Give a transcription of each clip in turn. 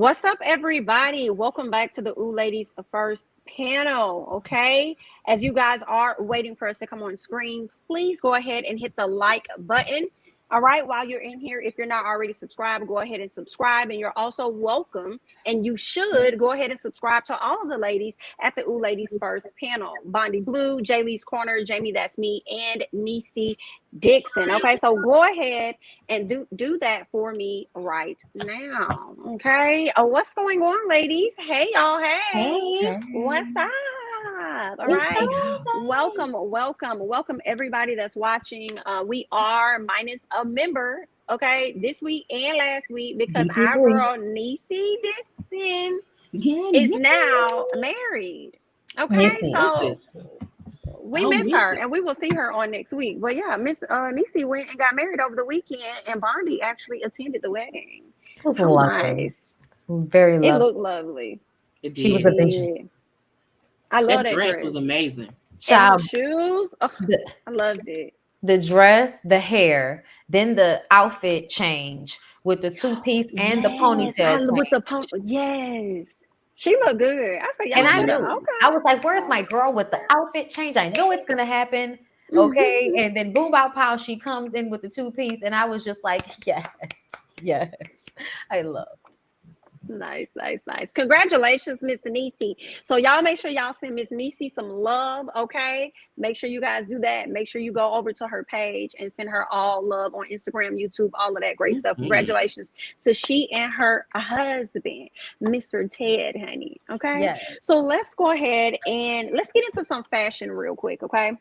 What's up, everybody? Welcome back to the Ladies First panel. Okay, as you guys are waiting for us to come on screen, please go ahead and hit the like button. All right, while you're in here, if you're not already subscribed, go ahead and subscribe. And you're also welcome, and you should go ahead and subscribe to all of the ladies at the Ladies First panel. Bondy Blue, Jaylee's Corner, Jami ThatsMe, and Necey Dixon. Okay, so go ahead and do that for me right now. Okay. Oh, what's going on, ladies? Hey, y'all. Hey. What's up? All right. Welcome everybody that's watching. We are minus a member, okay, this week and last week, because our girl Necey Dixon is now married. Okay, so we miss her, and we will see her on next week. But yeah, Miss Necey went and got married over the weekend, and Bondy actually attended the wedding. It was lovely. Nice. It was very lovely. It looked lovely. She was a vision. I love that dress. Was amazing. And the shoes, I loved it. The dress, the hair, then the outfit change with the two-piece and the ponytail. With the yes. She looked good. I said, and I knew. Okay. I was like, "Where's my girl with the outfit change? I know it's gonna happen." Okay, and then boom, bow, pow, she comes in with the two-piece, and I was just like, "Yes, I love." Nice. Congratulations, Miss Necey. So y'all make sure y'all send Miss Necey some love, okay? Make sure you guys do that. Make sure you go over to her page and send her all love on Instagram, YouTube, all of that great stuff. Congratulations to she and her husband, Mr. Ted, honey, okay? Yes. So let's go ahead and let's get into some fashion real quick, okay?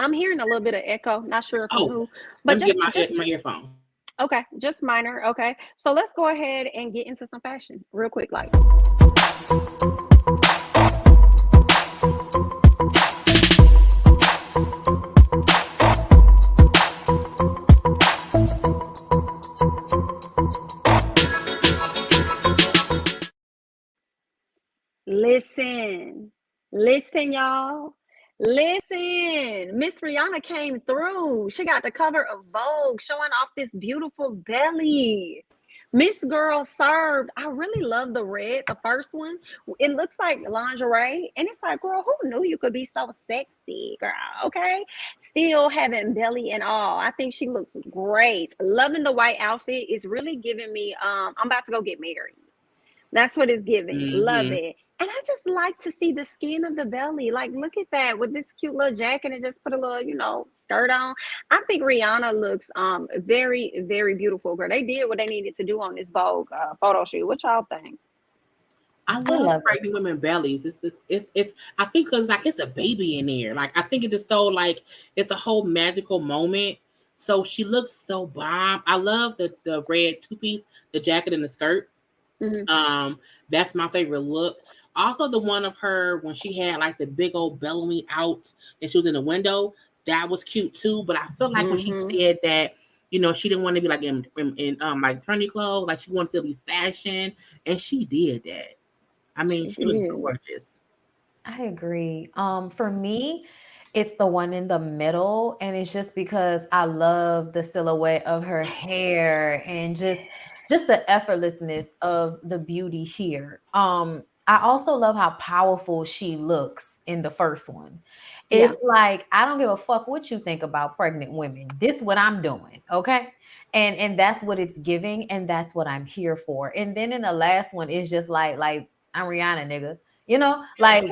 I'm hearing a little bit of echo, not sure who, but let me get my earphone. Okay, just minor. Okay, so let's go ahead and get into some fashion real quick. Like, listen, y'all. Listen, Miss Rihanna came through. She got the cover of Vogue showing off this beautiful belly. Miss Girl served. I really love the red, the first one. It looks like lingerie. And it's like, girl, who knew you could be so sexy, girl? Okay. Still having belly and all. I think she looks great. Loving the white outfit. Is really giving me, I'm about to go get married. That's what it's giving. Love it. And I just like to see the skin of the belly. Like, look at that with this cute little jacket and just put a little, skirt on. I think Rihanna looks very, very beautiful, girl. They did what they needed to do on this Vogue photo shoot. What y'all think? I love pregnant women bellies. It's I think because like it's a baby in there. Like I think it is so like it's a whole magical moment. So she looks so bomb. I love the red two-piece, the jacket and the skirt. That's my favorite look. Also, the one of her when she had like the big old bellowing out and she was in the window, that was cute too. But I feel like when she said that, she didn't want to be like in like trendy clothes, like she wanted to be fashion, and she did that. I mean, she was gorgeous. I agree. For me, it's the one in the middle, and it's just because I love the silhouette of her hair and just the effortlessness of the beauty here. I also love how powerful she looks in the first one. It's like, I don't give a fuck what you think about pregnant women. This is what I'm doing, okay? And that's what it's giving, and that's what I'm here for. And then in the last one, it's just like I'm Rihanna, nigga. Like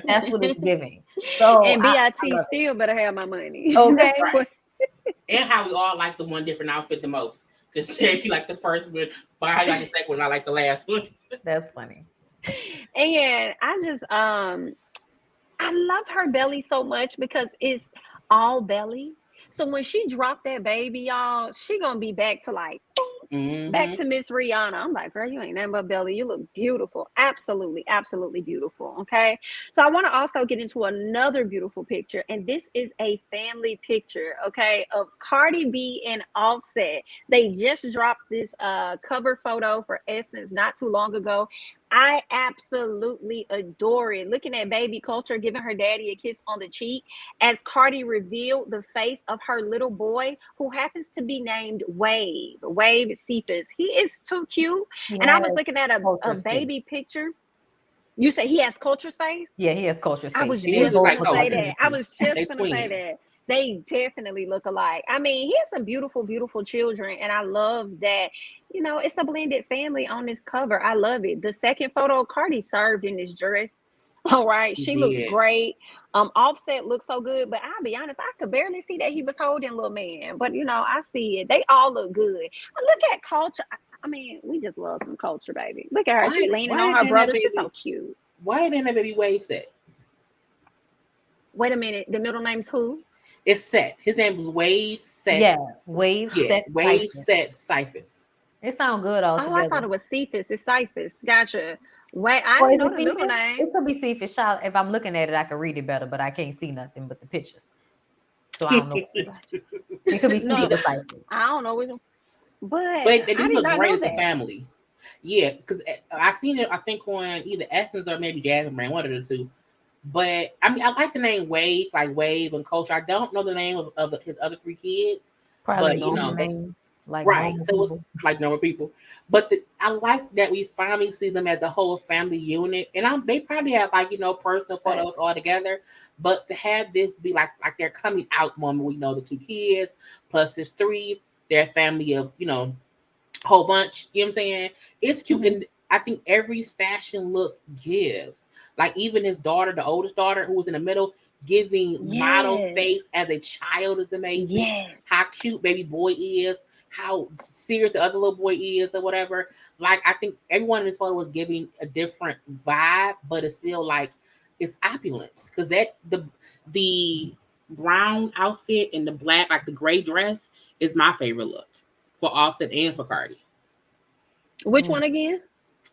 that's what it's giving. So and BIT still better have my money. Okay. Right. And how we all like the one different outfit the most. Because she like the first one, but I like the second one, I like the last one. That's funny. And I just I love her belly so much because it's all belly. So when she dropped that baby, y'all, she gonna be back to like back to Miss Rihanna. I'm like, girl, you ain't nothing but belly. You look beautiful. Absolutely beautiful. Okay. So I want to also get into another beautiful picture. And this is a family picture, okay, of Cardi B and Offset. They just dropped this cover photo for Essence not too long ago. I absolutely adore it. Looking at baby Culture giving her daddy a kiss on the cheek as Cardi revealed the face of her little boy, who happens to be named Wave Cephas. He is too cute. And I was looking at a baby picture. You say he has Culture's face? Yeah, he has Culture's face. I was He just looks like gonna say Culture. that. I was just They gonna say twins. that. They definitely look alike. I mean, he has some beautiful, beautiful children, and I love that. You know, it's a blended family on this cover. I love it. The second photo, Cardi served in this dress. All right, she looked did. great. Offset looks so good, but I'll be honest, I could barely see that he was holding little man. But you know, I see it. They all look good. Look at Culture. I mean, we just love some Culture, baby. Look at her. She's leaning on her brother. She's so cute. Why didn't that baby Wave set? Wait a minute. The middle name's who? It's Set. His name was Wave Set. Yeah, Wave Set. Wave Set Cyphers. It sounds good all together. Oh, I thought it was Cephas. It's Cyphus. Gotcha. Wait, I don't know the middle name. It could be Cephas. Child, if I'm looking at it, I can read it better, but I can't see nothing but the pictures. So I don't know. It could be Cephas or Cyphus. I don't know which one. But they do look great as a family. Yeah, because I seen it, I think, on either Essence or maybe Jasmine Brand, one of the two. But I mean, I like the name Wave, like Wave and Culture. I don't know the name of his other three kids. Probably but you know, names, like right. So it's like normal people. But I like that we finally see them as a whole family unit. And they probably have like, you know, personal photos all together. But to have this be like their coming out moment, we know the two kids plus his three, their family of, you know, whole bunch. You know what I'm saying? It's cute. Mm-hmm. And I think every fashion look gives. Like even his daughter, the oldest daughter, who was in the middle, giving model face as a child is amazing. Yes. How cute baby boy is, how serious the other little boy is, or whatever. Like I think everyone in this photo was giving a different vibe, but it's still like it's opulence because that the brown outfit and the black, like the gray dress, is my favorite look for Offset and for Cardi. Which one again?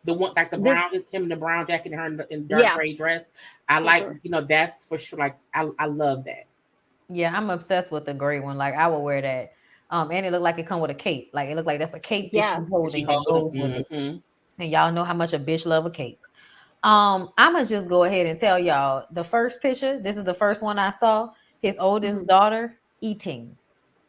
The one like the brown is him in the brown jacket and her in dark gray dress. I like, you know, that's for sure. Like I love that. Yeah, I'm obsessed with the gray one. Like I would wear that. And it looked like it come with a cape. Like it looked like that's a cape that she's holding that goes with it. And y'all know how much a bitch love a cape. I'ma just go ahead and tell y'all the first picture. This is the first one I saw. His oldest daughter eating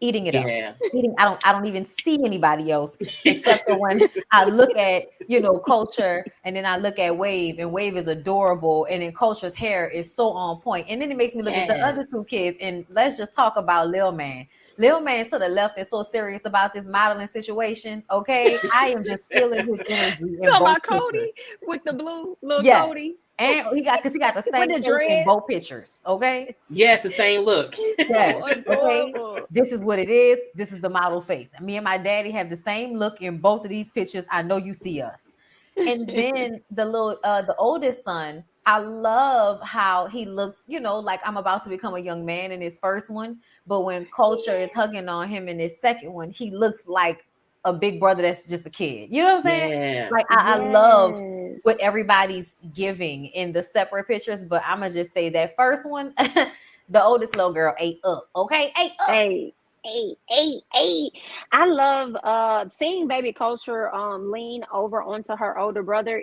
it up. I don't even see anybody else except for when I look at, you know, Culture and then I look at Wave, and Wave is adorable, and then Culture's hair is so on point. And then it makes me look at the other two kids, and let's just talk about Lil Man. Lil Man to the left is so serious about this modeling situation. Okay, I am just feeling his energy. So about Cody with the blue little Cody. And he got the same in both pictures. Okay. Yes, the same look. Yes. Okay. This is what it is. This is the model face. Me and my daddy have the same look in both of these pictures. I know you see us. And then the oldest son, I love how he looks, you know, like I'm about to become a young man in his first one. But when Culture is hugging on him in his second one, he looks like a big brother that's just a kid. You know what I'm saying? Yeah. Like I love what everybody's giving in the separate pictures, but I'm gonna just say that first one, the oldest little girl ate up. Okay, ate up. I love seeing baby Culture lean over onto her older brother.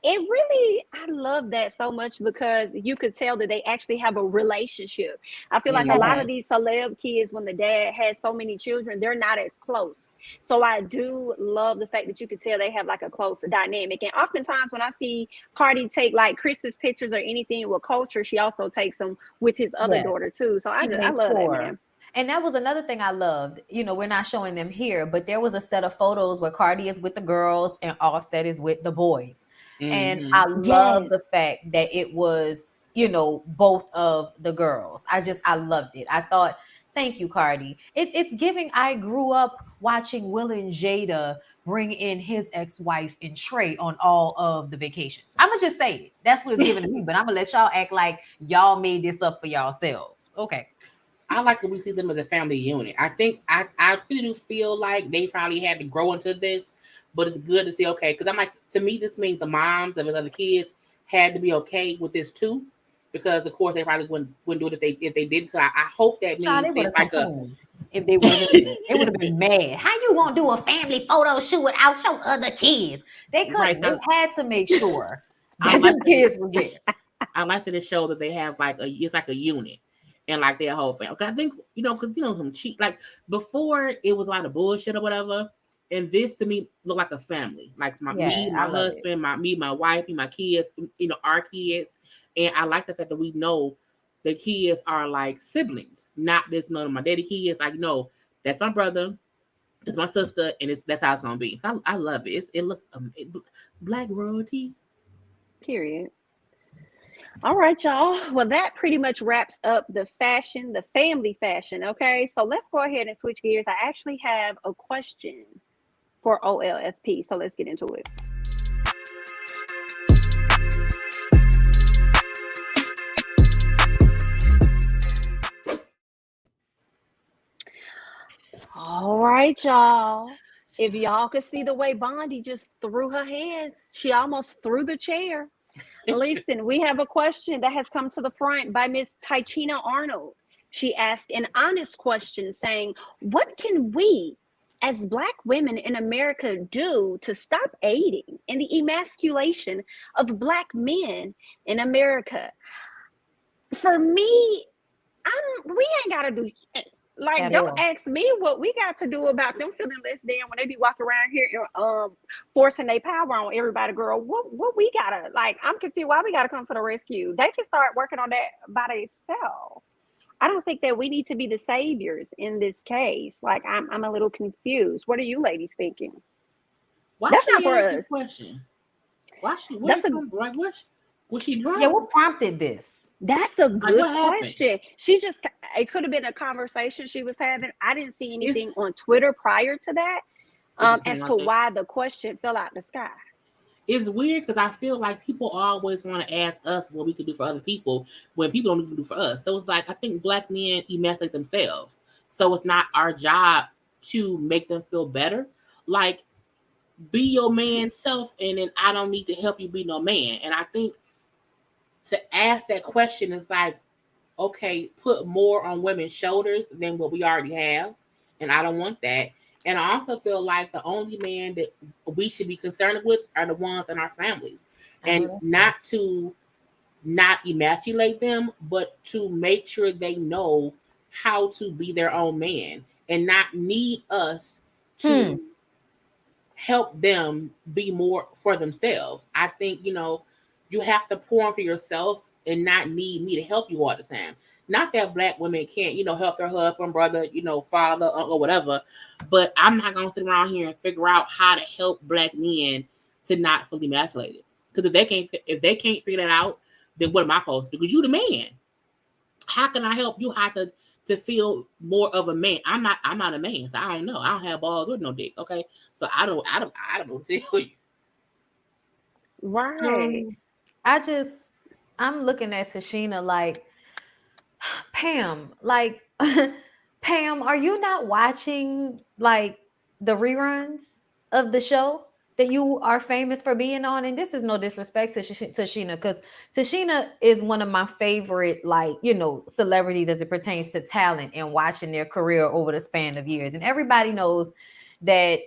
I love that so much because you could tell that they actually have a relationship. I feel like a lot of these celeb kids, when the dad has so many children, they're not as close. So I do love the fact that you could tell they have like a close dynamic. And oftentimes when I see Cardi take like Christmas pictures or anything with Culture, she also takes them with his other daughter too. So I love that, man. And that was another thing I loved. You know, we're not showing them here, but there was a set of photos where Cardi is with the girls and Offset is with the boys. And I love the fact that it was, you know, both of the girls. I loved it. I thought, thank you, Cardi. It's giving. I grew up watching Will and Jada bring in his ex-wife and Trey on all of the vacations. I'm gonna just say it. That's what it's giving to me, but I'm gonna let y'all act like y'all made this up for yourselves. Okay. I like when we see them as a family unit. I think I really do feel like they probably had to grow into this, but it's good to see, okay, because I'm like, to me, this means the moms of the other kids had to be okay with this too, because of course they probably wouldn't do it if they did. So I hope that means if they wasn't in it. They would have been mad. How you gonna do a family photo shoot without your other kids? They couldn't. They had to make sure that the kids was there. I like that it shows that they have like it's like a unit. And like their whole family. I think, because some cheat, like before it was a lot of bullshit or whatever. And this to me looked like a family. Like my husband, my wife, my kids, our kids. And I like the fact that we know the kids are like siblings, not this none of my daddy kids. Like, no, that's my brother, that's my sister, and that's how it's gonna be. So I love it. It looks black royalty. Period. All right, y'all. Well, that pretty much wraps up the family fashion. Okay, so let's go ahead and switch gears. I actually have a question for OLFP, so let's get into it. All right, y'all. If y'all could see the way Bondy just threw her hands, she almost threw the chair. Listen, we have a question that has come to the front by Miss Tichina Arnold. She asked an honest question saying, what can we as Black women in America do to stop aiding in the emasculation of Black men in America? For me, we ain't got to do shit. Like, don't ask me what we got to do about them feeling less than when they be walking around here forcing their power on everybody, girl. What we gotta, like, I'm confused why we gotta come to the rescue. They can start working on that by themselves. I don't think that we need to be the saviors in this case. Like, I'm a little confused. What are you ladies thinking? Why that's not for us. This question? Why she? Was she drunk? Yeah, what prompted this? That's a good question. She just, it could have been a conversation she was having. I didn't see anything on Twitter prior to that as to why the question fell out the sky. It's weird because I feel like people always want to ask us what we could do for other people when people don't even do for us. So it's like, I think Black men emasculate themselves. So it's not our job to make them feel better. Like, be your man self, and then I don't need to help you be no man. And I think to ask that question is like, okay, put more on women's shoulders than what we already have. And I don't want that. And I also feel like the only man that we should be concerned with are the ones in our families. And not to not emasculate them, but to make sure they know how to be their own man and not need us to help them be more for themselves. I think, you have to pour into yourself and not need me to help you all the time. Not that Black women can't, help their husband, brother, father, uncle, whatever. But I'm not going to sit around here and figure out how to help Black men to not feel emasculated. Because if they can't figure that out, then what am I supposed to do? Because you the man. How can I help you how to feel more of a man? I'm not a man, so I don't know. I don't have balls with no dick. Okay, so I don't know what to tell you. Right. I'm looking at Tichina like, Pam, like, Pam, are you not watching like the reruns of the show that you are famous for being on? And this is no disrespect to Tichina, because Tichina is one of my favorite, like, celebrities as it pertains to talent and watching their career over the span of years. And everybody knows that,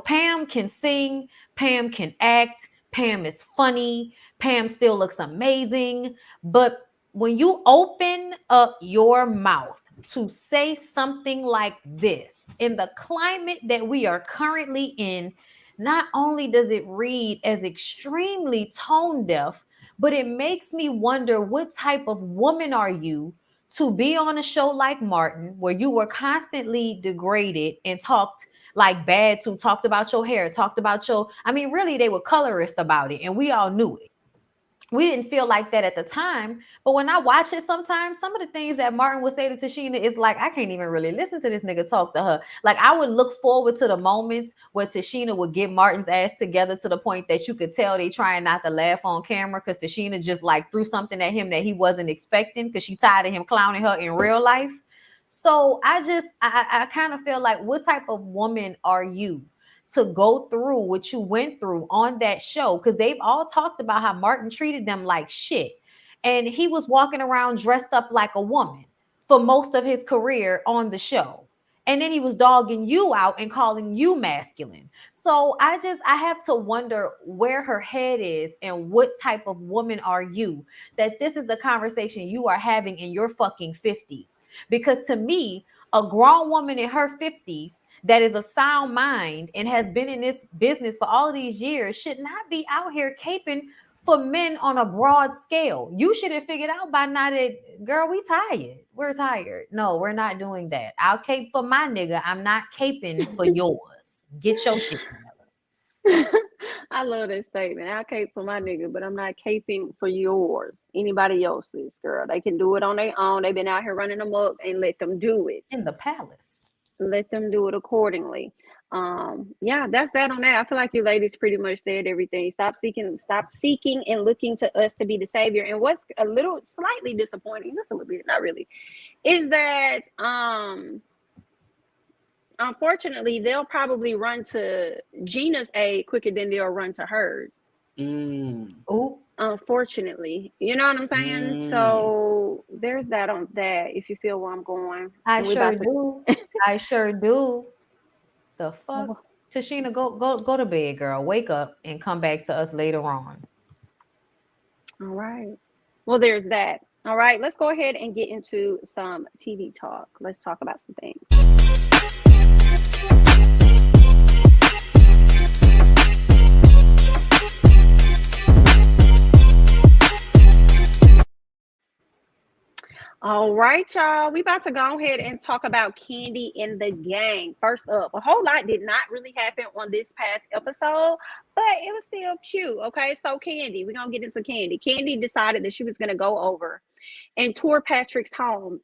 Pam can sing, Pam can act, Pam is funny, Pam still looks amazing. But when you open up your mouth to say something like this in the climate that we are currently in, not only does it read as extremely tone deaf, but it makes me wonder, what type of woman are you to be on a show like Martin, where you were constantly degraded and talked about your hair, really, they were colorist about it, and we all knew it. We didn't feel like that at the time, but when I watch it sometimes, some of the things that Martin would say to Tichina is like, I can't even really listen to this nigga talk to her. Like, I would look forward to the moments where Tichina would get Martin's ass together to the point that you could tell they trying not to laugh on camera, because Tichina just like threw something at him that he wasn't expecting, because she tired of him clowning her in real life. So I kind of feel like, what type of woman are you to go through what you went through on that show? Because they've all talked about how Martin treated them like shit. And he was walking around dressed up like a woman. for most of his career on the show. And then he was dogging you out and calling you masculine. So I have to wonder where her head is and what type of woman are you that this is the conversation you are having in your fucking 50s. Because to me, a grown woman in her 50s that is of sound mind and has been in this business for all of these years should not be out here caping for men on a broad scale. You should have figured out by now that, girl, we tired. We're tired. No, we're not doing that. I'll cape for my nigga. I'm not caping for yours. Get your shit together. I love that statement. I'll cape for my nigga, but I'm not caping for yours. Anybody else's, girl. They can do it on their own. They've been out here running amok, and let them do it. In the palace. Let them do it accordingly. Yeah, that's that on that. I feel like you ladies pretty much said everything. Stop seeking and looking to us to be the savior. And what's a little slightly disappointing, just a little bit, not really, is that unfortunately they'll probably run to Gina's aid quicker than they'll run to hers. Oh, unfortunately, you know what I'm saying? So there's that on that, if you feel where I'm going. I sure do. I sure do. The fuck? Tichina, go to bed, girl. Wake up and come back to us later on. All right. Well, there's that. All right. Let's go ahead and get into some TV talk. Let's talk about some things. All right, y'all. We about to go ahead and talk about Kandi and the gang. First up, a whole lot did not really happen on this past episode, but it was still cute. Okay, so Kandi, we're gonna get into Kandi. Kandi decided that she was gonna go over and tour Patrick's home.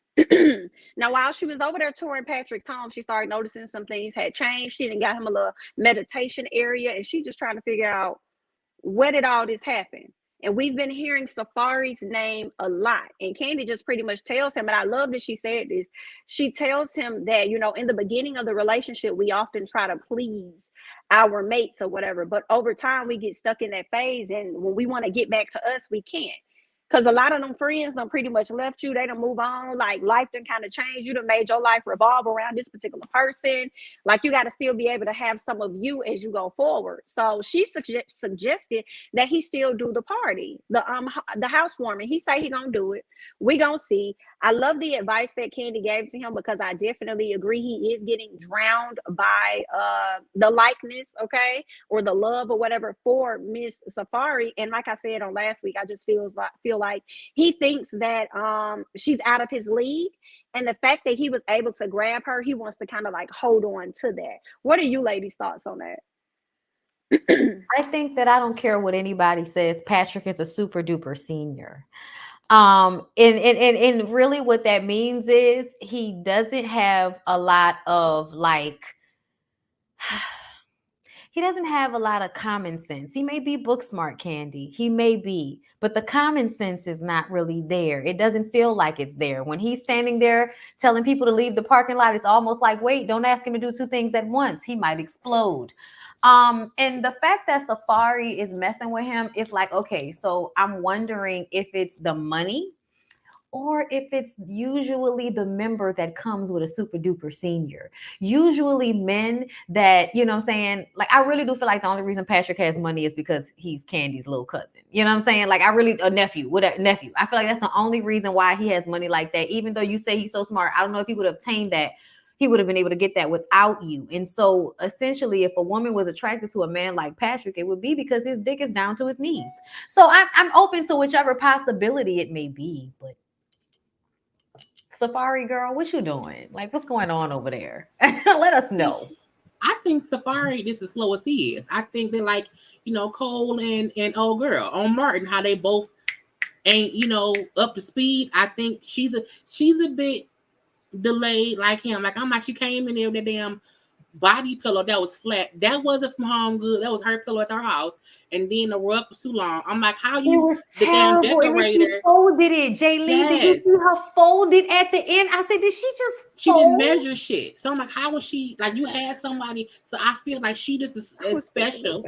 Now, while she was over there touring Patrick's home, she started noticing some things had changed. She didn't got him a little meditation area, and she just trying to figure out where did all this happen. And we've been hearing Safari's name a lot. And Kandi just pretty much tells him, and I love that she said this, she tells him that, you know, in the beginning of the relationship, we often try to please our mates or whatever. But over time, we get stuck in that phase. And when we want to get back to us, we can't. Because a lot of them friends done pretty much left you. They done move on. Like, life done kind of changed. You done made your life revolve around this particular person. Like, you got to still be able to have some of you as you go forward. So she suggested that he still do the party, the housewarming. He say he gonna do it. We gonna see. I love the advice that Kandi gave to him, because I definitely agree he is getting drowned by the likeness, okay, or the love or whatever for Miss Safari. And like I said on last week, I just feel like he thinks that she's out of his league, and the fact that he was able to grab her, he wants to kind of like hold on to that. What are you ladies' thoughts on that? I think that I don't care what anybody says. Patrick is a super duper senior. And really what that means is he doesn't have a lot of like he doesn't have a lot of common sense. He may be book smart, Kandi. He may be, but the common sense is not really there. It doesn't feel like it's there. When he's standing there telling people to leave the parking lot, it's almost like, wait, don't ask him to do two things at once. He might explode. And the fact that Safari is messing with him is like, okay, so I'm wondering if it's the money or if it's usually the member that comes with a super duper senior. Usually men that, you know what I'm saying? Like, I really do feel like the only reason Patrick has money is because he's Kandi's little cousin. You know what I'm saying? Like, a nephew. I feel like that's the only reason why he has money like that. Even though you say he's so smart, I don't know if he would have obtained that. He would have been able to get that without you. And so essentially, if a woman was attracted to a man like Patrick, it would be because his dick is down to his knees. So I'm open to whichever possibility it may be, but Safari girl, what you doing? Like, what's going on over there? Let us know. I think Safari is as slow as he is. I think they're like, you know, Cole and old girl on Martin, how they both ain't, you know, up to speed. I think she's a bit delayed like him. Like, I'm like, she came in there with that damn body pillow that was flat. That wasn't from Home Good. That was her pillow at her house. And then the rug was too long. I'm like, how you? It was the terrible. damn decorator. She folded it. Jalen, did you see her folded at the end? I said, did she just fold? She just measure shit. So I'm like, how was she? Like, you had somebody. So I feel like she just is special.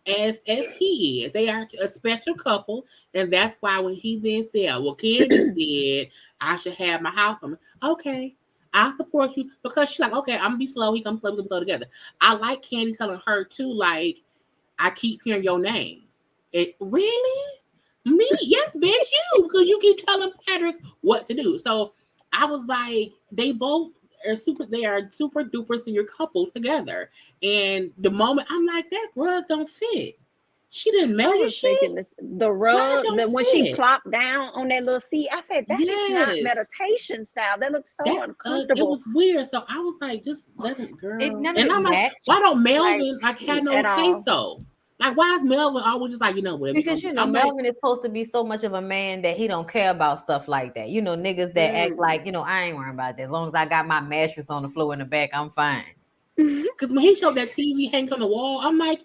as he is. They are a special couple, and that's why when he then said, "Well, Candy said I should have my house," I'm like, okay, I support you, because she's like, okay, I'm gonna be slow. He gonna play. We gonna go together. I like Candy telling her too, like, I keep hearing your name. It really me? Yes, bitch, you, because you keep telling Patrick what to do. So I was like, they both are super. They are super duper senior couple together. And the moment I'm like, that rug don't fit. She didn't I measure was thinking shit. this, the Why it rug, don't that when she fit? plopped down on that little seat, I said, that is not Yes. meditation style. That looks so That's it uncomfortable was weird. So I was like, just let him, girl. None of And it I'm like, matched. why don't Like, Melvin like have no at say all. so? Like, why is Melvin always just like, whatever you gonna because do? you know, I'm like, Melvin is supposed to be so much of a man that he don't care about stuff like that. You know, niggas that act like, I ain't worrying about that. As long as I got my mattress on the floor in the back, I'm fine. because when he showed that TV hanging on the wall, I'm like,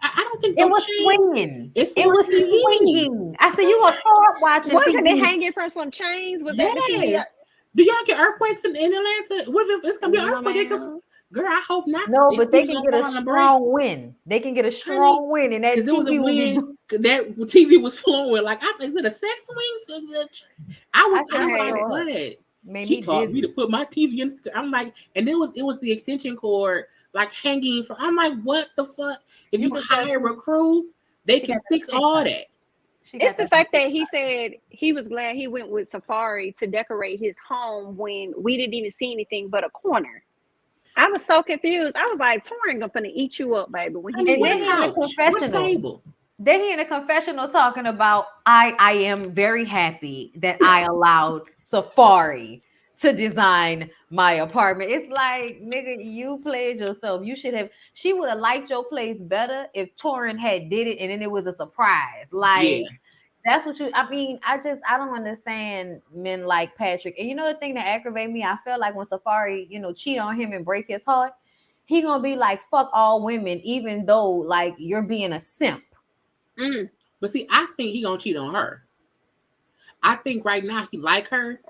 I don't think It no was chain. swinging. It's It for was TV. swinging. I said, you gonna start watching Wasn't it TV? hanging from some chains? Was that the TV? Yes. Do y'all get earthquakes in Atlanta? What if it's gonna be an No, earthquake? ma'am. Girl, I hope not. No, but they TV's can gonna get a fall and break, strong wind. They can get a honey. strong wind, and that Because there was a TV will be. wind. That TV was flowing. Like, is it a sex swing? I I was like, throw up. what? Made She me taught me dizzy. to put my TV in. I'm like, and it was the extension cord like hanging from. I'm like, what the fuck? If you could tell hire a crew, they she can got that fix TikTok. all that. It's the fact that he said he was glad he went with Safari to decorate his home when we didn't even see anything but a corner. I was so confused. I was like, Torin gonna eat you up, baby. When he And said then he in the Couch, what confessional. table? Then he in a confessional talking about I am very happy that I allowed Safari to design my apartment. It's like, nigga, you played yourself. She would have liked your place better if Torin had did it and then it was a surprise. Like, Yeah. that's what I don't understand men like Patrick. And you know the thing that aggravates me? I feel like when Safari, cheat on him and break his heart, he gonna be like, fuck all women, even though like you're being a simp. But see, I think he gonna cheat on her. I think right now he like her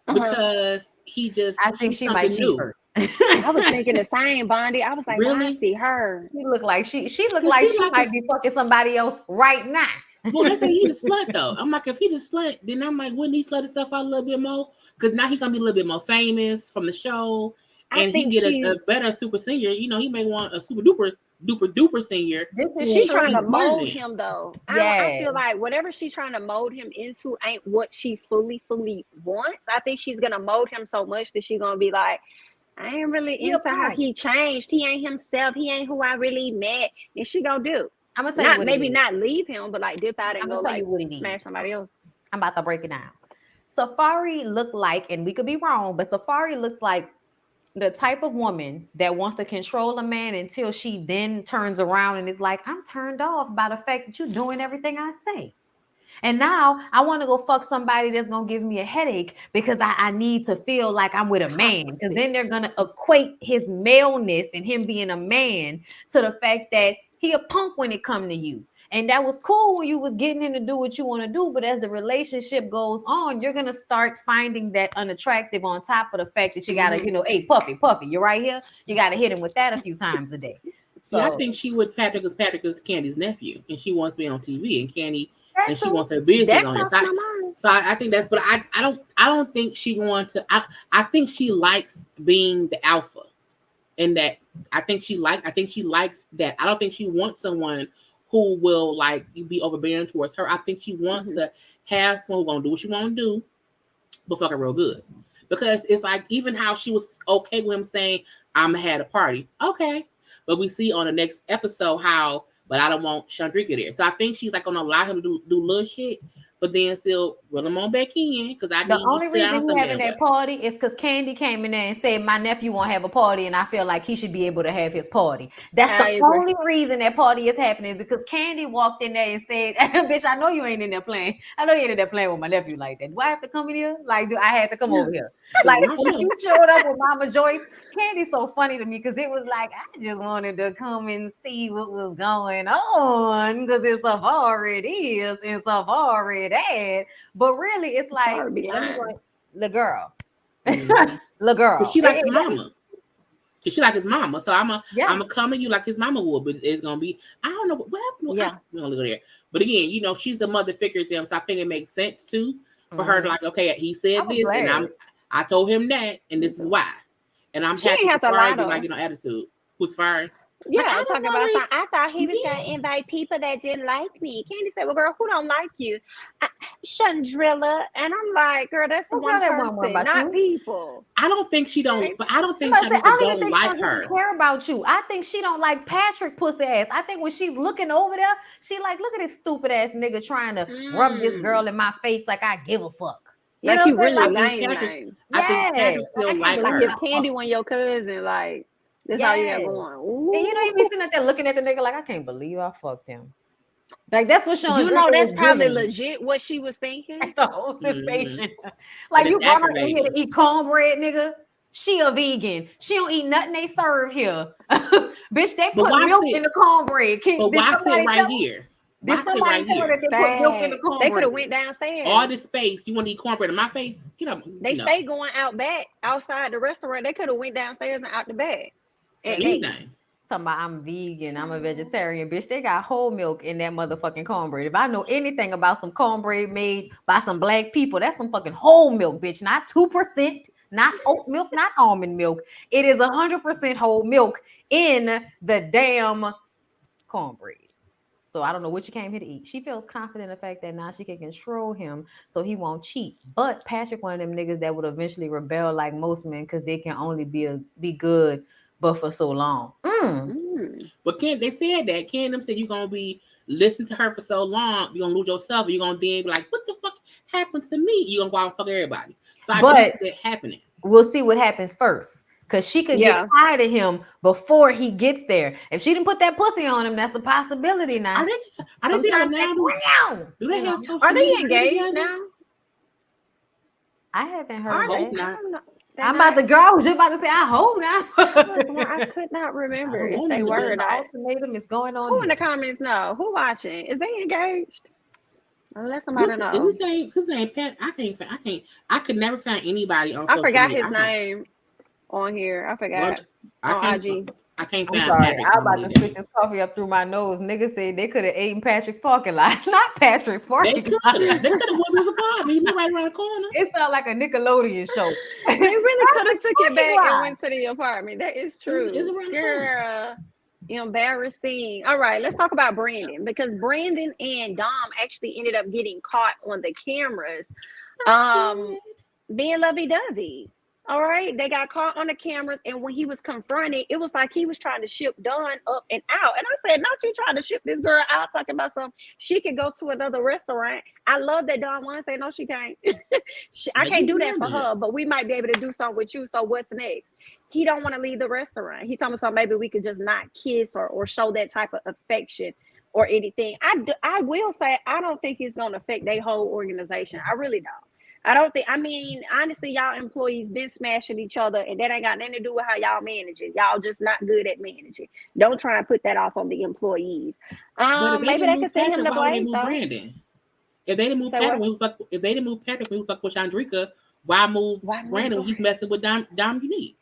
because he just. I think she might cheat new. first. I was thinking the same, Bondy. I was like, Really? why I see her? She looked like she might be fucking somebody else right now. Well, they say he the slut though. I'm like, if he the slut, then I'm like, wouldn't he slut himself out a little bit more? Because now he's gonna be a little bit more famous from the show, and he get a better super senior. He may want a super duper senior. She's trying to mold him though. Yeah. I feel like whatever she's trying to mold him into ain't what she fully wants. I think she's gonna mold him so much that she's gonna be like, I ain't really into how he changed. He ain't himself. He ain't who I really met. And she gonna do. I'm gonna tell you what not leave him, but like dip out and go like smash somebody else. I'm about to break it down. Safari looked like, and we could be wrong, but Safari looks like the type of woman that wants to control a man until she then turns around and is like, I'm turned off by the fact that you're doing everything I say. And now I want to go fuck somebody that's going to give me a headache because I need to feel like I'm with a man. Because then they're going to equate his maleness and him being a man to the fact that he a punk when it come to you. And that was cool when you was getting him to do what you want to do. But as the relationship goes on, you're going to start finding that unattractive on top of the fact that you got to, hey, Puffy, you're right here. You got to hit him with that a few times a day. So I think she would Patrick is Candy's nephew. And she wants to be on TV. And Candy... And she wants her business on it. So I think that's, but I don't think she wants to. I think she likes being the alpha, and that I think she likes that. I don't think she wants someone who will like be overbearing towards her. I think she wants to have someone who's gonna do what she want to do, but fuck her real good. Because it's like even how she was okay with him saying I'm gonna have a party, okay, but we see on the next episode how. But I don't want Chandrika there. So I think she's like gonna allow him to do little shit, but then still run him on back in because the only reason he having that party is because Candy came in there and said my nephew won't have a party, and I feel like he should be able to have his party. That's the only reason that party is happening because Candy walked in there and said, "Bitch, I know you ain't in there playing. I know you ain't in there playing with my nephew like that. Do I have to come in here? Like, do I have to come over here? Like when she showed up with Mama Joyce, Candy's so funny to me because it was like I just wanted to come and see what was going on because it's Safari it is and Safari that. But really, it's like the girl, the girl. But she like the mama. She like his mama, so I'm Yes. a come to you like his mama would, but it's gonna be I don't know what happened. Yeah. We're gonna go there. But again, you know, she's a mother figure to him, so I think it makes sense too for her to like, okay, he said this, and I told him that, and this is why. And I'm She happy ain't have for to her, lie to like, you know, attitude. Who's fired? Yeah, Like, I talking don't know, about like, something. I thought he was yeah. gonna invite people that didn't like me. Candy said, "Well, girl, who don't like you?" Chandrilla, and I'm like, "Girl, that's Oh, one girl, that one person, about not you. people." I don't think she don't, but I don't think I Chandrilla don't even don't think like Chandrilla her. care about you. I think she don't like Patrick pussy ass. I think when she's looking over there, she like, look at this stupid ass nigga trying to rub this girl in my face like I give a fuck. You Like know you what I'm really saying? lame. I think Patrick Yes. still Like, I like can't Like her. believe if I Candy fuck. won your cousin, like that's all you got Yes. going. And you know, you be sitting out there looking at the nigga like, I can't believe I fucked him. Like that's what Sean You know, that's was probably giving legit what she was thinking. at the hostess Mhm. station. Like And you it's brought her in here to aggravating. eat cornbread, nigga. She a vegan. She don't eat nothing they serve here. Bitch, they But put why milk sit? in the cornbread. But Did why sit somebody right tell her? here? Did Why sit somebody right tell her here? that they put milk in the Facts. They cornbread? could have went downstairs. All this space, you want to eat cornbread in my face? Get up. They No. stay going out back outside the restaurant. They could have went downstairs and out the back. And ate. Anything. Talking about I'm vegan, I'm a vegetarian, bitch. They got whole milk in that motherfucking cornbread. If I know anything about some cornbread made by some black people, that's some fucking whole milk, bitch. Not 2%, not oat milk, not almond milk. It is 100% whole milk in the damn cornbread. So I don't know what you came here to eat. She feels confident in the fact that now she can control him so he won't cheat. But Patrick, one of them niggas that would eventually rebel like most men because they can only be good but for so long. But Ken, they said that. Ken them said you're gonna be listening to her for so long, you're gonna lose yourself. You're gonna then be like, what the fuck happened to me? You're gonna go out and fuck everybody. So I do see that happening. We'll see what happens first. Because she could get tired of him before he gets there. If she didn't put that pussy on him, that's a possibility now. Are they together now? Do they have social Are they media engaged together? now? I haven't heard I hope that. not. I'm about to go. I was just about to say, I hope not. I could not remember if don't they know. were or not. Ultimatum is going on. Who in the comments know? Who watching? Is they engaged? Let somebody know. Is his name Pat? I could never find anybody on social forgot media. his name on here. I forgot. On IG. I can't I'm find sorry. Patrick. I'm about to stick this coffee up through my nose. Nigga said they could have eaten Patrick's parking lot. Not Patrick's parking lot. They could have went to his apartment. He's right around the corner. It sounds like a Nickelodeon show. They really could have took it back and went to the apartment. That is true. Girl, embarrassing. All right, let's talk about Brandon, because Brandon and Dom actually ended up getting caught on the cameras being lovey-dovey. All right, they got caught on the cameras, and when he was confronted, it was like he was trying to ship Dawn up and out. And I said, not you trying to ship this girl out, talking about something. She could go to another restaurant. I love that Dawn wants to say, no, she can't. I can't do that for her, but we might be able to do something with you. So what's next? He don't want to leave the restaurant. He told me something, maybe we could just not kiss or show that type of affection or anything. I will say, I don't think it's going to affect their whole organization. I really don't. Honestly, y'all employees been smashing each other, and that ain't got nothing to do with how y'all manage it. Y'all just not good at managing. Don't try and put that off on the employees. Maybe they can send him to blame though. Brandon? If they didn't move Patrick, if they didn't move Patrick when he was fucking with Chandrika, why move Brandon when he's messing with Dom Unique?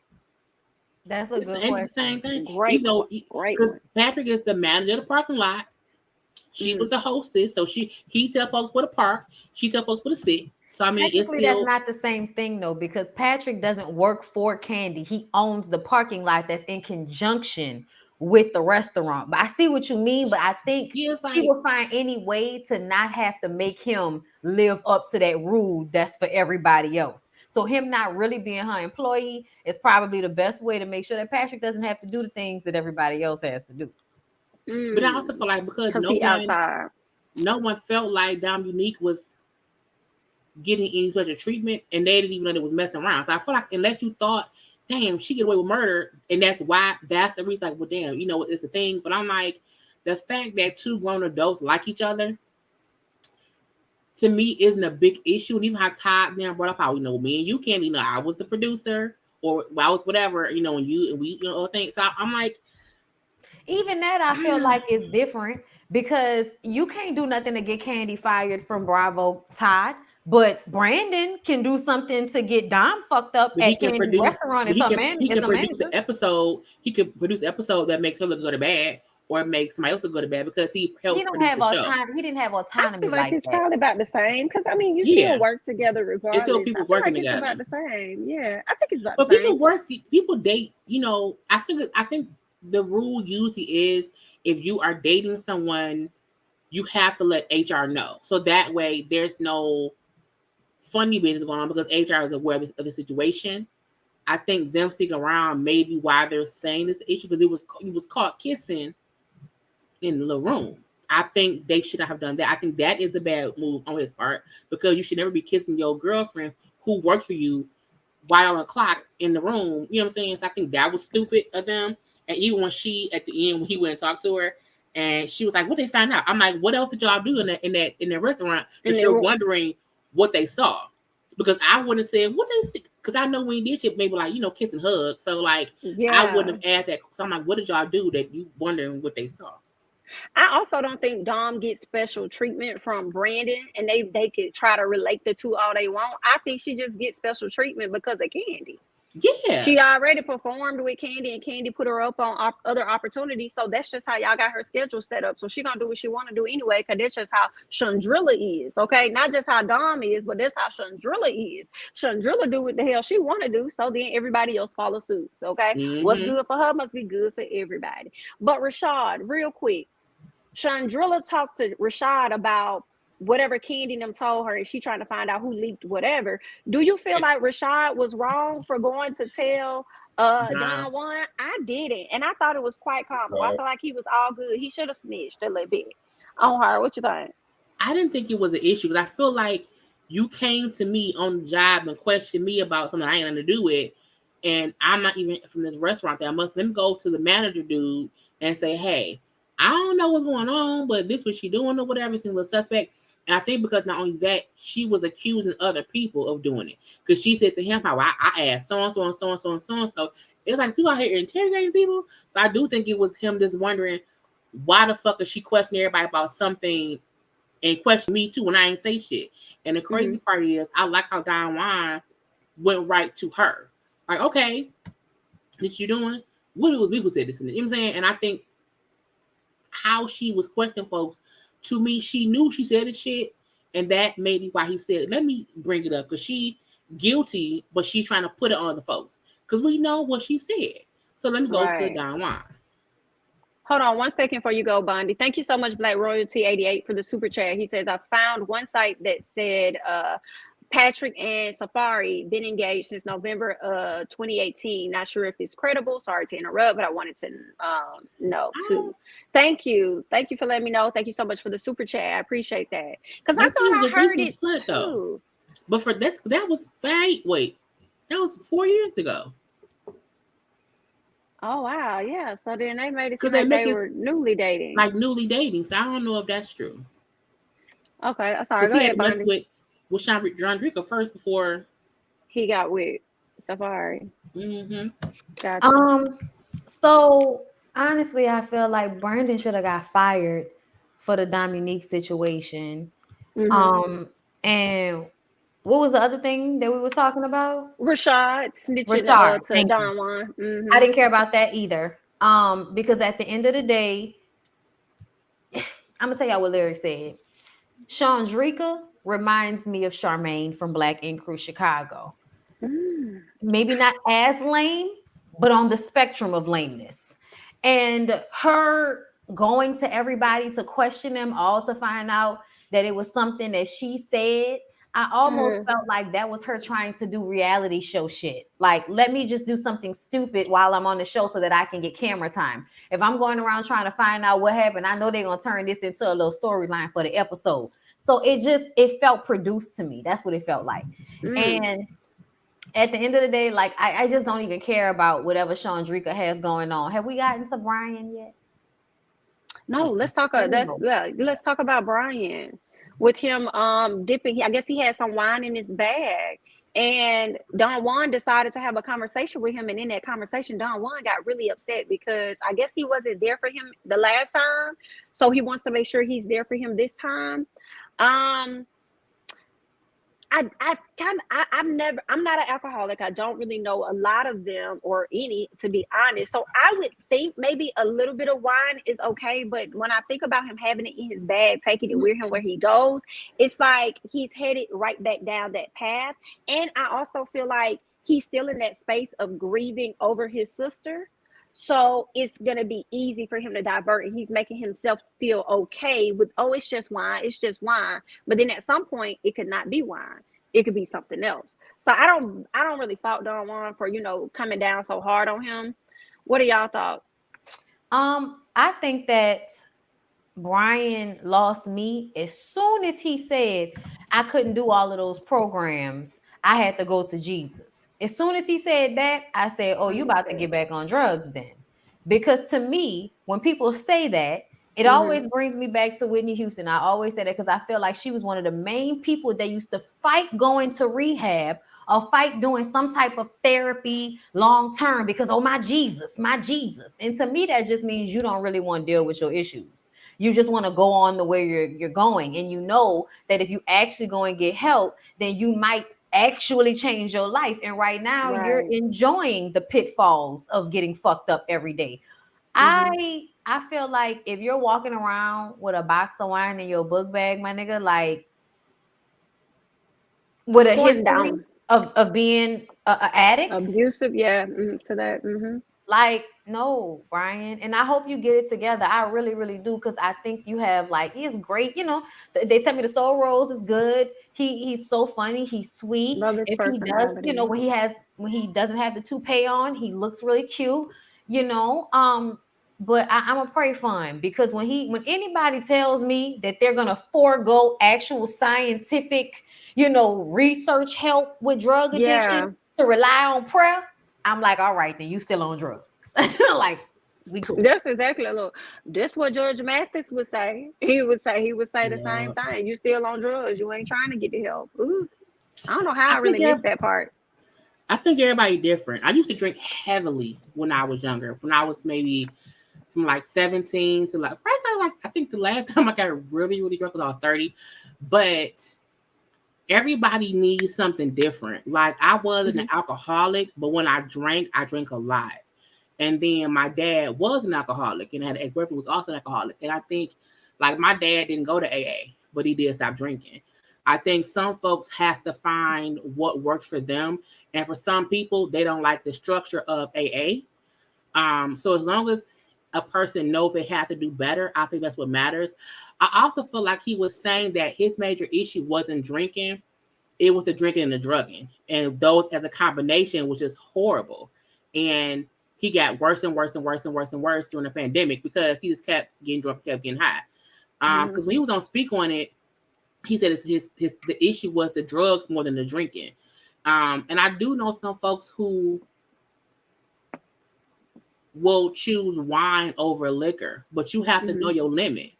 That's a good question. The same thing. Great. Because Patrick is the manager of the parking lot. She was the hostess, so he tell folks where to park. She tell folks where to sit. So technically, that's not the same thing though, because Patrick doesn't work for Candy. He owns the parking lot that's in conjunction with the restaurant. But I see what you mean. But I think she will find any way to not have to make him live up to that rule that's for everybody else. So him not really being her employee is probably the best way to make sure that Patrick doesn't have to do the things that everybody else has to do. But I also feel like because no one felt like Dom Unique was getting any special treatment, and they didn't even know it was messing around. So I feel like unless you thought, damn, she get away with murder, and that's the reason, like, well, damn, it's a thing. But I'm like, the fact that two grown adults like each other, to me, isn't a big issue. And even how Todd now brought up how, me and you can't, I was the producer, or I was whatever, and we things. So I'm like, even that I feel like is different, because you can't do nothing to get Candy fired from Bravo, Todd. But Brandon can do something to get Dom fucked up But he at can Candy's produce. restaurant But as he as can a produce an manager. episode. He could produce an episode that makes her look good or bad, or makes somebody else look good or bad because he He helped don't produce have the show. autonomy. He didn't have I autonomy feel like like it's that. probably about the same because I mean you still Yeah, work together it's still regardless. I people feel working like it's together. about the same. Yeah, I think it's about the But same. people date. You know, I think the rule usually is if you are dating someone, you have to let HR know, so that way there's no funny business going on because HR is aware of the situation. I think them sticking around maybe why they're saying this issue because he was caught kissing in the little room. I think they should not have done that. I think that is a bad move on his part because you should never be kissing your girlfriend who works for you while on the clock in the room. You know what I'm saying? So I think that was stupid of them. And even when she at the end when he went and talked to her and she was like, "What they find out?" I'm like, "What else did y'all do in that restaurant And that they you're were, wondering what they saw?" Because I wouldn't have said what they see. Because I know when he did shit, maybe like kiss and hug. So like I yeah. wouldn't have asked that. So I'm like, "What did y'all do that you wondering what they saw?" I also don't think Dom gets special treatment from Brandon, and they could try to relate the two all they want. I think she just gets special treatment because of Candy. Yeah. She already performed with Candy, and Candy put her up on other opportunities. So that's just how y'all got her schedule set up. So she gonna do what she want to do anyway, because that's just how Chandrilla is. Okay, not just how Dom is, but that's how Chandrilla is. Chandrilla do what the hell she want to do. So then everybody else follow suit. Okay, what's Mm-hmm. good for her must be good for everybody. But Rashad, real quick, Chandrilla talked to Rashad about whatever Candy them told her, and she trying to find out who leaked whatever. Do you feel like Rashad was wrong for going to tell Nah. Don Juan? I didn't, and I thought it was quite comical. I feel like he was all good. He should have snitched a little bit on her. What you think? I didn't think it was an issue because I feel like you came to me on the job and questioned me about something I ain't nothing to do with, and I'm not even from this restaurant. That I must then go to the manager dude and say, "Hey, I don't know what's going on, but this was she doing or whatever, seems a little suspect." And I think because not only that, she was accusing other people of doing it because she said to him, "How I asked so and so and so and so and so and so." It's like you out here interrogating people. So I do think it was him just wondering why the fuck is she questioning everybody about something and question me too when I ain't say shit. And the crazy part is, I like how Don Juan went right to her. Like, okay, what you doing? What was we said this and that. You know what I'm saying? And I think how she was questioning folks, to me, she knew she said the shit, and that may be why he said, "Let me bring it up," because she guilty, but she's trying to put it on the folks because we know what she said. So let me go to Right. Don Juan. Hold on 1 second before you go, Bondy. Thank you so much, Black Royalty 88, for the super chat. He says, I found one site that said Patrick and Safari been engaged since November 2018. Not sure if it's credible. Sorry to interrupt, but I wanted to know too. Thank you. Thank you for letting me know. Thank you so much for the super chat. I appreciate that. Because I That thought was I a heard recent it split though. too. But for this, that was wait, that was 4 years ago. Oh, wow. Yeah. So then they made it seem Because they like make they it were newly dating. like newly dating. So I don't know if that's true. Okay. Sorry. Because Go he had ahead, to mess Bondy. with John Dricker first before. He got with Safari. Mm-hmm. Gotcha. So honestly, I feel like Brandon should have got fired for the Dominique situation. And what was the other thing that we was talking about? Rashad snitching Rashard, to thank you. Don Juan. I didn't care about that either. Because at the end of the day, I'm gonna tell y'all what Lyric said. Chandrika reminds me of Charmaine from Black Ink Crew Chicago. Maybe not as lame, but on the spectrum of lameness. And her going to everybody to question them all to find out that it was something that she said, I almost felt like that was her trying to do reality show shit. Like, let me just do something stupid while I'm on the show so that I can get camera time. If I'm going around trying to find out what happened, I know they're going to turn this into a little storyline for the episode. So it felt produced to me. That's what it felt like. And at the end of the day, like I just don't even care about whatever Chandrika has going on. Have we gotten to Brian yet? No, let's talk. Let's talk about Brian with him dipping. I guess he had some wine in his bag, and Don Juan decided to have a conversation with him. And in that conversation, Don Juan got really upset because I guess he wasn't there for him the last time, so he wants to make sure he's there for him this time. I'm not an alcoholic. I don't really know a lot of them or any, to be honest. So I would think maybe a little bit of wine is okay. But when I think about him having it in his bag, taking it with him where he goes, it's like he's headed right back down that path. And I also feel like he's still in that space of grieving over his sister. So it's going to be easy for him to divert, and he's making himself feel okay with, oh, it's just wine. It's just wine. But then at some point it could not be wine. It could be something else. So I don't really fault Don Juan for, coming down so hard on him. What are y'all thoughts? I think that Brian lost me as soon as he said I couldn't do all of those programs. I had to go to Jesus. As soon as he said that, I said, oh, you about to get back on drugs then. Because to me, when people say that, it always brings me back to Whitney Houston. I always say that because I feel like she was one of the main people that used to fight going to rehab or fight doing some type of therapy long term because, oh, my Jesus. And to me, that just means you don't really want to deal with your issues. You just want to go on the way you're going. And you know that if you actually go and get help, then you might actually change your life. And right now you're enjoying the pitfalls of getting fucked up every day. I feel like if you're walking around with a box of wine in your book bag, my nigga, like with a history of being an addict, abusive, to that. Like, no, Brian. And I hope you get it together. I really, really do. Because I think you have, like, he is great. They tell me the Soul Rose is good. He's so funny. He's sweet. If he does, when he doesn't have the toupee on, he looks really cute, But I'm gonna pray for him because when anybody tells me that they're gonna forego actual scientific, research help with drug addiction to rely on prayer, I'm like, all right, then you still on drugs. Like, we cool. That's exactly that's what Judge Mathis would say. He would say the same thing. You still on drugs. You ain't trying to get the help. Ooh. I don't know how I really missed that part. I think everybody different. I used to drink heavily when I was younger. When I was maybe from like 17 to I think the last time I got really, really drunk was I was 30. But everybody needs something different. Like I wasn't an alcoholic, but when I drank a lot. And then my dad was an alcoholic and had an ex-girlfriend who was also an alcoholic. And I think like my dad didn't go to AA, but he did stop drinking. I think some folks have to find what works for them. And for some people, they don't like the structure of AA. So as long as a person knows they have to do better, I think that's what matters. I also feel like he was saying that his major issue wasn't drinking. It was the drinking and the drugging. And those as a combination was just horrible. And he got worse and worse and worse and worse and worse during the pandemic because he just kept getting drunk, kept getting high. Because when he was on Speak on It, he said the issue was the drugs more than the drinking. And I do know some folks who will choose wine over liquor, but you have to know your limit.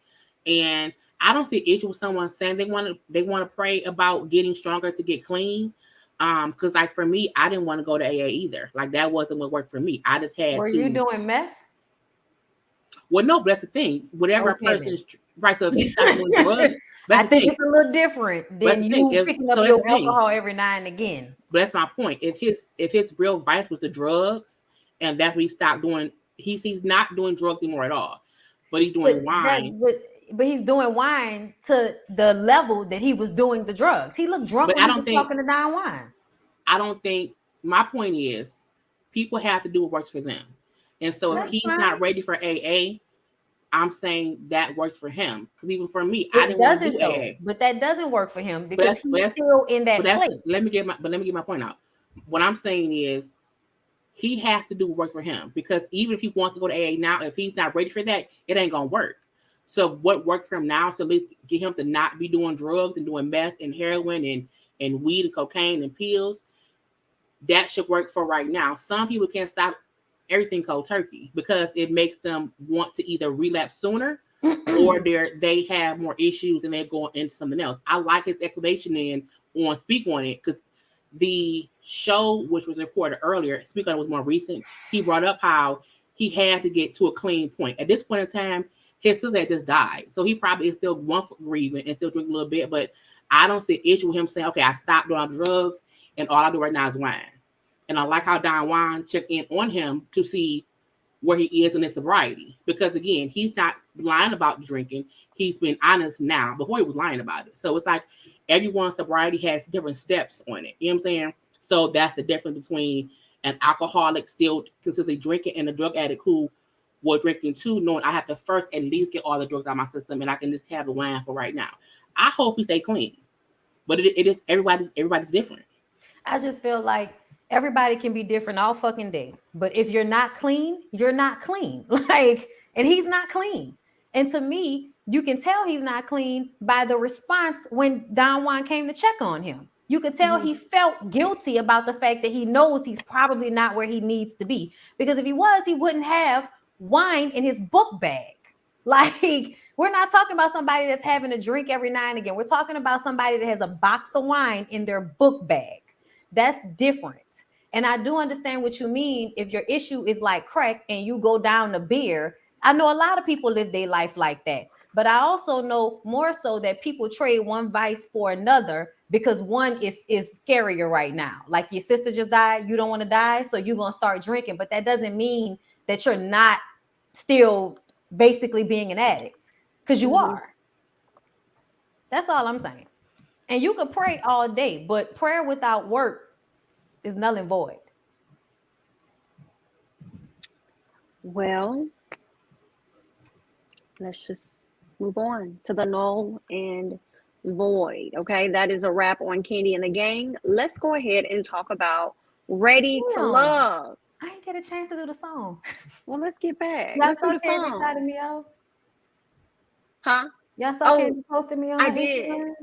And I don't see issue with someone saying they want to pray about getting stronger to get clean. Because like for me, I didn't want to go to AA either. Like that wasn't what worked for me. I just had. Were you doing meth? Well, no, but that's the thing. Whatever a person is right. So if he's not doing drugs, I think it's a little different than you picking up your alcohol every now and again. But that's my point. If his real vice was the drugs, and that's what he stopped doing, he's not doing drugs anymore at all. But he's doing wine. But he's doing wine to the level that he was doing the drugs. He looked drunk when he was talking to Don Juan. I don't think, my point is, people have to do what works for them. And so if he's not ready for AA, I'm saying that works for him. Because even for me, I didn't want to do AA. But that doesn't work for him because he's still in that place. Let me get my point out. What I'm saying is, he has to do what works for him. Because even if he wants to go to AA now, if he's not ready for that, it ain't going to work. So what worked for him now is to at least get him to not be doing drugs and doing meth and heroin and weed and cocaine and pills. That should work for right now. Some people can't stop everything cold turkey because it makes them want to either relapse sooner or they have more issues and they're going into something else. I like his explanation on Speak on It because the show, which was reported earlier, Speak on It was more recent. He brought up how he had to get to a clean point. At this point in time, his sister had just died. So he probably is still one for grieving and still drinking a little bit. But I don't see an issue with him saying, okay, I stopped doing drugs and all I do right now is wine. And I like how Don Juan checked in on him to see where he is in his sobriety. Because again, he's not lying about drinking. He's been honest now. Before he was lying about it. So it's like everyone's sobriety has different steps on it. You know what I'm saying? So that's the difference between an alcoholic still consistently drinking and a drug addict who will drinking too, knowing I have to first at least get all the drugs out of my system and I can just have the wine for right now. I hope he stay clean. But it is everybody's different. I just feel like everybody can be different all fucking day. But if you're not clean, you're not clean. Like, and he's not clean. And to me, you can tell he's not clean by the response when Don Juan came to check on him. You could tell he felt guilty about the fact that he knows he's probably not where he needs to be. Because if he was, he wouldn't have wine in his book bag. Like, we're not talking about somebody that's having a drink every now and again. We're talking about somebody that has a box of wine in their book bag. That's different. And I do understand what you mean. If your issue is like crack and you go down to beer, I know a lot of people live their life like that. But I also know more so that people trade one vice for another because one is scarier right now. Like your sister just died, you don't want to die, so you're going to start drinking. But that doesn't mean that you're not still basically being an addict, because you are. That's all I'm saying. And you could pray all day, but prayer without work is null and void. Well, let's just move on to the null and void. Okay, that is a wrap on Kandi and the Gang. Let's go ahead and talk about Ready to Love. I didn't get a chance to do the song. Well, let's get back. Y'all Let's do the Candy song. shouted me out? Huh? Y'all saw Candy posted me on I Instagram? did.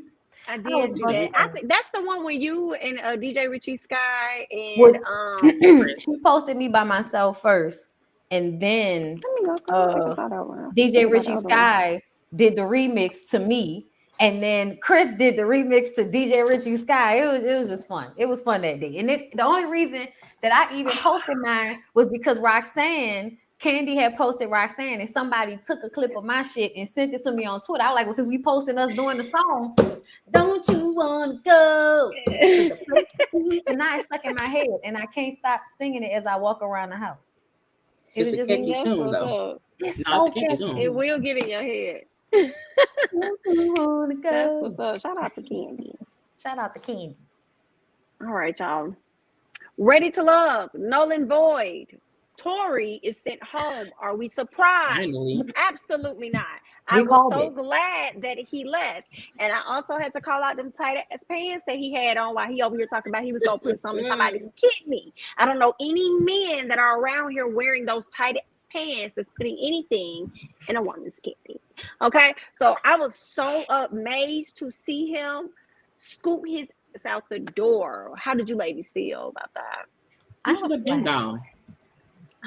I did see that. I think that's the one with you and DJ Richie Sky and she posted me by myself first, and then DJ Richie Sky did the remix to me, and then Chris did the remix to DJ Richie Sky. It was just fun. It was fun that day, and the only reason that I even posted mine was because Kandi had posted Roxanne, and somebody took a clip of my shit and sent it to me on Twitter. I was like, well, since we posted us doing the song, don't you want to go? And now it's stuck in my head, and I can't stop singing it as I walk around the house. It's a catchy tune, though. It's so catchy. It will get in your head. Wanna go. That's what's up. Shout out to Kandi. Shout out to Kandi. All right, y'all. Ready to Love, null and void. Tory is sent home. Are we surprised? Finally. Absolutely not. I was so glad that he left. And I also had to call out them tight ass pants that he had on while he over here talking about he was going to put something in somebody's kidney. I don't know any men that are around here wearing those tight ass pants that's putting anything in a woman's kidney. Okay? So I was so amazed to see him scoop his ass out the door. How did you ladies feel about that? I should have been gone.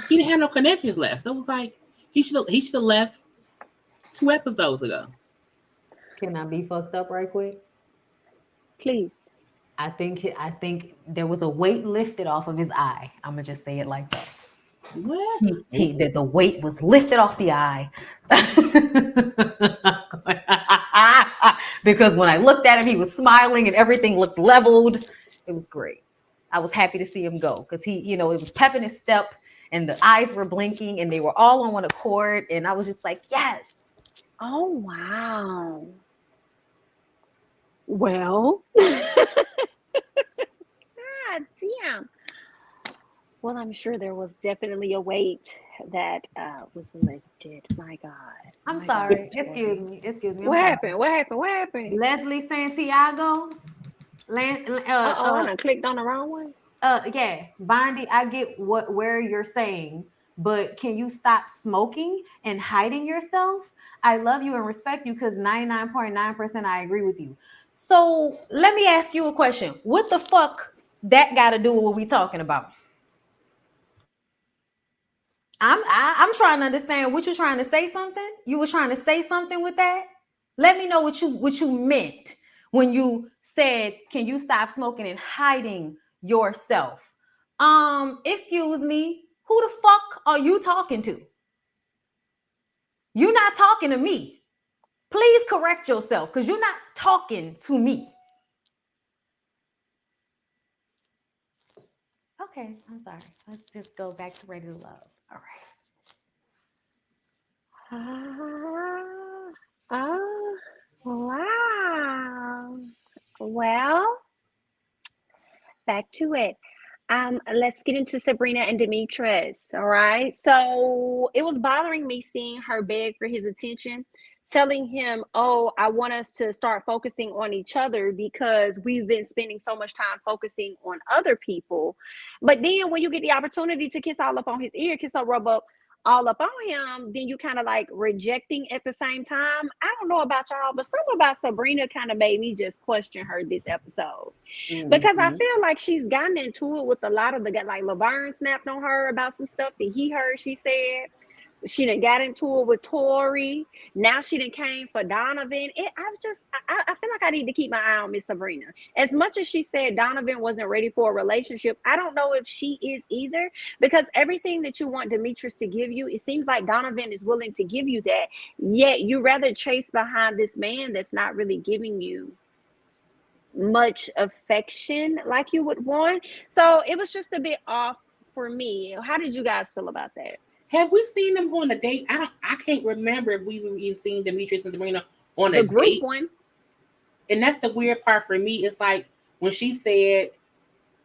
He didn't have no connections left. So it was like he should have left 2 episodes ago. Can I be fucked up right quick? Please. I think there was a weight lifted off of his eye. I'm gonna just say it like that. What? That the weight was lifted off the eye. Because when I looked at him, he was smiling and everything looked leveled. It was great. I was happy to see him go because he, it was pep in his step and the eyes were blinking and they were all on one accord. And I was just like, yes. Oh, wow. Well, damn. Well, I'm sure there was definitely a weight that was lifted. My God. I'm sorry. Excuse me. What happened? Leslie Santiago. I clicked on the wrong one. Yeah, Bondy, I get where you're saying, but can you stop smoking and hiding yourself? I love you and respect you because 99.9% I agree with you. So let me ask you a question. What the fuck that got to do with what we talking about? I'm trying to understand what you're trying to say. Something you were trying to say something with that. Let me know what you meant when you said, "Can you stop smoking and hiding yourself?" Excuse me. Who the fuck are you talking to? You're not talking to me. Please correct yourself because you're not talking to me. Okay, I'm sorry. Let's just go back to regular love. All right. Oh, wow. Well, back to it. Let's get into Sabrina and Demetrius. All right. So it was bothering me seeing her beg for his attention, telling him, "Oh, I want us to start focusing on each other because we've been spending so much time focusing on other people." But then when you get the opportunity to kiss all up on his ear, kiss or rub up all up on him, then you kind of like rejecting at the same time. I don't know about y'all, but something about Sabrina kind of made me just question her this episode. Because I feel like she's gotten into it with a lot of the guys. Like Laverne snapped on her about some stuff that he heard she said. She done got into it with Tori. Now she done came for Donovan. I feel like I need to keep my eye on Miss Sabrina. As much as she said Donovan wasn't ready for a relationship, I don't know if she is either. Because everything that you want Demetrius to give you, it seems like Donovan is willing to give you that. Yet you rather chase behind this man that's not really giving you much affection like you would want. So it was just a bit off for me. How did you guys feel about that? Have we seen them go on a date? I can't remember if we've even seen Demetrius and Sabrina on a group date. One. And that's the weird part for me. It's like when she said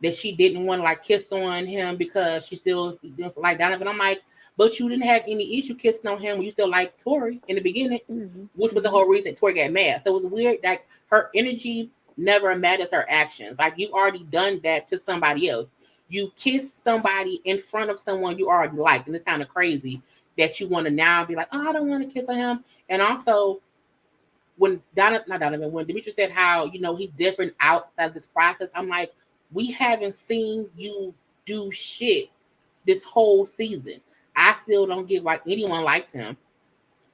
that she didn't want to like kiss on him because she still like Donovan. I'm like, but you didn't have any issue kissing on him when you still like Tori in the beginning, which was the whole reason Tori got mad. So it was weird. Like her energy never matches her actions. Like you've already done that to somebody else. You kiss somebody in front of someone you already like, and it's kind of crazy that you want to now be like, oh, I don't want to kiss on him. And also, when when Demetrius said how he's different outside this process, I'm like, we haven't seen you do shit this whole season. I still don't get why anyone likes him.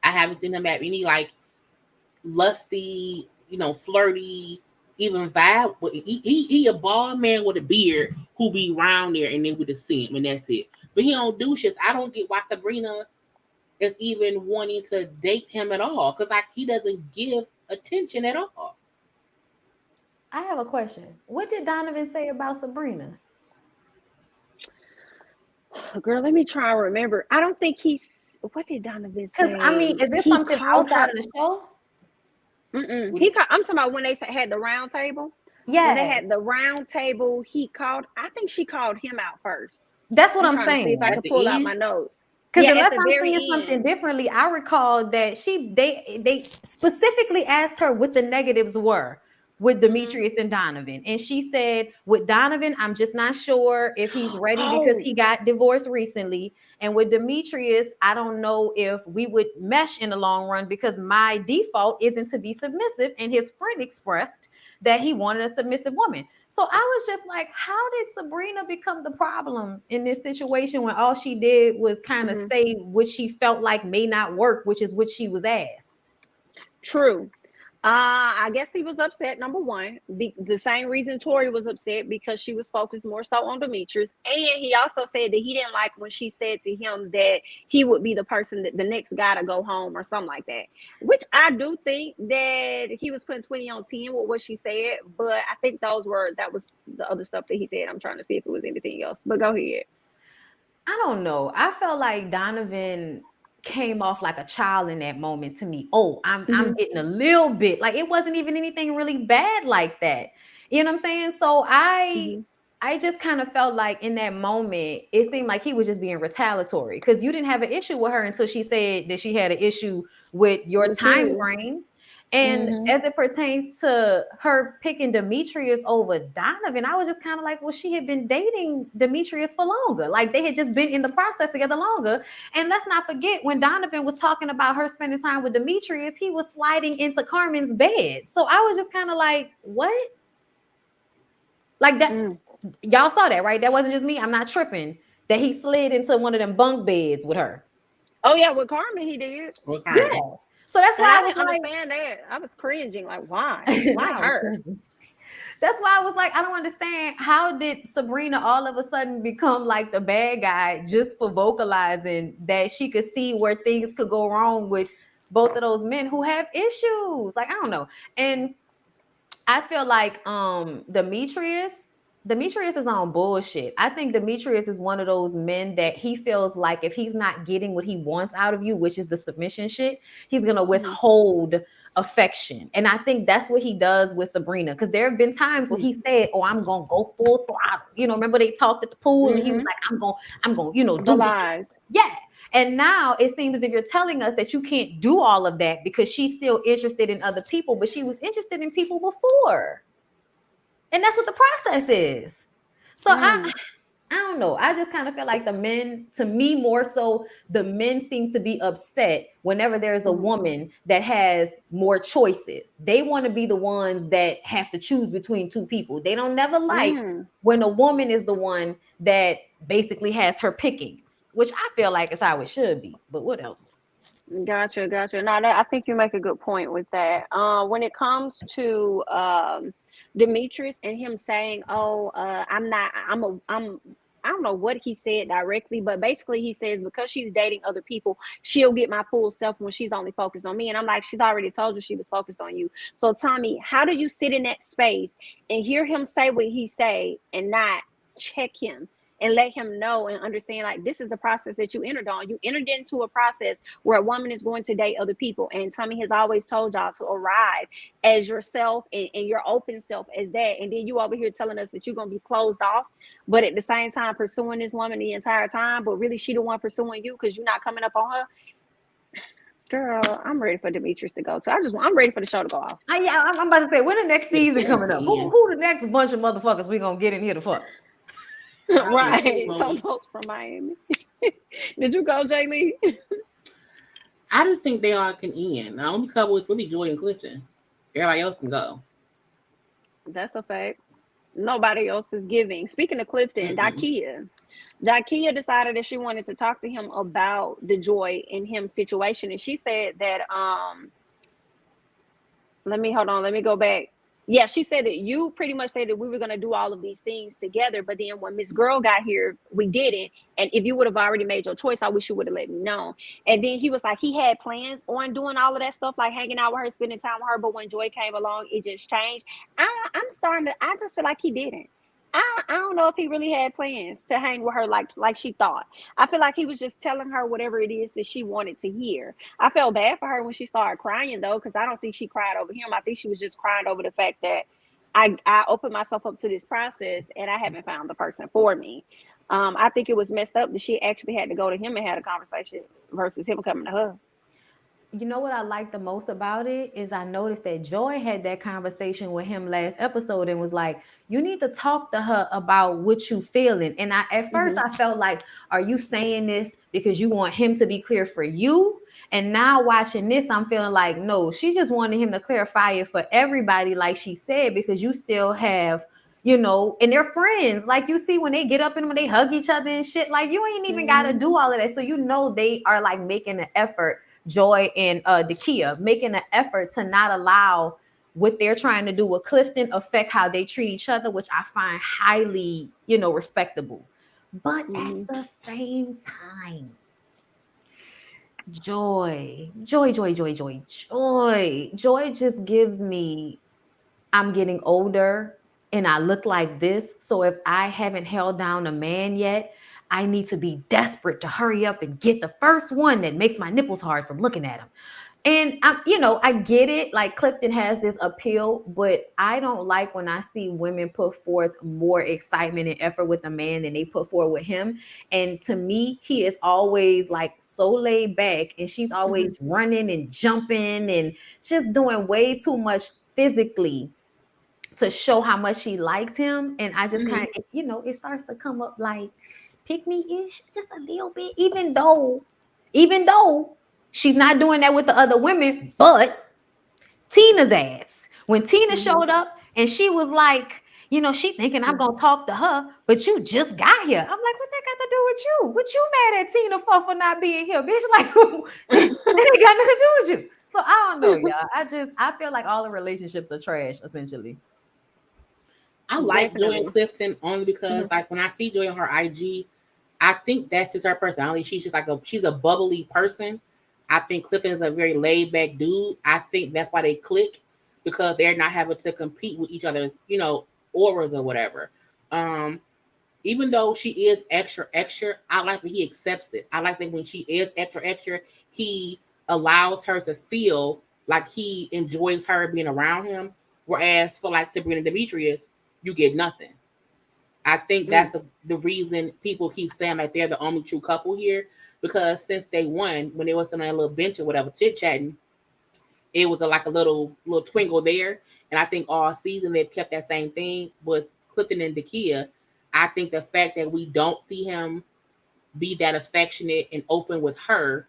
I haven't seen him have any like lusty, flirty, even vibe. He a bald man with a beard who be round there and then with a sim, and that's it. But he don't do shit. I don't get why Sabrina is even wanting to date him at all, because like he doesn't give attention at all. I have a question. What did Donovan say about Sabrina? Girl, let me try and remember. I don't think what did Donovan say? Because I mean, is this something outside of the show? I'm talking about when they had the round table. Yeah. When they had the round table, I think she called him out first. That's what I'm saying. To see if I can pull out my notes. Because unless I'm saying something differently, I recall that they specifically asked her what the negatives were with Demetrius and Donovan. And she said, with Donovan, I'm just not sure if he's ready because he got divorced recently. And with Demetrius, I don't know if we would mesh in the long run because my default isn't to be submissive. And his friend expressed that he wanted a submissive woman. So I was just like, how did Sabrina become the problem in this situation when all she did was kind of say what she felt like may not work, which is what she was asked? True. I guess he was upset, number one. The same reason Tori was upset, because she was focused more so on Demetrius. And he also said that he didn't like when she said to him that he would be the person, that the next guy to go home or something like that. Which I do think that he was putting 20 on 10 with what she said. But I think that was the other stuff that he said. I'm trying to see if it was anything else. But go ahead. I don't know. I felt like Donovan came off like a child in that moment to me. Oh, I'm getting a little bit, like it wasn't even anything really bad like that. You know what I'm saying? So I just kind of felt like in that moment, it seemed like he was just being retaliatory because you didn't have an issue with her until she said that she had an issue with your time frame. And as it pertains to her picking Demetrius over Donovan, I was just kind of like, well, she had been dating Demetrius for longer. Like they had just been in the process together longer. And let's not forget, when Donovan was talking about her spending time with Demetrius, he was sliding into Carmen's bed. So I was just kind of like, what? Like that. Y'all saw that, right? That wasn't just me. I'm not tripping. That he slid into one of them bunk beds with her. Oh yeah, with Carmen he did. Yeah. So that's why I didn't understand that. I was cringing. Like, why? Why her? That's why I was like, I don't understand. How did Sabrina all of a sudden become like the bad guy just for vocalizing that she could see where things could go wrong with both of those men who have issues. Like, I don't know. And I feel like Demetrius is on bullshit. I think Demetrius is one of those men that he feels like if he's not getting what he wants out of you, which is the submission shit, he's gonna withhold affection. And I think that's what he does with Sabrina. Because there have been times where he said, "Oh, I'm gonna go full throttle." You know, remember they talked at the pool and he was like, I'm gonna, The do lies. yeah. And now it seems as if you're telling us that you can't do all of that because she's still interested in other people, but she was interested in people before. And that's what the process is. So I don't know. I just kind of feel like the men, to me, more so, the men seem to be upset whenever there's a woman that has more choices. They want to be the ones that have to choose between two people. They don't never like when a woman is the one that basically has her pickings, which I feel like is how it should be. But whatever. Gotcha. No, I think you make a good point with that. When it comes to Demetrius and him saying, "Oh, I don't know what he said directly, but basically he says because she's dating other people, she'll get my full self when she's only focused on me." And I'm like, she's already told you she was focused on you. So Tommy, how do you sit in that space and hear him say what he say and not check him and let him know and understand, like, this is the process that you entered on. You entered into a process where a woman is going to date other people. And Tommy has always told y'all to arrive as yourself and your open self as that. And then you over here telling us that you're going to be closed off, but at the same time pursuing this woman the entire time, but really she the one pursuing you because you're not coming up on her. Girl, I'm ready for Demetrius to go. So I'm ready for the show to go off. I'm about to say, when the next season coming up? Who the next bunch of motherfuckers we gonna get in here to fuck? Right. Some folks from Miami. Did you go, Jalen? I just think they all can end. The only couple is really Joy and Clifton. Everybody else can go. That's a fact. Nobody else is giving. Speaking of Clifton, Nakia decided that she wanted to talk to him about the Joy in him situation. And she said that, let me go back. Yeah, she said that you pretty much said that we were going to do all of these things together. But then when Miss Girl got here, we didn't. And if you would have already made your choice, I wish you would have let me know. And then he was like, he had plans on doing all of that stuff, like hanging out with her, spending time with her. But when Joy came along, it just changed. I just feel like he didn't. I don't know if he really had plans to hang with her like she thought. I feel like he was just telling her whatever it is that she wanted to hear. I felt bad for her when she started crying, though, because I don't think she cried over him. I think she was just crying over the fact that I opened myself up to this process and I haven't found the person for me. I think it was messed up that she actually had to go to him and had a conversation versus him coming to her. You know what I like the most about it is I noticed that Joy had that conversation with him last episode and was like, you need to talk to her about what you feeling. And at first I felt like, are you saying this because you want him to be clear for you? And now watching this, I'm feeling like, no, she just wanted him to clarify it for everybody, like she said, because you still have, and they're friends. Like you see when they get up and when they hug each other and shit, like you ain't even got to do all of that. So they are like making an effort. Joy and Nakia making an effort to not allow what they're trying to do with Clifton affect how they treat each other, which I find highly, respectable. But at the same time, Joy just gives me, I'm getting older and I look like this. So if I haven't held down a man yet, I need to be desperate to hurry up and get the first one that makes my nipples hard from looking at him. And I get it. Like Clifton has this appeal, but I don't like when I see women put forth more excitement and effort with a man than they put forward with him. And to me, he is always like so laid back and she's always running and jumping and just doing way too much physically to show how much she likes him. And I just kind of, it starts to come up like pick me-ish just a little bit, even though she's not doing that with the other women. But Tina's ass, when Tina showed up and she was like, she thinking I'm gonna talk to her, but you just got here. I'm like, what that got to do with you? What you mad at Tina for not being here, bitch? Like, that ain't got nothing to do with you. So I don't know, y'all. I feel like all the relationships are trash, essentially. I like Joy and Clifton only because, like, when I see Joy on her IG, I think that's just her personality. She's just like she's a bubbly person. I think Clifton is a very laid back dude. I think that's why they click, because they're not having to compete with each other's, auras or whatever. Even though she is extra extra, I like that he accepts it. I like that when she is extra extra, he allows her to feel like he enjoys her being around him. Whereas for like Sabrina and Demetrius, you get nothing. I think that's the reason people keep saying like they're the only true couple here, because since day one, when they was on that little bench or whatever chit chatting, it was like a little twinkle there. And I think all season they've kept that same thing with Clifton and Nakia. I think the fact that we don't see him be that affectionate and open with her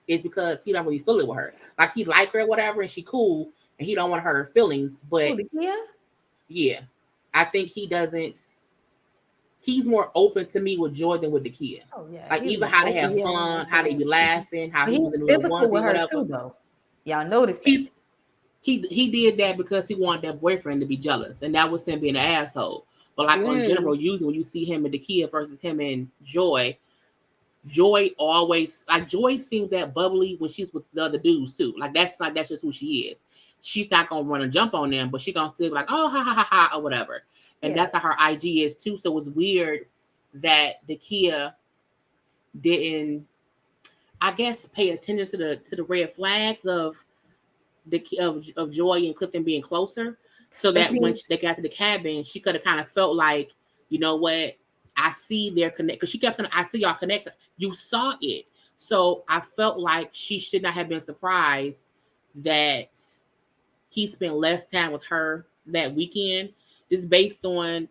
is because he don't really feel it with her. Like he like her, whatever, and she cool, and he don't want to hurt her feelings. But yeah, I think he doesn't. He's more open to me with Joy than with Nakia. Oh yeah, like even how they have fun, how they be laughing, how he was in the little onesie, with her whatever. Too, though. Y'all noticed that. He did that because he wanted that boyfriend to be jealous, and that was him being an asshole. But like on general, usually when you see him and Nakia versus him and Joy always Joy seems that bubbly when she's with the other dudes too. Like that's just who she is. She's not gonna run and jump on them, but she gonna still be like, oh ha ha ha ha or whatever. And that's how her IG is too. So it's weird that Nakia didn't, I guess, pay attention to the red flags of Joy and Clifton being closer, so that when they got to the cabin, she could have kind of felt like, you know what, I see their connect, because she kept saying, I see y'all connect. You saw it. So I felt like she should not have been surprised that he spent less time with her that weekend, just based on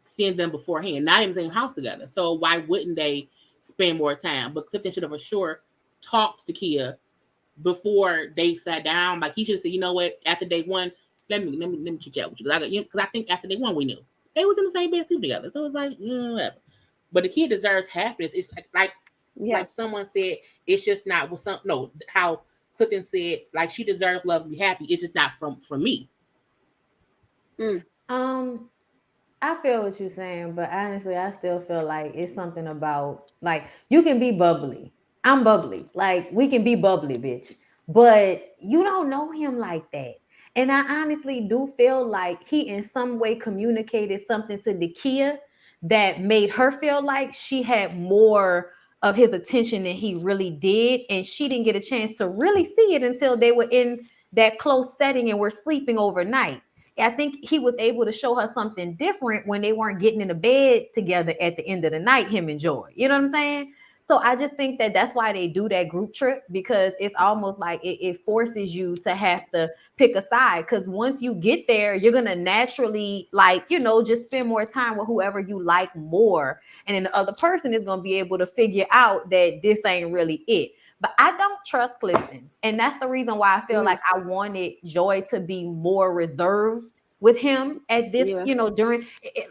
seeing them beforehand, not in the same house together. So why wouldn't they spend more time? But Clifton should have for sure talked to Kia before they sat down. Like he should have said, you know what, after day one, let me chit chat with you. Because I think after day one we knew they was in the same bed sleep together. So it's like, whatever. But the kid deserves happiness. It's like someone said, it's just not with some how Clifton said, like she deserves love and be happy. It's just not from me. I feel what you're saying, but honestly, I still feel like it's something about, like, you can be bubbly. I'm bubbly. Like, we can be bubbly, bitch. But you don't know him like that. And I honestly do feel like he in some way communicated something to Nakia that made her feel like she had more of his attention than he really did. And she didn't get a chance to really see it until they were in that close setting and were sleeping overnight. I think he was able to show her something different when they weren't getting in the bed together at the end of the night, him and Joy. You know what I'm saying? So I just think that that's why they do that group trip, because it's almost like it forces you to have to pick a side. Because once you get there, you're going to naturally, just spend more time with whoever you like more. And then the other person is going to be able to figure out that this ain't really it. But I don't trust Clifton. And that's the reason why I feel like I wanted Joy to be more reserved with him at this, during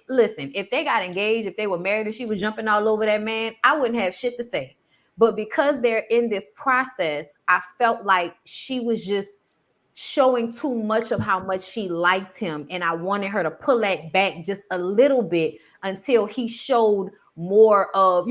listen, if they got engaged, if they were married and she was jumping all over that man, I wouldn't have shit to say. But because they're in this process, I felt like she was just showing too much of how much she liked him. And I wanted her to pull that back just a little bit until he showed more of,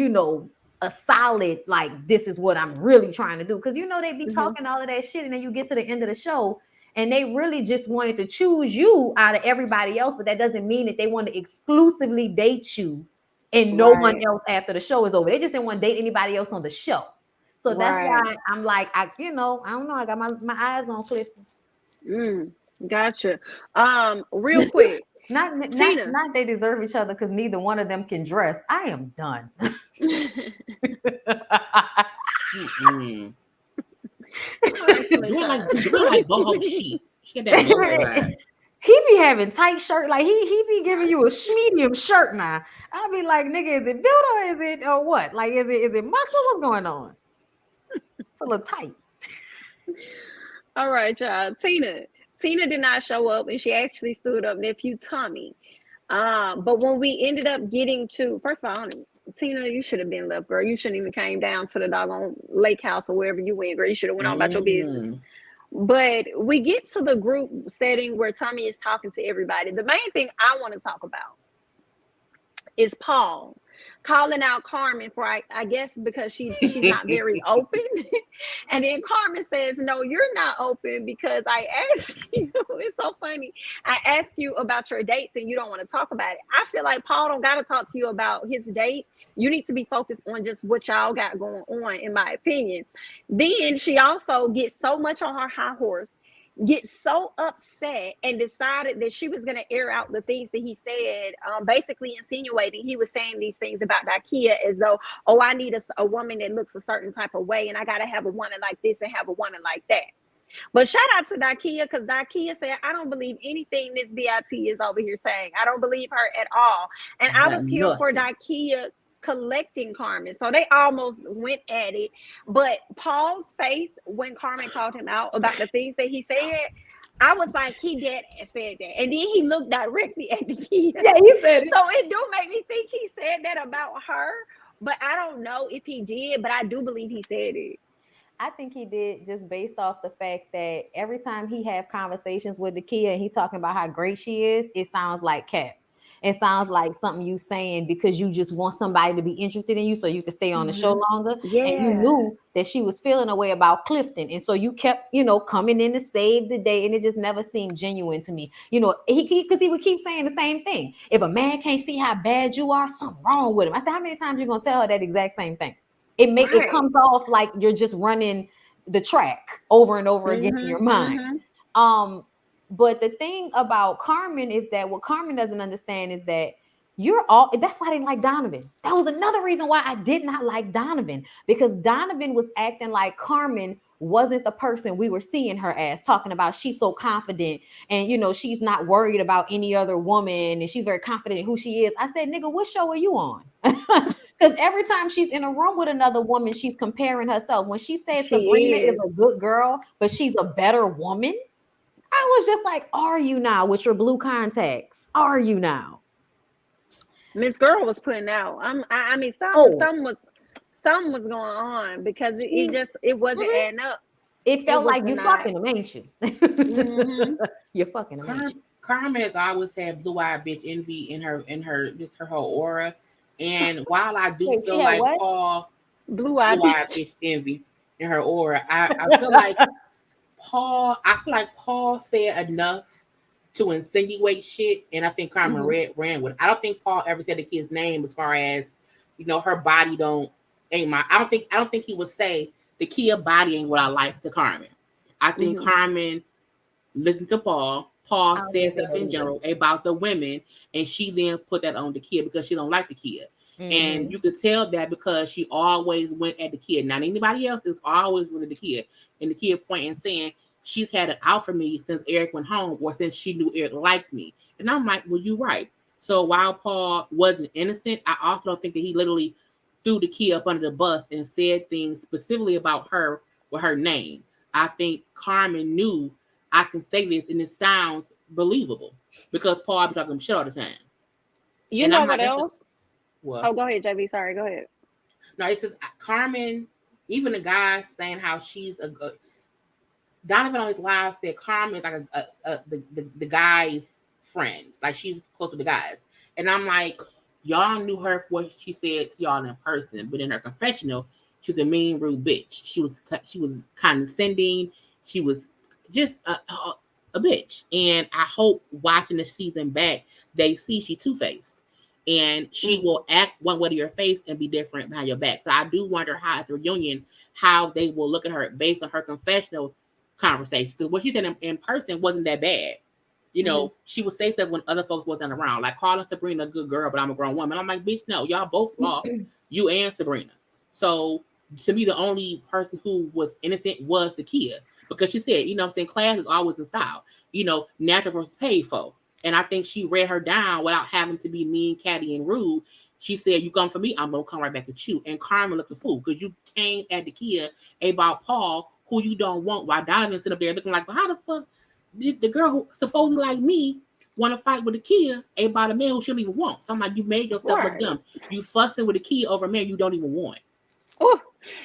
a solid, like, this is what I'm really trying to do. Because, they be talking all of that shit. And then you get to the end of the show and they really just wanted to choose you out of everybody else. But that doesn't mean that they want to exclusively date you and no one else after the show is over. They just didn't want to date anybody else on the show. So that's why I'm like, I don't know. I got my eyes on Clifton. Gotcha. Real quick. Not they deserve each other because neither one of them can dress. I am done. Like boho sheep. She had that he be having tight shirt, like he be giving you a medium shirt now. I be like, nigga, is it built or is it or what? Like, is it muscle? What's going on? It's a little tight. All right, y'all. Tina did not show up, and she actually stood up nephew Tommy. But when we ended up getting to, first of all, Tina, you should have been left, girl. You shouldn't even came down to the doggone lake house or wherever you went, girl. You should have went on about your business. But we get to the group setting where Tommy is talking to everybody. The main thing I want to talk about is Paul. calling out Carmen for I guess because she's not very open. And then Carmen says, "No, you're not open because I asked you." It's so funny. I asked you about your dates and you don't want to talk about it. I feel like Paul don't got to talk to you about his dates. You need to be focused on just what y'all got going on, in my opinion. Then she also gets so much on her high horse, gets so upset, and decided that she was going to air out the things that he said, basically insinuating he was saying these things about Nakia as though, oh, I need a woman that looks a certain type of way, and I got to have a woman like this and have a woman like that. But shout out to Nakia, because Nakia said, I don't believe anything this BIT is over here saying. I don't believe her at all. And I was here for Nakia collecting Carmen. So they almost went at it. But Paul's face when Carmen called him out about the things that he said, I was like, he did said that. And then he looked directly at Nakia. Yeah, he said it. So it do make me think he said that about her. But I don't know if he did, but I do believe he said it. I think he did, just based off the fact that every time he have conversations with Nakia and he talking about how great she is, it sounds like cap. It sounds like something you saying because you just want somebody to be interested in you so you can stay on the show longer. Yeah. And you knew that she was feeling a way about Clifton. And so you kept, coming in to save the day. And it just never seemed genuine to me. Because he would keep saying the same thing. If a man can't see how bad you are, something wrong with him. I said, how many times you going to tell her that exact same thing? It comes off like you're just running the track over and over again in your mind. But the thing about Carmen is that what Carmen doesn't understand is that that's why I didn't like Donovan. That was another reason why I did not like Donovan, because Donovan was acting like Carmen wasn't the person we were seeing her as, talking about she's so confident and she's not worried about any other woman and she's very confident in who she is. I said, nigga, what show are you on? Because every time she's in a room with another woman, she's comparing herself. When she said Sabrina is a good girl, but she's a better woman, I was just like, are you now with your blue contacts? Are you now? Miss Girl was putting out. Something was going on because it wasn't adding up. It felt like you fucking them, ain't you? You're fucking them, ain't you? Carmen has always had blue-eyed bitch envy in her just her whole aura. And while I do feel like what? Paul blue-eyed bitch envy in her aura, I feel like Paul said enough to insinuate shit, and I think Carmen ran with it. I don't think Paul ever said the kid's name as far as her body ain't my. I don't think he would say the kid body ain't what I like to Carmen. I think Carmen listened to Paul. Paul said stuff in general about the women, and she then put that on the kid because she don't like the kid. And you could tell that because she always went at the kid. Not anybody else, is always with the kid. And the kid pointing and saying, she's had it out for me since Eric went home or since she knew Eric liked me. And I'm like, well, you're right. So while Paul wasn't innocent, I also don't think that he literally threw the kid up under the bus and said things specifically about her with her name. I think Carmen knew I can say this and it sounds believable because Paul be talking shit all the time. You know what else? What? Oh, go ahead, JB. Sorry, go ahead. No, it says Carmen, even the guys saying how she's a good. Donovan on his live said Carmen is like the guys' friends, like she's close to the guys. And I'm like, y'all knew her for what she said to y'all in person, but in her confessional, she was a mean, rude bitch. She was condescending. She was just a bitch. And I hope watching the season back, they see she two-faced. And she will act one way to your face and be different behind your back. So I do wonder how at the reunion, how they will look at her based on her confessional conversation. Because what she said in person wasn't that bad. She would say stuff when other folks wasn't around. Like calling Sabrina a good girl, but I'm a grown woman. I'm like, bitch, no, y'all both lost. You and Sabrina. So to me, the only person who was innocent was the kid. Because she said, class is always in style. Natural versus paid for. And I think she read her down without having to be mean, catty, and rude. She said, you come for me, I'm going to come right back at you. And Carmen looked a fool because you came at the kid about Paul, who you don't want, while Donovan sitting up there looking like, well, how the fuck did the girl who supposedly like me want to fight with the kid about a man who she don't even want? So I'm like, you made yourself look dumb. You fussing with a kid over a man you don't even want. Oh,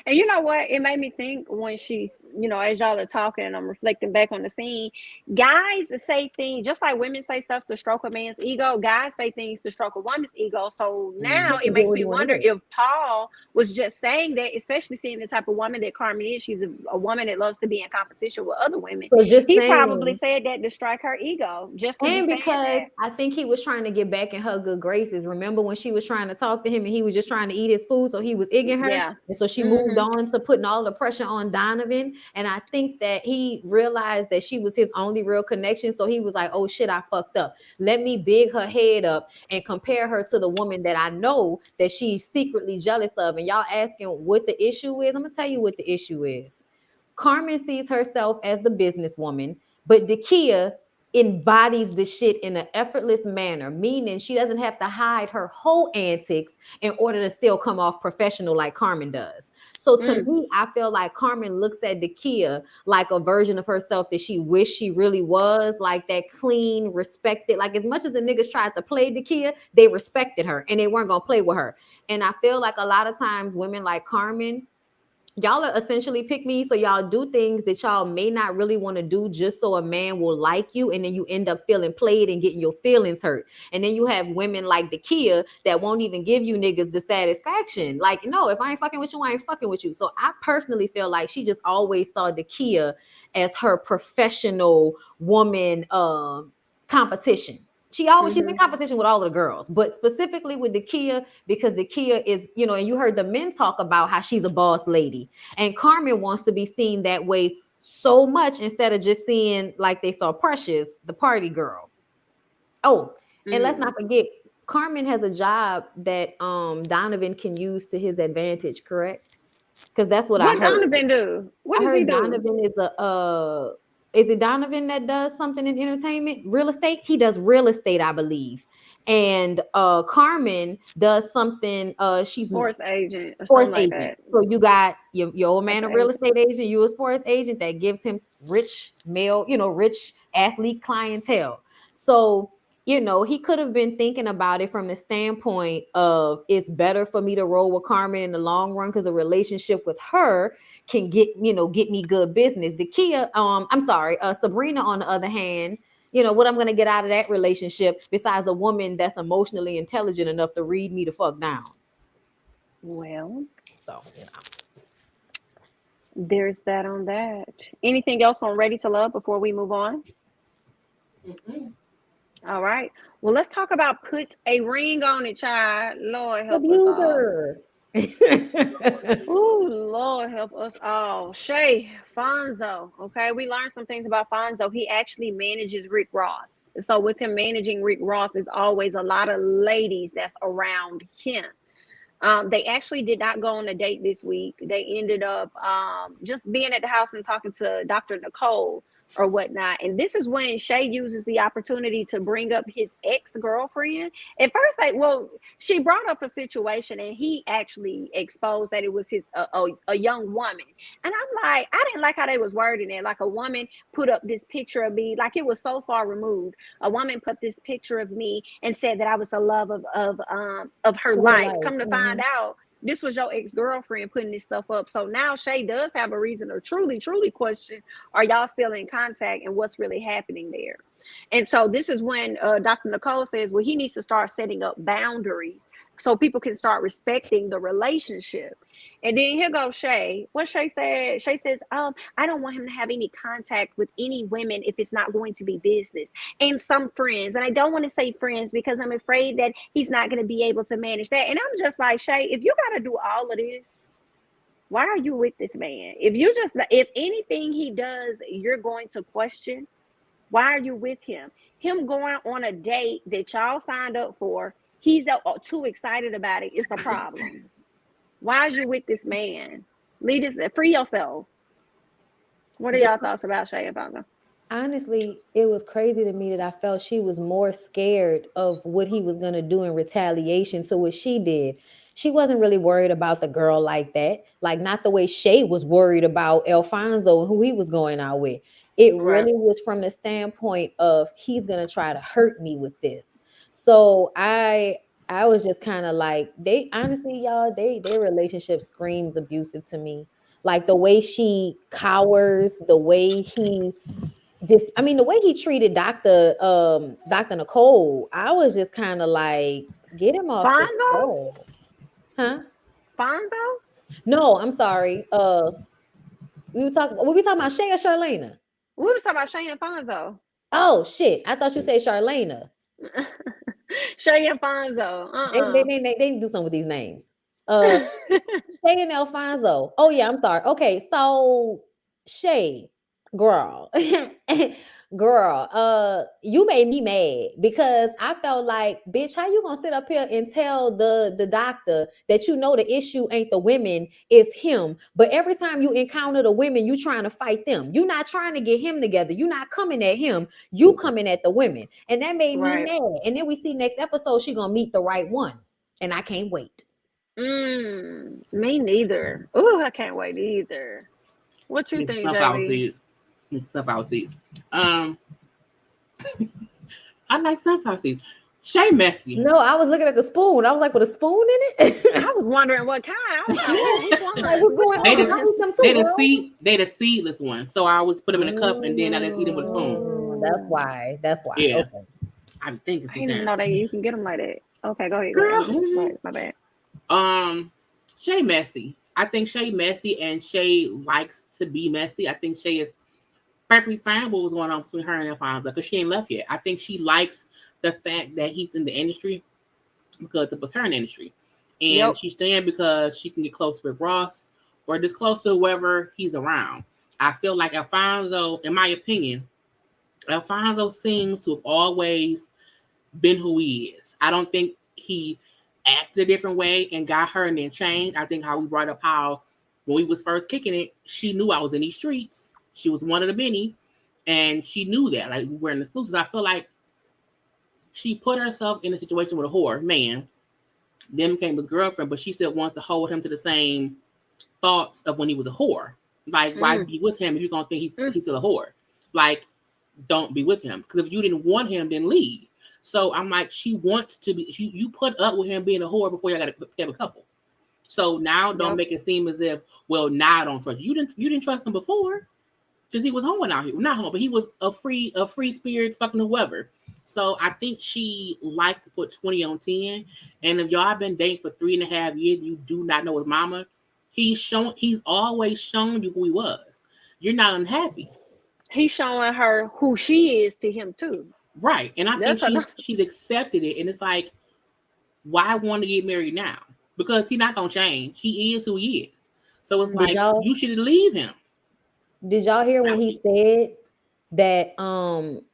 And you know what? It made me think when she's, as y'all are talking and I'm reflecting back on the scene, guys say things just like women say stuff to stroke a man's ego. Guys say things to stroke a woman's ego. So now Just to it get makes what me he want to wonder get. if Paul was just saying that, especially seeing the type of woman that Carmen is. She's a woman that loves to be in competition with other women. So just He probably saying. said that to strike her ego, just to be And saying because that. I think he was trying to get back in her good graces. Remember when she was trying to talk to him and he was just trying to eat his food, so he was egging her, Yeah. and so she moved Mm-hmm. on to putting all the pressure on Donovan. And I think that he realized that she was his only real connection, so he was like, "Oh shit, I fucked up. Let me big her head up and compare her to the woman that I know that she's secretly jealous of." And y'all asking what the issue is? I'm gonna tell you what the issue is. Carmen sees herself as the businesswoman, but Dakia embodies the shit in an effortless manner, meaning she doesn't have to hide her whole antics in order to still come off professional like Carmen does. So to Mm. me, I feel like Carmen looks at Dakia like a version of herself that she wished she really was, like that clean, respected. Like as much as the niggas tried to play Dakia, they respected her and they weren't gonna play with her. And I feel like a lot of times women like Carmen, y'all are essentially pick me, so y'all do things that y'all may not really want to do just so a man will like you, and then you end up feeling played and getting your feelings hurt. And then you have women like the Kia that won't even give you niggas the satisfaction, like, no, if I ain't fucking with you, I ain't fucking with you. So I personally feel like she just always saw the Kia as her professional woman competition. She's in Mm-hmm. competition with all of the girls, but specifically with the Kia, because the Kia is, and you heard the men talk about how she's a boss lady. And Carmen wants to be seen that way so much instead of just seeing like they saw Precious, the party girl. Oh, and let's Mm. not forget, Carmen has a job that Donovan can use to his advantage, correct? Because that's what I What heard. Donovan do? What I does he heard do? Donovan is is it Donovan that does something in entertainment? Real estate? He does real estate, I believe. And Carmen does something, she's Sports agent or sports something like agent. that. So you got your old That's man, a an real agent. estate agent, you a sports agent that gives him rich male, rich athlete clientele. So, he could have been thinking about it from the standpoint of it's better for me to roll with Carmen in the long run because a relationship with her can get me good business. The Kia, I'm sorry, Sabrina, on the other hand, what I'm gonna get out of that relationship besides a woman that's emotionally intelligent enough to read me the fuck down. Well, So, there's that on that. Anything else on Ready to Love before we move on? Mm-mm. All right. Well, let's talk about Put a Ring on It, child. Lord help us all. Abuser. Oh, Lord help us all. Shay, Fonzo. Okay, we learned some things about Fonzo. He actually manages Rick Ross. So with him managing Rick Ross, is always a lot of ladies that's around him. They actually did not go on a date this week. They ended up just being at the house and talking to Dr. Nicole or whatnot. And this is when Shay uses the opportunity to bring up his ex-girlfriend. At first, she brought up a situation and he actually exposed that it was a young woman. And I'm like, I didn't like how they was wording it. Like a woman put up this picture of me, like it was so far removed. A woman put this picture of me and said that I was the love of her Her life. life. Come to find out, this was your ex-girlfriend putting this stuff up. So now Shay does have a reason to truly question, are y'all still in contact and what's really happening there? And so this is when Dr. Nicole says, well, he needs to start setting up boundaries so people can start respecting the relationship. And then here goes Shay. What Shay said, Shay says, I don't want him to have any contact with any women if it's not going to be business. And some friends. And I don't want to say friends because I'm afraid that he's not going to be able to manage that. And I'm just like, Shay, if you got to do all of this, why are you with this man? If anything he does, you're going to question, why are you with him? Him going on a date that y'all signed up for, he's too excited about it. It's a problem. Why is you with this man? Free yourself. What are y'all thoughts about Shay and Bongo? Honestly, it was crazy to me that I felt she was more scared of what he was going to do in retaliation to what she did. She wasn't really worried about the girl like that, like not the way Shay was worried about Alfonso and who he was going out with. It Right. really was from the standpoint of he's going to try to hurt me with this. So I I was just kind of like, they honestly, y'all, their relationship screams abusive to me. Like the way she cowers, the way he the way he treated Dr. Nicole, I was just kind of like, get him off the Fonzo? show. Huh? Fonzo? No, I'm sorry. We were talking about Shay or Charlena? We was talking about Shay and Fonzo. Oh shit. I thought you said Charlena. Shay and Fonzo. They didn't do something with these names. Shay and Alfonso. Oh yeah, I'm sorry. Okay, so Shay, girl, girl, you made me mad because I felt like, bitch, how you gonna sit up here and tell the doctor that you know the issue ain't the women, it's him. But every time you encounter the women, you trying to fight them. You not trying to get him together. You not coming at him. You coming at the women, and that made me mad. And then we see next episode she gonna meet the right one, and I can't wait. Me neither. Ooh, I can't wait either. What you think, Jami? Sunflower seeds. I like sunflower seeds. Shay messy. No, I was looking at the spoon. I was like, with a spoon in it? I was wondering what kind. I was like, which one? They the seedless one. So I always put them in a cup and then I just eat them with a spoon. That's why. Yeah. Okay. I'm thinking I didn't know that you can get them like that. Okay, go ahead. Girl, my bad. Shay messy. I think Shay messy, and Shay likes to be messy. I think Shay is perfectly fine with what's going on between her and Alfonso because she ain't left yet. I think she likes the fact that he's in the industry because it was her in the industry. And she's staying because she can get close with Rost or just close to whoever he's around. I feel like Alfonso, in my opinion, Alfonso seems to have always been who he is. I don't think he acted a different way and got her and then changed. I think how we brought up how when we was first kicking it, she knew I was in these streets. She was one of the many, and she knew that. Like, we were in exclusives. I feel like she put herself in a situation with a whore man, then became his girlfriend, but she still wants to hold him to the same thoughts of when he was a whore. Like, why be with him if you're gonna think he's still a whore? Like, don't be with him. Because if you didn't want him, then leave. So I'm like, she wants to be. You put up with him being a whore before you got to have a couple. So now don't make it seem as if, well, now I don't trust you. You didn't trust him before because he was hoeing out here. Not home, but he was a free spirit fucking whoever. So I think she liked to put 20 on 10. And if y'all been dating for 3.5 years, you do not know his mama. He's always shown you who he was. You're not unhappy. He's showing her who she is to him too. Right. And I think she's accepted it. And it's like, why want to get married now? Because he's not going to change. He is who he is. So it's like, you should leave him. Did y'all hear when he said that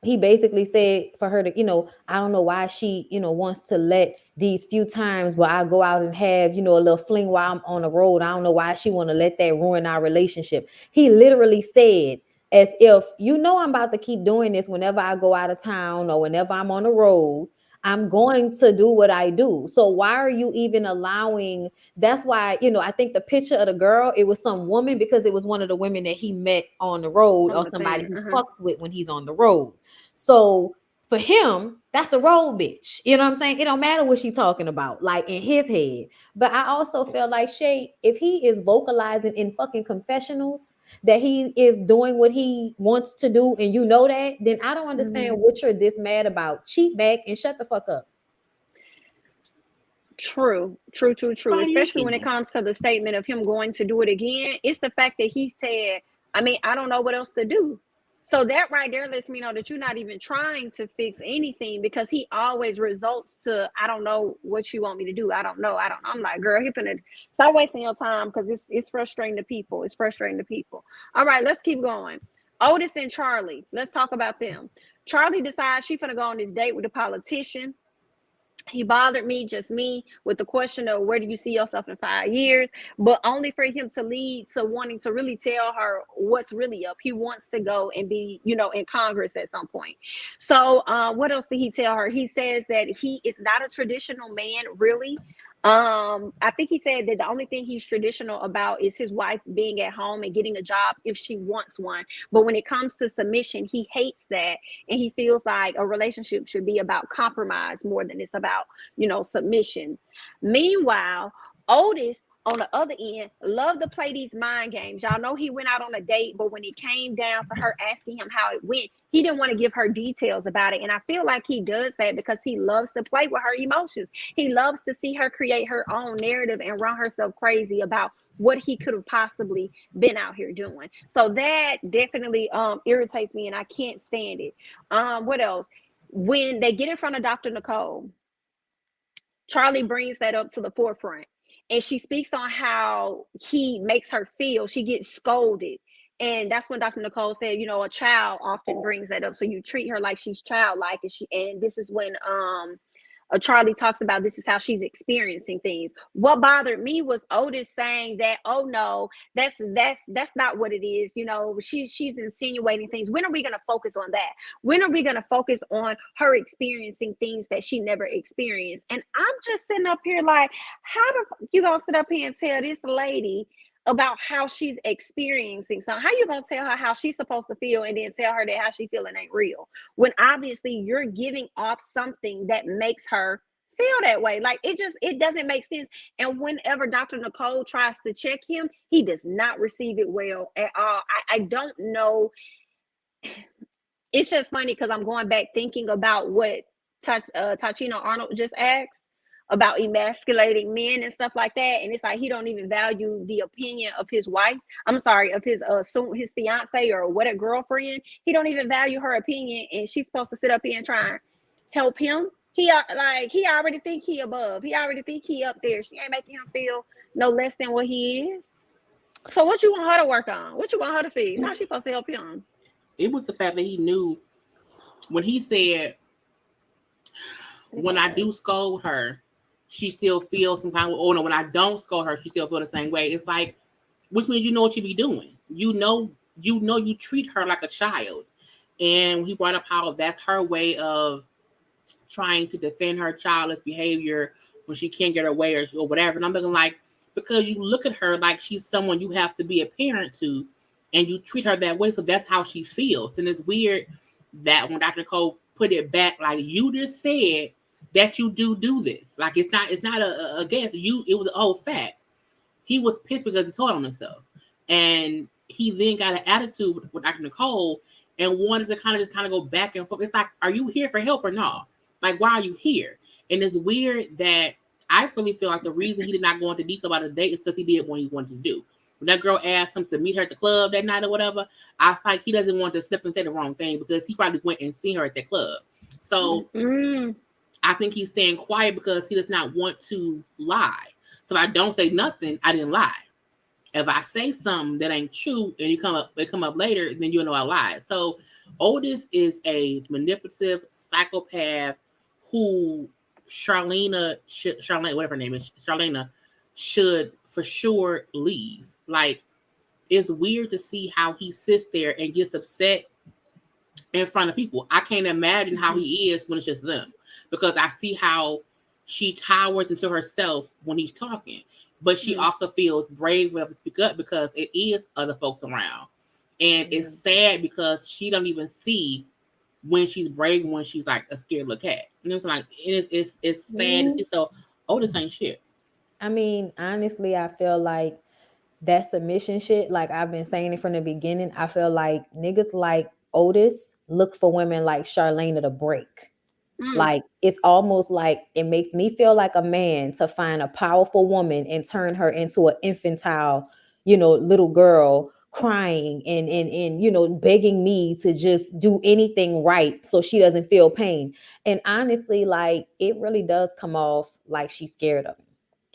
he basically said for her to, I don't know why she, wants to let these few times where I go out and have, a little fling while I'm on the road. I don't know why she want to let that ruin our relationship. He literally said, as if, I'm about to keep doing this whenever I go out of town or whenever I'm on the road, I'm going to do what I do. So why are you even allowing? That's why, I think the picture of the girl, it was some woman because it was one of the women that he met on the road or somebody he fucks with when he's on the road. So for him, that's a road bitch. You know what I'm saying? It don't matter what she's talking about, like in his head. But I also feel like Shay, if he is vocalizing in fucking confessionals that he is doing what he wants to do, and that, then I don't understand what you're this mad about. Cheat back and shut the fuck up. True. Especially when it comes to the statement of him going to do it again. It's the fact that he said, I don't know what else to do. So that right there lets me know that you're not even trying to fix anything because he always results to, I don't know what you want me to do. I don't know. I'm like, girl, stop wasting your time because it's frustrating to people. All right, let's keep going. Otis and Charlie. Let's talk about them. Charlie decides she's going to go on this date with a politician. He bothered me, just me, with the question of where do you see yourself in 5 years, but only for him to lead to wanting to really tell her what's really up. He wants to go and be, in Congress at some point. So what else did he tell her? He says that he is not a traditional man, really. I think he said that the only thing he's traditional about is his wife being at home and getting a job if she wants one. But when it comes to submission, he hates that, and he feels like a relationship should be about compromise more than it's about, submission. Meanwhile, Otis on the other end loved to play these mind games. Y'all know he went out on a date, but when it came down to her asking him how it went, he didn't want to give her details about it. And I feel like he does that because he loves to play with her emotions. He loves to see her create her own narrative and run herself crazy about what he could have possibly been out here doing. So that definitely irritates me, and I can't stand it. What else? When they get in front of Dr. Nicole, Charlie brings that up to the forefront, and she speaks on how he makes her feel. She gets scolded. And that's when Dr. Nicole said, a child often brings that up. So you treat her like she's childlike. And this is when Charlie talks about this is how she's experiencing things. What bothered me was Otis saying that, oh no, that's not what it is. She's insinuating things. When are we going to focus on that? When are we going to focus on her experiencing things that she never experienced? And I'm just sitting up here like, how you gonna sit up here and tell this lady about how she's experiencing something? How you gonna tell her how she's supposed to feel and then tell her that how she feeling ain't real, when obviously you're giving off something that makes her feel that way? Like, it doesn't make sense. And whenever Dr. Nicole tries to check him, he does not receive it well at all. I don't know. It's just funny because I'm going back thinking about what Tichina Arnold just asked about emasculating men and stuff like that, and it's like he don't even value the opinion of his wife. I'm sorry, of his his fiance or what, a girlfriend. He don't even value her opinion, and she's supposed to sit up here and try and help him. He already think he above. He already think he up there. She ain't making him feel no less than what he is. So what you want her to work on? What you want her to fix? How's she supposed to help him? It was the fact that he knew when he said, when I do scold her, she still feels some kind of, oh no, when I don't scold her, she still feels the same way. It's like, which means you know what you be doing. You treat her like a child. And he brought up how that's her way of trying to defend her childish behavior when she can't get her way or whatever. And I'm looking like, because you look at her like she's someone you have to be a parent to, and you treat her that way, so that's how she feels. And it's weird that when Dr. Cole put it back, like, you just said that you do this. Like, it's not a guess. It was old facts. He was pissed because he told on himself. And he then got an attitude with Dr. Nicole and wanted to kind of go back and forth. It's like, are you here for help or not? Like, why are you here? And it's weird that I really feel like the reason he did not go into detail about his date is because he did what he wanted to do. When that girl asked him to meet her at the club that night or whatever, I feel like he doesn't want to slip and say the wrong thing because he probably went and seen her at that club. So I think he's staying quiet because he does not want to lie. So if I don't say nothing, I didn't lie. If I say something that ain't true and it come up later, then you'll know I lied. So Otis is a manipulative psychopath who Charlena, whatever her name is, Charlena, should for sure leave. Like, it's weird to see how he sits there and gets upset in front of people. I can't imagine how he is when it's just them, because I see how she towers into herself when he's talking, but she also feels brave enough to speak up because it is other folks around. And it's sad because she don't even see when she's brave and when she's like a scared little cat. You know what I'm saying? Like, it's sad to see. So Otis ain't shit. I mean, honestly, I feel like that submission shit, like I've been saying it from the beginning, I feel like niggas like Otis look for women like Charlena to break. Like, it's almost like it makes me feel like a man to find a powerful woman and turn her into an infantile, little girl crying and begging me to just do anything right so she doesn't feel pain. And honestly, like, it really does come off like she's scared of him.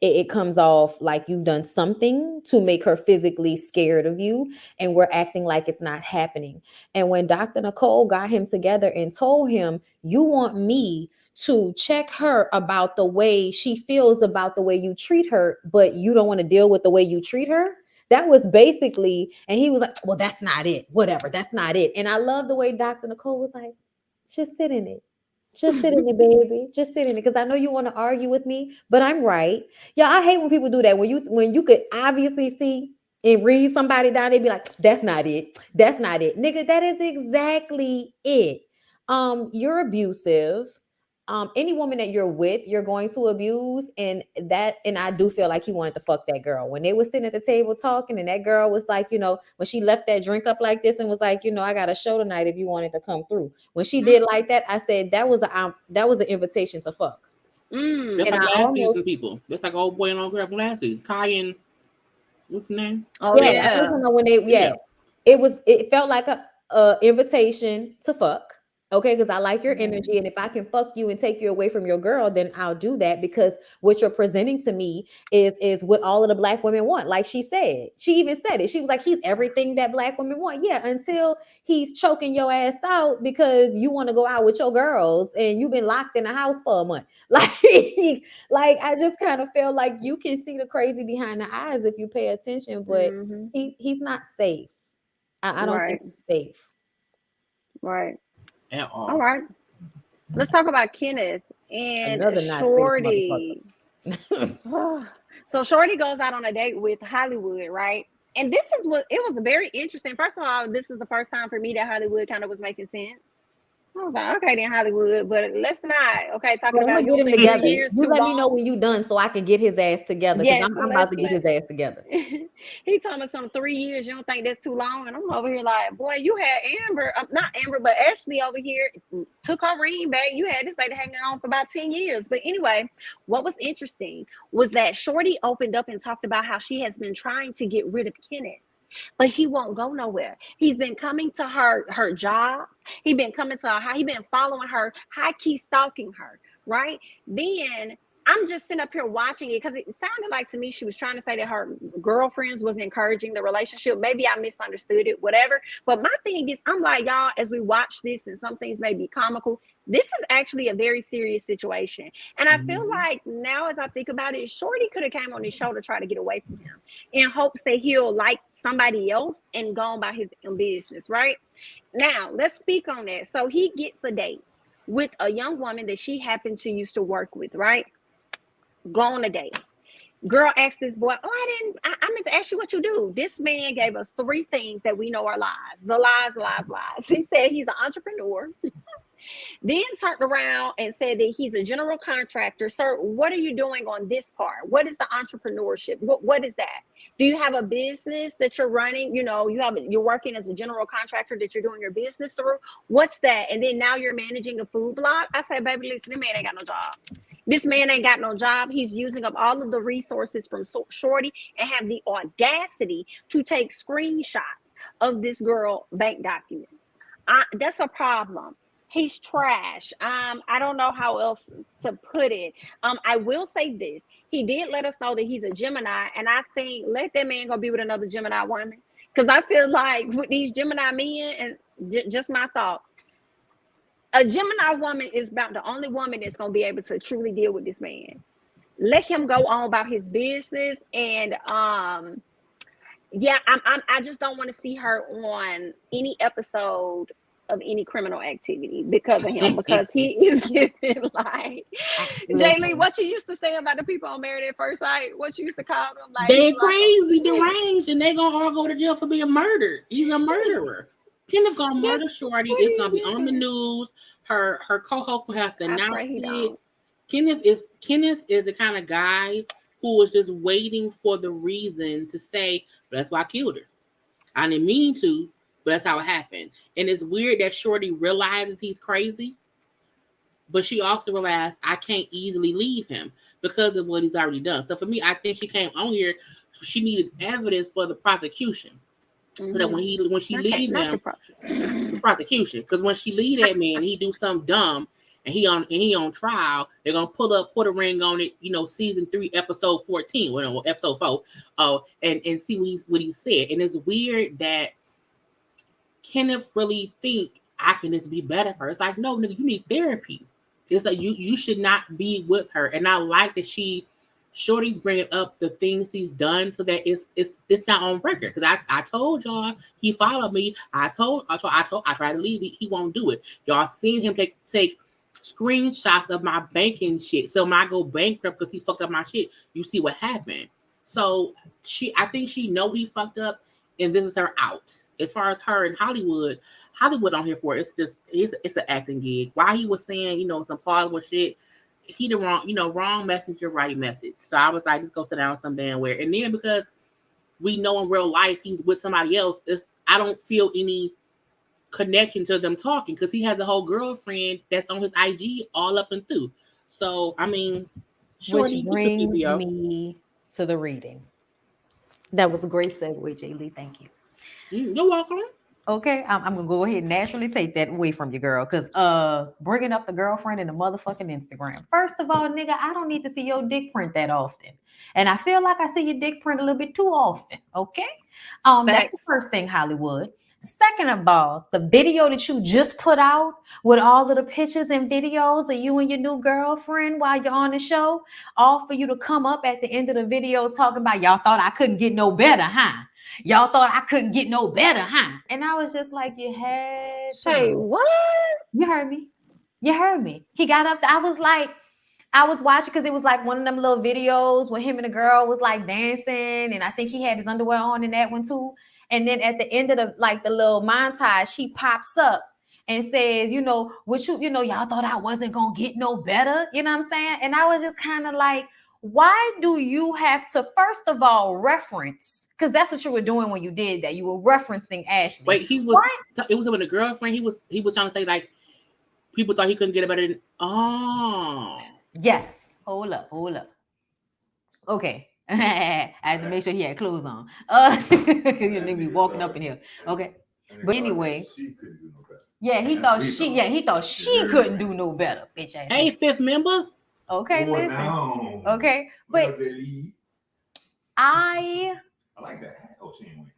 It comes off like you've done something to make her physically scared of you, and we're acting like it's not happening. And when Dr. Nicole got him together and told him, you want me to check her about the way she feels about the way you treat her, but you don't want to deal with the way you treat her. That was basically, and he was like, well, that's not it. Whatever, that's not it. And I love the way Dr. Nicole was like, just sit in it. Just sit in it, baby. Just sit in it. Because I know you want to argue with me, but I'm right. Yeah, I hate when people do that. When you could obviously see and read somebody down, they be like, that's not it. That's not it. Nigga, that is exactly it. You're abusive. Any woman that you're with, you're going to abuse. And I do feel like he wanted to fuck that girl. When they were sitting at the table talking, and that girl was like, when she left that drink up like this and was like, I got a show tonight if you wanted to come through. When she did like that, I said that was an invitation to fuck. That's like last season people. That's like old boy and old girl from last season. Kai and what's his name? Oh yeah. I don't know when they it felt like a invitation to fuck. Okay, because I like your energy, and if I can fuck you and take you away from your girl, then I'll do that, because what you're presenting to me is what all of the black women want. Like she said, she even said it. She was like, he's everything that black women want. Yeah, until he's choking your ass out because you want to go out with your girls and you've been locked in a house for a month. Like I just kind of feel like you can see the crazy behind the eyes if you pay attention, but he's not safe. I don't think he's safe. Right. At all. All right. Let's talk about Kenneth and Shorty. So Shorty goes out on a date with Hollywood, right? And this is what it was very interesting. First of all, this was the first time for me that Hollywood kind of was making sense. I was like, okay, then Hollywood, but let's not. Okay, talking about you together. You let me know when you done so I can get his ass together, because I'm about to get his ass together. He told me some 3 years. You don't think that's too long? And I'm over here like, boy, you had not Amber, but Ashley over here took her ring back. You had this lady hanging on for about 10 years. But anyway, what was interesting was that Shorty opened up and talked about how she has been trying to get rid of Kenneth, but he won't go nowhere. He's been coming to her jobs. He's been coming to her. He been following her, high key stalking her. Right then, I'm just sitting up here watching it because it sounded like to me she was trying to say that her girlfriends was encouraging the relationship. Maybe I misunderstood it, whatever. But my thing is, I'm like, y'all, as we watch this, and some things may be comical, this is actually a very serious situation. And I feel like now, as I think about it, Shorty could have came on his show to try to get away from him in hopes that he'll like somebody else and go on about his own business, right? Now, let's speak on that. So he gets a date with a young woman that she happened to used to work with, right? Go on a date. Girl asked this boy, I meant to ask you what you do. This man gave us 3 things that we know are lies. The lies. He said he's an entrepreneur. Then turned around and said that he's a general contractor. Sir, what are you doing on this part? What is the entrepreneurship? What is that? Do you have a business that you're running? You're working as a general contractor that you're doing your business through. What's that? And then now you're managing a food blog. I said, baby, listen, this man ain't got no job. This man ain't got no job. He's using up all of the resources from Shorty and have the audacity to take screenshots of this girl bank documents. That's a problem. He's trash. I don't know how else to put it. I will say this. He did let us know that he's a Gemini, and I think let that man go be with another Gemini woman. Because I feel like with these Gemini men, and just my thoughts, a Gemini woman is about the only woman that's going to be able to truly deal with this man. Let him go on about his business, and I just don't want to see her on any episode of any criminal activity because of him, because he is giving like Jalen, what you used to say about the people on Married at First Sight, what you used to call them, like they're crazy, deranged, and they gonna all go to jail for being murdered. He's a murderer. Kenneth gonna murder Shorty. It's gonna be on the news. Her co-host will have to announce it. Kenneth is the kind of guy who was just waiting for the reason to say, that's why I killed her. I didn't mean to, but that's how it happened. And it's weird that Shorty realizes he's crazy, but she also realized I can't easily leave him because of what he's already done. So for me, I think she came on here, she needed evidence for the prosecution. So that when she leave him, the prosecution, because when she leave that man, he do something dumb, and he on trial, they're gonna put a ring on it, season 3, episode 14, well, episode 4, and see what he said. And it's weird that Kenneth really think I can just be better for her. It's like, no, nigga, you need therapy. It's like you should not be with her. And I like that Shorty's bringing up the things he's done so that it's not on record. Because I told y'all he followed me. I tried to leave. He won't do it. Y'all seen him take screenshots of my banking shit. So when I go bankrupt because he fucked up my shit, you see what happened. So I think she know he fucked up, and this is her out. As far as her in Hollywood on here for it's an acting gig. Why he was saying some plausible shit, he the wrong messenger, right message. So I was like, just go sit down some damn where. And then because we know in real life he's with somebody else, I don't feel any connection to them talking because he has a whole girlfriend that's on his IG all up and through. So I mean, Which brings me to the reading. That was a great segue, Jay Lee. Thank you. You're welcome. Okay, I'm gonna go ahead and naturally take that away from you, girl, because bringing up the girlfriend and the motherfucking Instagram. First of all, nigga, I don't need to see your dick print that often, and I feel like I see your dick print a little bit too often. Okay, that's the first thing, Hollywood. Second of all, the video that you just put out with all of the pictures and videos of you and your new girlfriend while you're on the show, all for you to come up at the end of the video talking about y'all thought I couldn't get no better, huh? Y'all thought I couldn't get no better, huh? And I was just like, you had Say what? You heard me. You heard me. He got up. I was watching because it was like one of them little videos where him and the girl was like dancing, and I think he had his underwear on in that one too. And then at the end of the little montage, he pops up and says, y'all thought I wasn't gonna get no better. You know what I'm saying? And I was just kind of like, why do you have to, first of all, reference? Because that's what you were doing when you did that. You were referencing Ashley. Wait, it was with a girlfriend. He was trying to say like people thought he couldn't get it better than. Oh, yes. Hold up. Okay. I had to make sure he had clothes on. You need me walking up in here. Okay. But anyway, she couldn't do no better. Yeah, he thought she couldn't do no better, bitch ass. Hey, fifth member. Okay, listen. No. Okay, but I like that hat. Oh, she ain't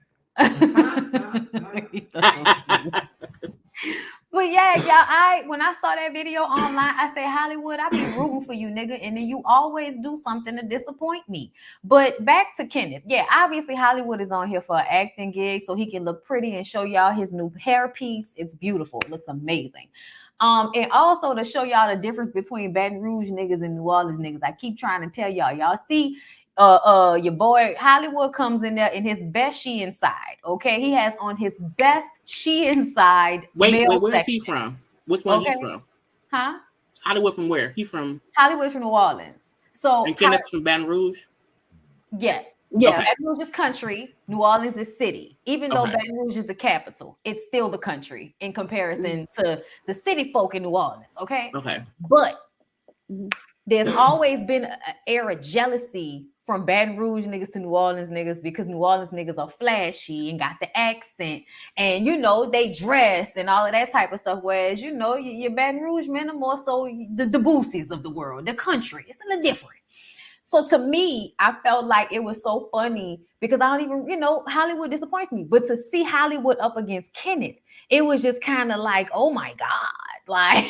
But yeah, y'all, when I saw that video online, I said, Hollywood, I be rooting for you, nigga. And then you always do something to disappoint me. But back to Kenneth. Yeah, obviously Hollywood is on here for an acting gig so he can look pretty and show y'all his new hair piece. It's beautiful. It looks amazing. And also to show y'all the difference between Baton Rouge niggas and New Orleans niggas. I keep trying to tell y'all see your boy Hollywood comes in there in his best Shein side. Okay, he has on his best Shein side. Wait, where's he from? Which one he's from? Huh? Hollywood from where? He from Hollywood from New Orleans. So and Kenneth from Baton Rouge. Yes. Yeah. Okay. Baton Rouge is country. New Orleans is city. Even though Baton Rouge is the capital, it's still the country in comparison to the city folk in New Orleans. Okay. But there's always been an air of jealousy from Baton Rouge niggas to New Orleans niggas because New Orleans niggas are flashy and got the accent and they dress and all of that type of stuff. Whereas your Baton Rouge men are more so the Boosies of the world, the country. It's a little different. So to me, I felt like it was so funny because I don't even, Hollywood disappoints me. But to see Hollywood up against Kenneth, it was just kind of like, oh my God, like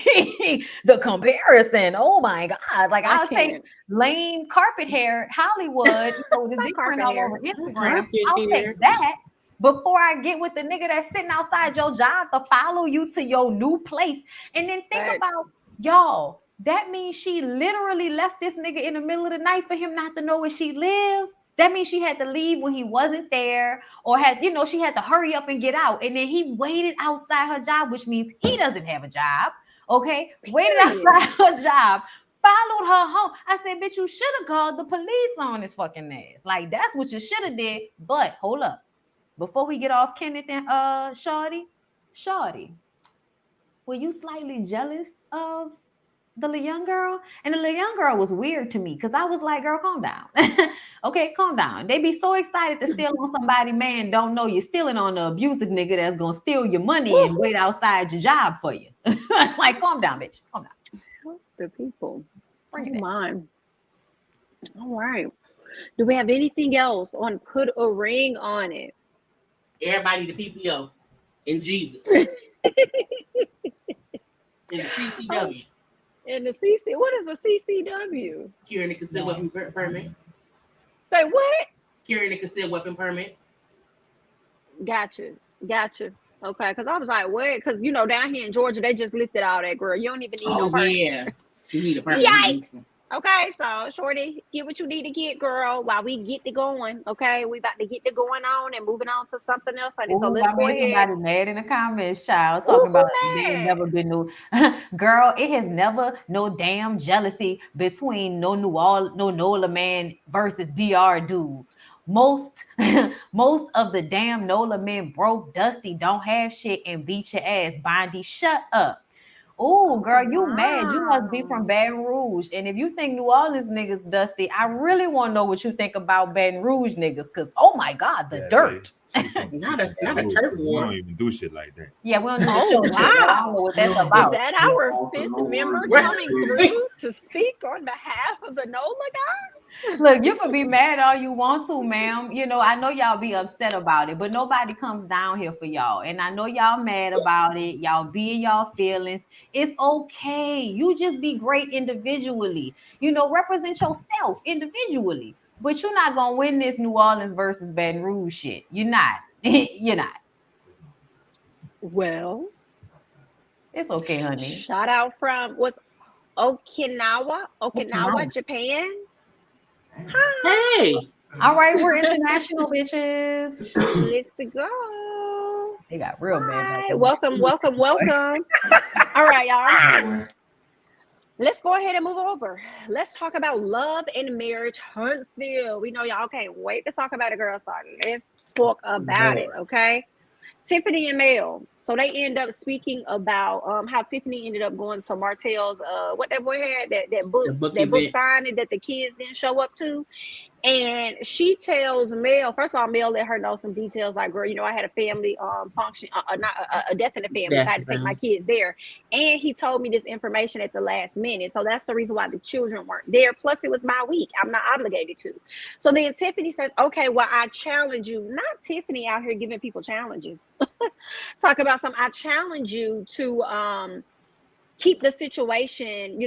the comparison. Oh my God. Like I'll take lame carpet hair, Hollywood, with this dick print all over Instagram. I'll take that. Before I get with the nigga that's sitting outside your job to follow you to your new place. And then think about y'all. That means she literally left this nigga in the middle of the night for him not to know where she lived. That means she had to leave when he wasn't there or she had to hurry up and get out. And then he waited outside her job, which means he doesn't have a job. Okay. Waited outside her job, followed her home. I said, bitch, you should have called the police on his fucking ass. Like that's what you should have did. But hold up. Before we get off Kenneth and Shorty, were you slightly jealous of the little young girl? And the little young girl was weird to me because I was like, girl, calm down. Okay, calm down. They be so excited to steal on somebody, man, don't know you're stealing on the abusive nigga that's gonna steal your money and wait outside your job for you. Like, calm down, bitch. Calm down. The people. Bring it on. All right. Do we have anything else on put a ring on it? Everybody, the PPO in Jesus. In the CCW. And the CC, what is a CCW? Carrying a concealed weapon permit. Say what? Carrying a concealed weapon permit. Gotcha. Okay, because I was like, what? Because down here in Georgia, they just lifted all that, girl. You don't even need no permit. Yeah, you need a permit. Yikes. Okay, so Shorty, get what you need to get, girl, while we get to going. Okay, we about to get to going on and moving on to something else, honey. So let's go ahead. Somebody mad in the comments, child, Ooh, talking about who there mad? never been no girl. It has never no damn jealousy between no Nola man versus BR dude. Most of the damn Nola men broke, dusty, don't have shit, and beat your ass. Bondy, shut up. Oh, girl, you mad. You must be from Wow. Baton Rouge. And if you think New Orleans niggas dusty, I really want to know what you think about Baton Rouge niggas. Because, oh my God, the dirt. Not a turf We war. don't even do shit like that. Yeah, we don't do the Oh, show shit. I don't know wow. what that's Is about. that our fifth member coming through to speak on behalf of the NOLA guys? Look, you can be mad all you want to, ma'am. I know y'all be upset about it, but nobody comes down here for y'all. And I know y'all mad about it. Y'all be in y'all feelings. It's okay. You just be great individually. Represent yourself individually. But you're not gonna win this New Orleans versus Baton Rouge shit. You're not. You're not. Well, It's okay, honey. shout out from Okinawa, Japan. Hi. Hey. All right, we're international bitches. Let's go. They got real mad. Hi. Welcome. All right, y'all. Let's go ahead and move over. Let's talk about Love and Marriage Huntsville. We know y'all can't wait to talk about it, girls. So let's talk about it, okay? Tiffany and Mel. So they end up speaking about how Tiffany ended up going to Martell's what that boy had, that book signing that the kids didn't show up to. And she tells Mel, first of all, Mel let her know some details like, girl, I had a family function, not a death in the family, so I had to take my kids there. And he told me this information at the last minute. So that's the reason why the children weren't there. Plus, it was my week. I'm not obligated to. So then Tiffany says, okay, well, I challenge you. Not Tiffany out here giving people challenges. Talk about something. I challenge you to keep the situation,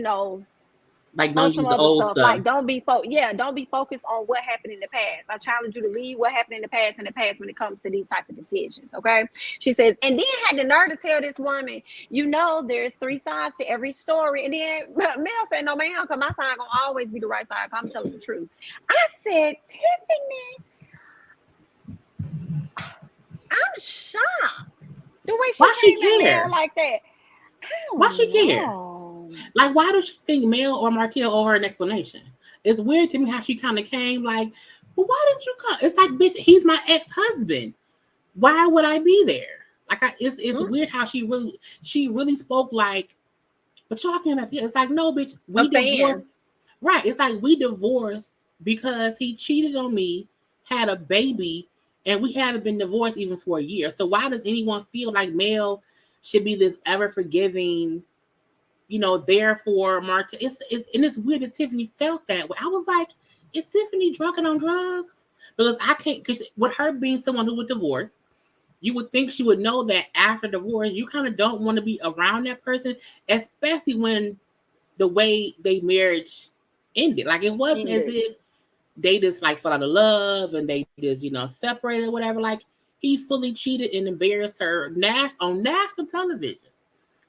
like don't use the old stuff. Like don't be focused on what happened in the past. I challenge you to leave what happened in the past when it comes to these type of decisions. Okay. She says, and then had the nerve to tell this woman, there's 3 sides to every story. And then Mel said, no, ma'am, because my side gonna always be the right side. I'm telling the truth. I said, Tiffany, I'm shocked. The way she came at Mel like that. Why she care? Like, why does she think Mel or Martell owe her an explanation? It's weird to me how she kind of came like, well, why didn't you come? It's like, bitch, he's my ex-husband. Why would I be there? Like, it's weird how she really spoke like, but y'all can't have. It's like, no, bitch, we divorced. Right. It's like we divorced because he cheated on me, had a baby, and we hadn't been divorced even for a year. So why does anyone feel like Mel should be this ever forgiving, there for Martell? And it's weird that Tiffany felt that way. I was like, is Tiffany drunk and on drugs? Because because with her being someone who was divorced, you would think she would know that after divorce, you kind of don't want to be around that person, especially when the way they marriage ended. Like, it wasn't as if they just like fell out of love and they just, separated or whatever. Like, he fully cheated and embarrassed her on national television.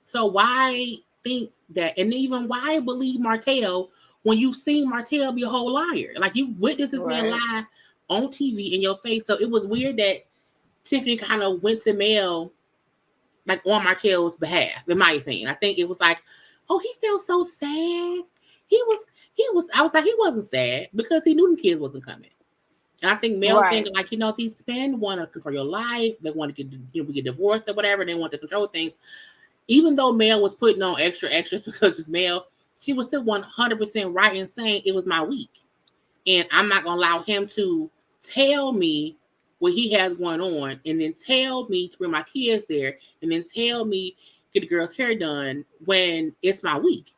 So why think that? And even why believe Martell when you've seen Martell be a whole liar? Like, you witnessed this man lie on TV in your face. So it was weird that Tiffany kind of went to Mel like on Martell's behalf, in my opinion. I think it was like, oh, he felt so sad. I was like, he wasn't sad because he knew the kids wasn't coming. And I think Mel thinking like, these men want to control your life. They want to get, we get divorced or whatever. They want to control things. Even though Mel was putting on extras because it's Mel, she was still 100% right in saying it was my week. And I'm not going to allow him to tell me what he has going on and then tell me to bring my kids there and then tell me get the girl's hair done when it's my week.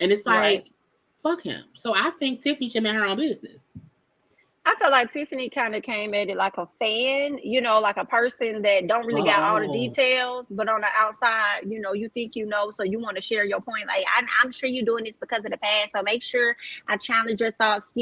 And it's like, fuck him. So I think Tiffany should mind her own business. I feel like Tiffany kind of came at it like a fan, like a person that don't really got all the details, but on the outside, you think so you want to share your point. Like, I'm sure you're doing this because of the past, so make sure I challenge your thoughts,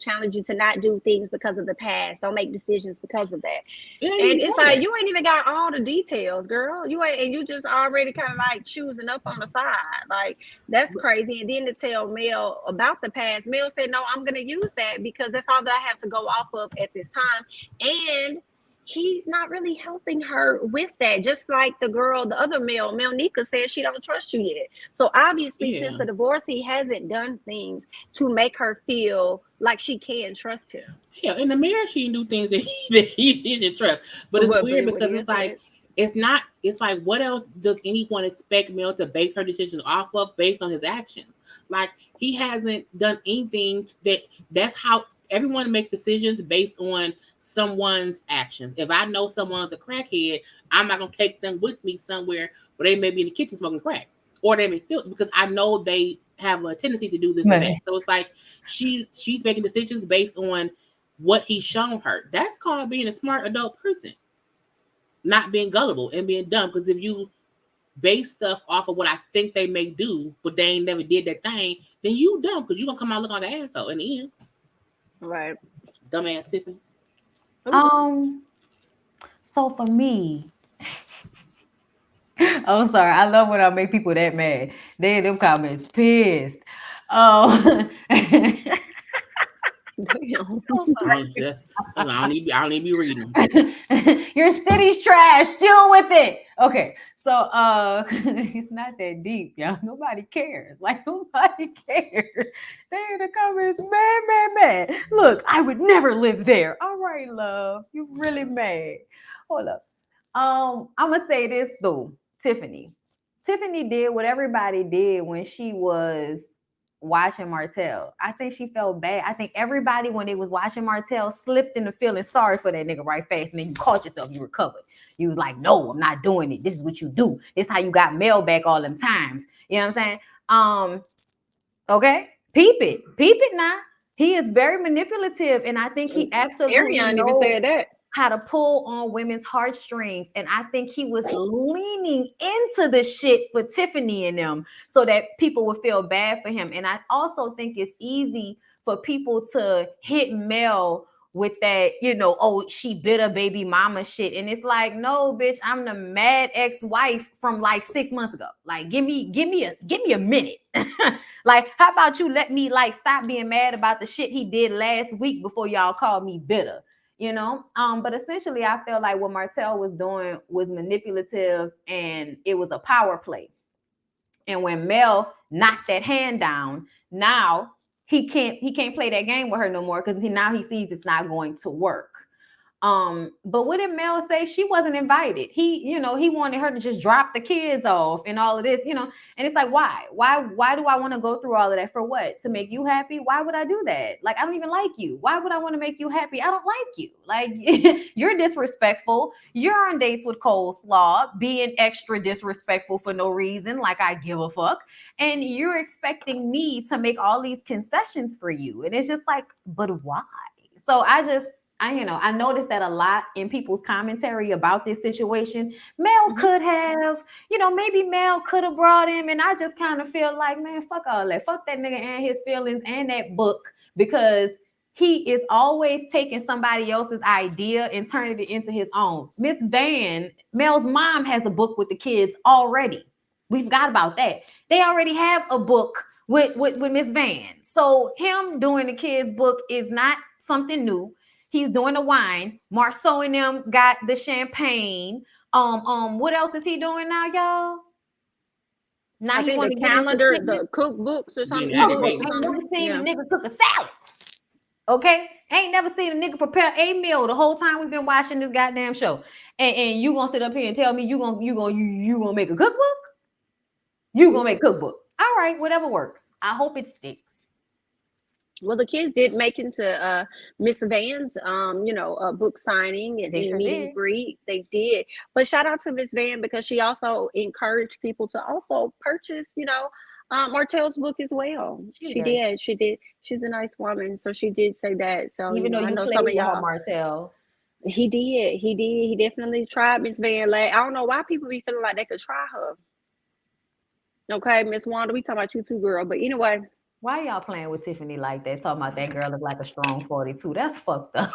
challenge you to not do things because of the past. Don't make decisions because of that. And it's like, you ain't even got all the details, girl. You ain't, and you just already kind of like choosing up on the side. Like, that's crazy. And then to tell Mel about the past, Mel said, no, I'm going to use that because that's all that I have to go off of at this time. And he's not really helping her with that. Just like the other Mel Nika said, she don't trust you yet. So obviously, since the divorce, he hasn't done things to make her feel like she can trust him. Yeah, in the mirror, she can do things that he should trust. But it's weird because it's like, it's like, what else does anyone expect Mel to base her decisions off of based on his actions? Like, he hasn't done anything that's how everyone makes decisions based on someone's actions. If I know someone's a crackhead, I'm not going to take them with me somewhere where they may be in the kitchen smoking crack. Or they may feel, because I know they have a tendency to do this and that. So it's like she's making decisions based on what he's shown her. That's called being a smart adult person. Not being gullible and being dumb. Because if you base stuff off of what I think they may do, but they ain't never did that thing, then you dumb, because you're going to come out looking like an asshole in the end. Right. Dumbass Tiffany. So for me, I'm sorry. I love when I make people that mad. They in them comments pissed. Damn. I don't need to be reading. Your city's trash. Deal with it. Okay. So it's not that deep, y'all. Nobody cares. Like, nobody cares. They in the comments, mad. Look, I would never live there. All right, love. You really mad. Hold up. I'm gonna say this though. Tiffany did what everybody did when she was watching Martell. I think she felt bad. I think everybody, when they was watching Martell, slipped into feeling sorry for that nigga right fast, and then you caught yourself, you recovered. You was like, no, I'm not doing it. This is what you do. This is how you got Mel back all them times. You know what I'm saying? Okay, peep it now. He is very manipulative, and I think he absolutely Ariane even said that. How to pull on women's heartstrings. And I think he was leaning into the shit for Tiffany and them so that people would feel bad for him. And I also think it's easy for people to hit Mel with that, oh, she bitter baby mama shit. And it's like, no, bitch, I'm the mad ex-wife from like 6 months ago. Like, give me a minute. Like, how about you let me like stop being mad about the shit he did last week before y'all called me bitter? But essentially I feel like what Martell was doing was manipulative, and it was a power play. And when Mel knocked that hand down, now he can't play that game with her no more, because now he sees it's not going to work. But what did Mel say? She wasn't invited. He wanted her to just drop the kids off and all of this, and it's like, why do I want to go through all of that? For what? To make you happy? Why would I do that? Like, I don't even like you. Why would I want to make you happy? I don't like you. Like, you're disrespectful. You're on dates with coleslaw, being extra disrespectful for no reason. Like, I give a fuck. And you're expecting me to make all these concessions for you. And it's just like, but why? So I noticed that a lot in people's commentary about this situation. Mel could have, maybe Mel could have brought him. And I just kind of feel like, man, fuck all that. Fuck that nigga and his feelings and that book, because he is always taking somebody else's idea and turning it into his own. Miss Van, Mel's mom, has a book with the kids already. We forgot about that. They already have a book with Miss Van. So him doing the kids' book is not something new. He's doing the wine. Marceau and them got the champagne. What else is he doing now, y'all? Now he want to calendar, the cookbooks or something. Ain't never seen a nigga cook a salad. Okay, ain't never seen a nigga prepare a meal the whole time we've been watching this goddamn show. And you gonna sit up here and tell me you gonna make a cookbook? You gonna make a cookbook? All right, whatever works. I hope it sticks. Well, the kids did make into Miss Van's, book signing and meet and greet. They did. But shout out to Miss Van, because she also encouraged people to also purchase, Martell's book as well. She did. She's a nice woman, so she did say that. So even though I you know played some of with her, y'all. Martell. He did. He definitely tried Miss Van Lay. I don't know why people be feeling like they could try her. Okay, Miss Wanda, we talking about you too, girl. But anyway. Why y'all playing with Tiffany like that? Talking about that girl look like a strong 42. That's fucked up.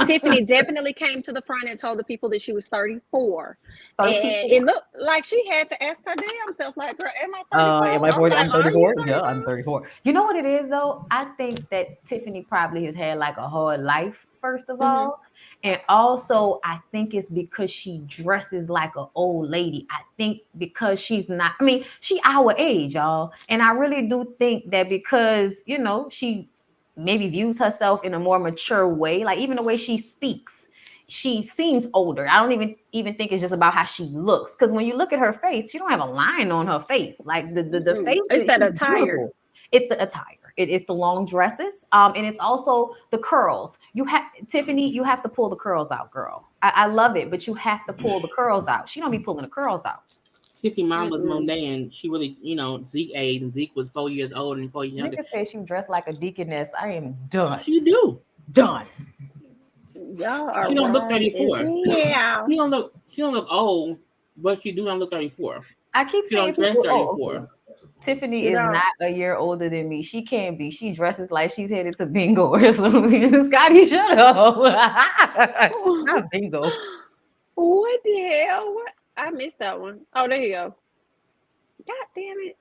Tiffany definitely came to the front and told the people that she was 34. 34? And it looked like she had to ask her damn self, like, girl, am I 34? Am I 40? Like, I'm 34. are you Yeah, I'm 34. You know what it is though? I think that Tiffany probably has had like a hard life, first of all. And also, I think it's because she dresses like an old lady. I think because she's not, I mean, she our age, y'all. And I really do think that because, she maybe views herself in a more mature way, like even the way she speaks, she seems older. I don't even think it's just about how she looks. Because when you look at her face, she don't have a line on her face. Like the face, it's that attire. Beautiful. It's the attire. It's the long dresses, and it's also the curls. Tiffany, you have to pull the curls out, girl. I love it, but you have to pull the curls out. She don't be pulling the curls out. Tiffany mom was Monet, and she really, Zeke age, and Zeke was 4 years old and 4 years younger. Nigga said she dressed like a deaconess. I am done. She do. Done. Y'all are she don't look 34. Yeah. She don't look old, but she do not look 34. I keep saying she don't dress 34. Okay. Tiffany is not a year older than me. She can't be. She dresses like she's headed to bingo or something. Scotty, shut up. Not bingo. What the hell? What? I missed that one. Oh, there you go. God damn it.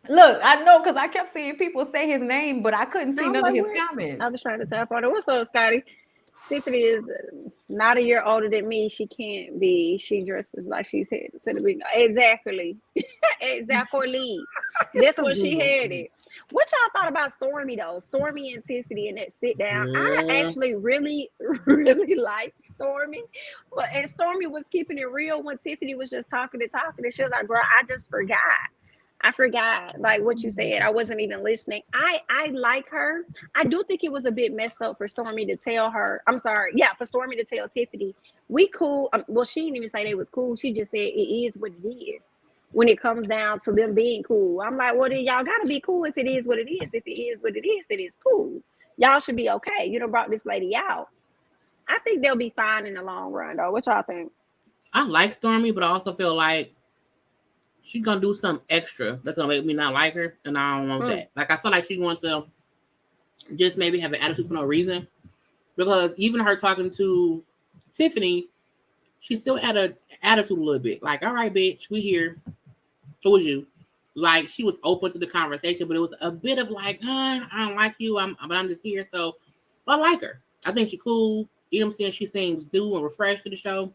Look, I know because I kept seeing people say his name, but I couldn't see none of his comments. I was trying to tap on it. What's up, Scotty? Tiffany is not a year older than me. She can't be. She dresses like she's headed to the bingo. Exactly. Exactly. That's what she headed. What y'all thought about Stormy though? Stormy and Tiffany and that sit down. Yeah. I actually really, really liked Stormy. And Stormy was keeping it real when Tiffany was just talking and she was like, "Girl, I just forgot. I forgot like what you said. I wasn't even listening." I like her. I do think it was a bit messed up for Stormy to tell her. I'm sorry. Yeah, for Stormy to tell Tiffany, we cool. Well, she didn't even say they was cool. She just said it is what it is. When it comes down to them being cool, I'm like, well, then y'all gotta be cool if it is what it is. If it is what it is, then it's cool. Y'all should be okay. You done brought this lady out. I think they'll be fine in the long run, though. What y'all think? I like Stormy, but I also feel like she's gonna do something extra that's gonna make me not like her, and I don't want that. Like I feel like she wants to just maybe have an attitude for no reason. Because even her talking to Tiffany, she still had an attitude a little bit. Like, all right, bitch, we here. Who was you? Like she was open to the conversation, but it was a bit of like, I don't like you. But I'm just here, so I like her. I think she's cool. You know what I'm saying? She seems new and refreshed to the show.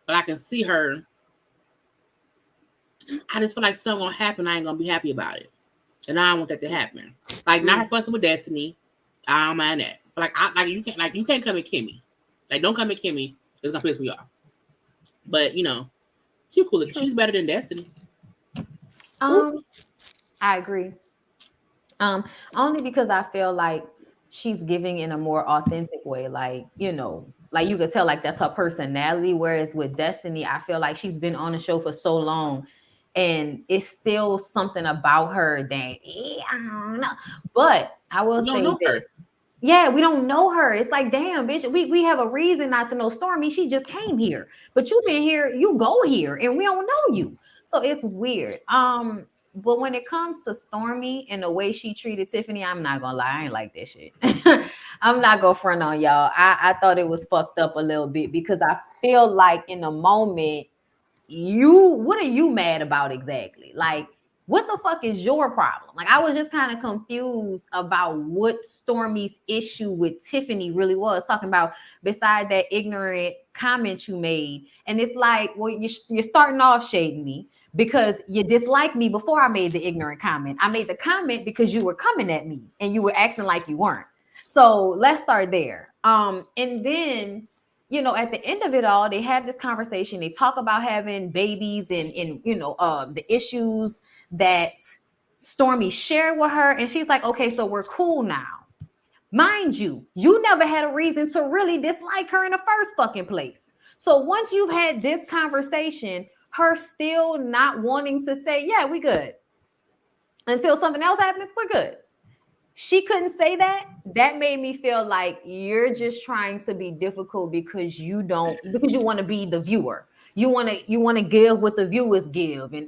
But I can see her. I just feel like something gonna happen. I ain't gonna be happy about it, and I don't want that to happen. Like not her fussing with Destiny. I don't mind that. But you can't come at Kimmy. Like don't come at Kimmy. It's gonna piss me off. But she's cool. She's better than Destiny. I agree. Only because I feel like she's giving in a more authentic way. Like like you could tell like that's her personality. Whereas with Destiny, I feel like she's been on the show for so long. And it's still something about her that I don't know. But I will say this. Yeah, we don't know her. It's like, damn, bitch, we have a reason not to know Stormy. She just came here. But you've been here, you go here, and we don't know you. So it's weird. But when it comes to Stormy and the way she treated Tiffany, I'm not gonna lie, I ain't like that shit. I'm not gonna front on y'all. I thought it was fucked up a little bit because I feel like in the moment, what are you mad about exactly? Like, what the fuck is your problem? Like, I was just kind of confused about what Stormy's issue with Tiffany really was, talking about beside that ignorant comment you made. And it's like, well, you're starting off shading me because you disliked me before I made the ignorant comment. I made the comment because you were coming at me and you were acting like you weren't. So let's start there. And then at the end of it all, they have this conversation. They talk about having babies and the issues that Stormy shared with her. And she's like, okay, so we're cool now. Mind you, you never had a reason to really dislike her in the first fucking place. So once you've had this conversation, her still not wanting to say, yeah, we good. until something else happens, we're good. She couldn't say that. That made me feel like you're just trying to be difficult because you want to be the viewer. You want to give what the viewers give, and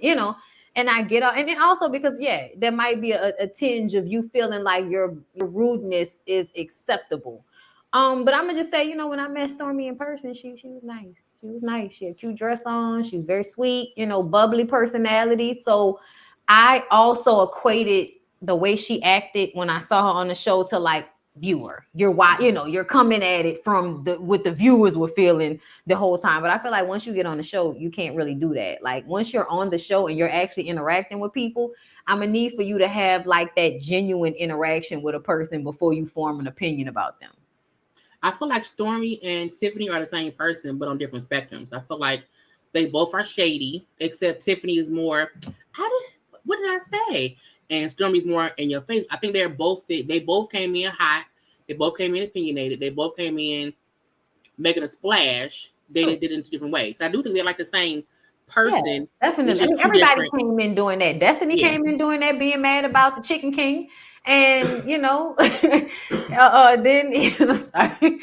and I get out, and then also because there might be a tinge of you feeling like your rudeness is acceptable. But I'm gonna just say, when I met Stormy in person, she was nice. She was nice. She had a cute dress on. She was very sweet, bubbly personality. So I also equated the way she acted when I saw her on the show to like viewer. You're coming at it from what the viewers were feeling the whole time. But I feel like once you get on the show, you can't really do that. Like once you're on the show and you're actually interacting with people, I'm gonna need for you to have like that genuine interaction with a person before you form an opinion about them. I feel like Stormy and Tiffany are the same person, but on different spectrums. I feel like they both are shady, except Tiffany is more, what did I say? And Stormy's more in your face. I think they both came in hot. They both came in opinionated. They both came in making a splash. They did it in 2 different ways. I do think they're like the same person. Yeah, definitely. Everybody came in doing that. Destiny came in doing that, being mad about the Chicken King. And then sorry.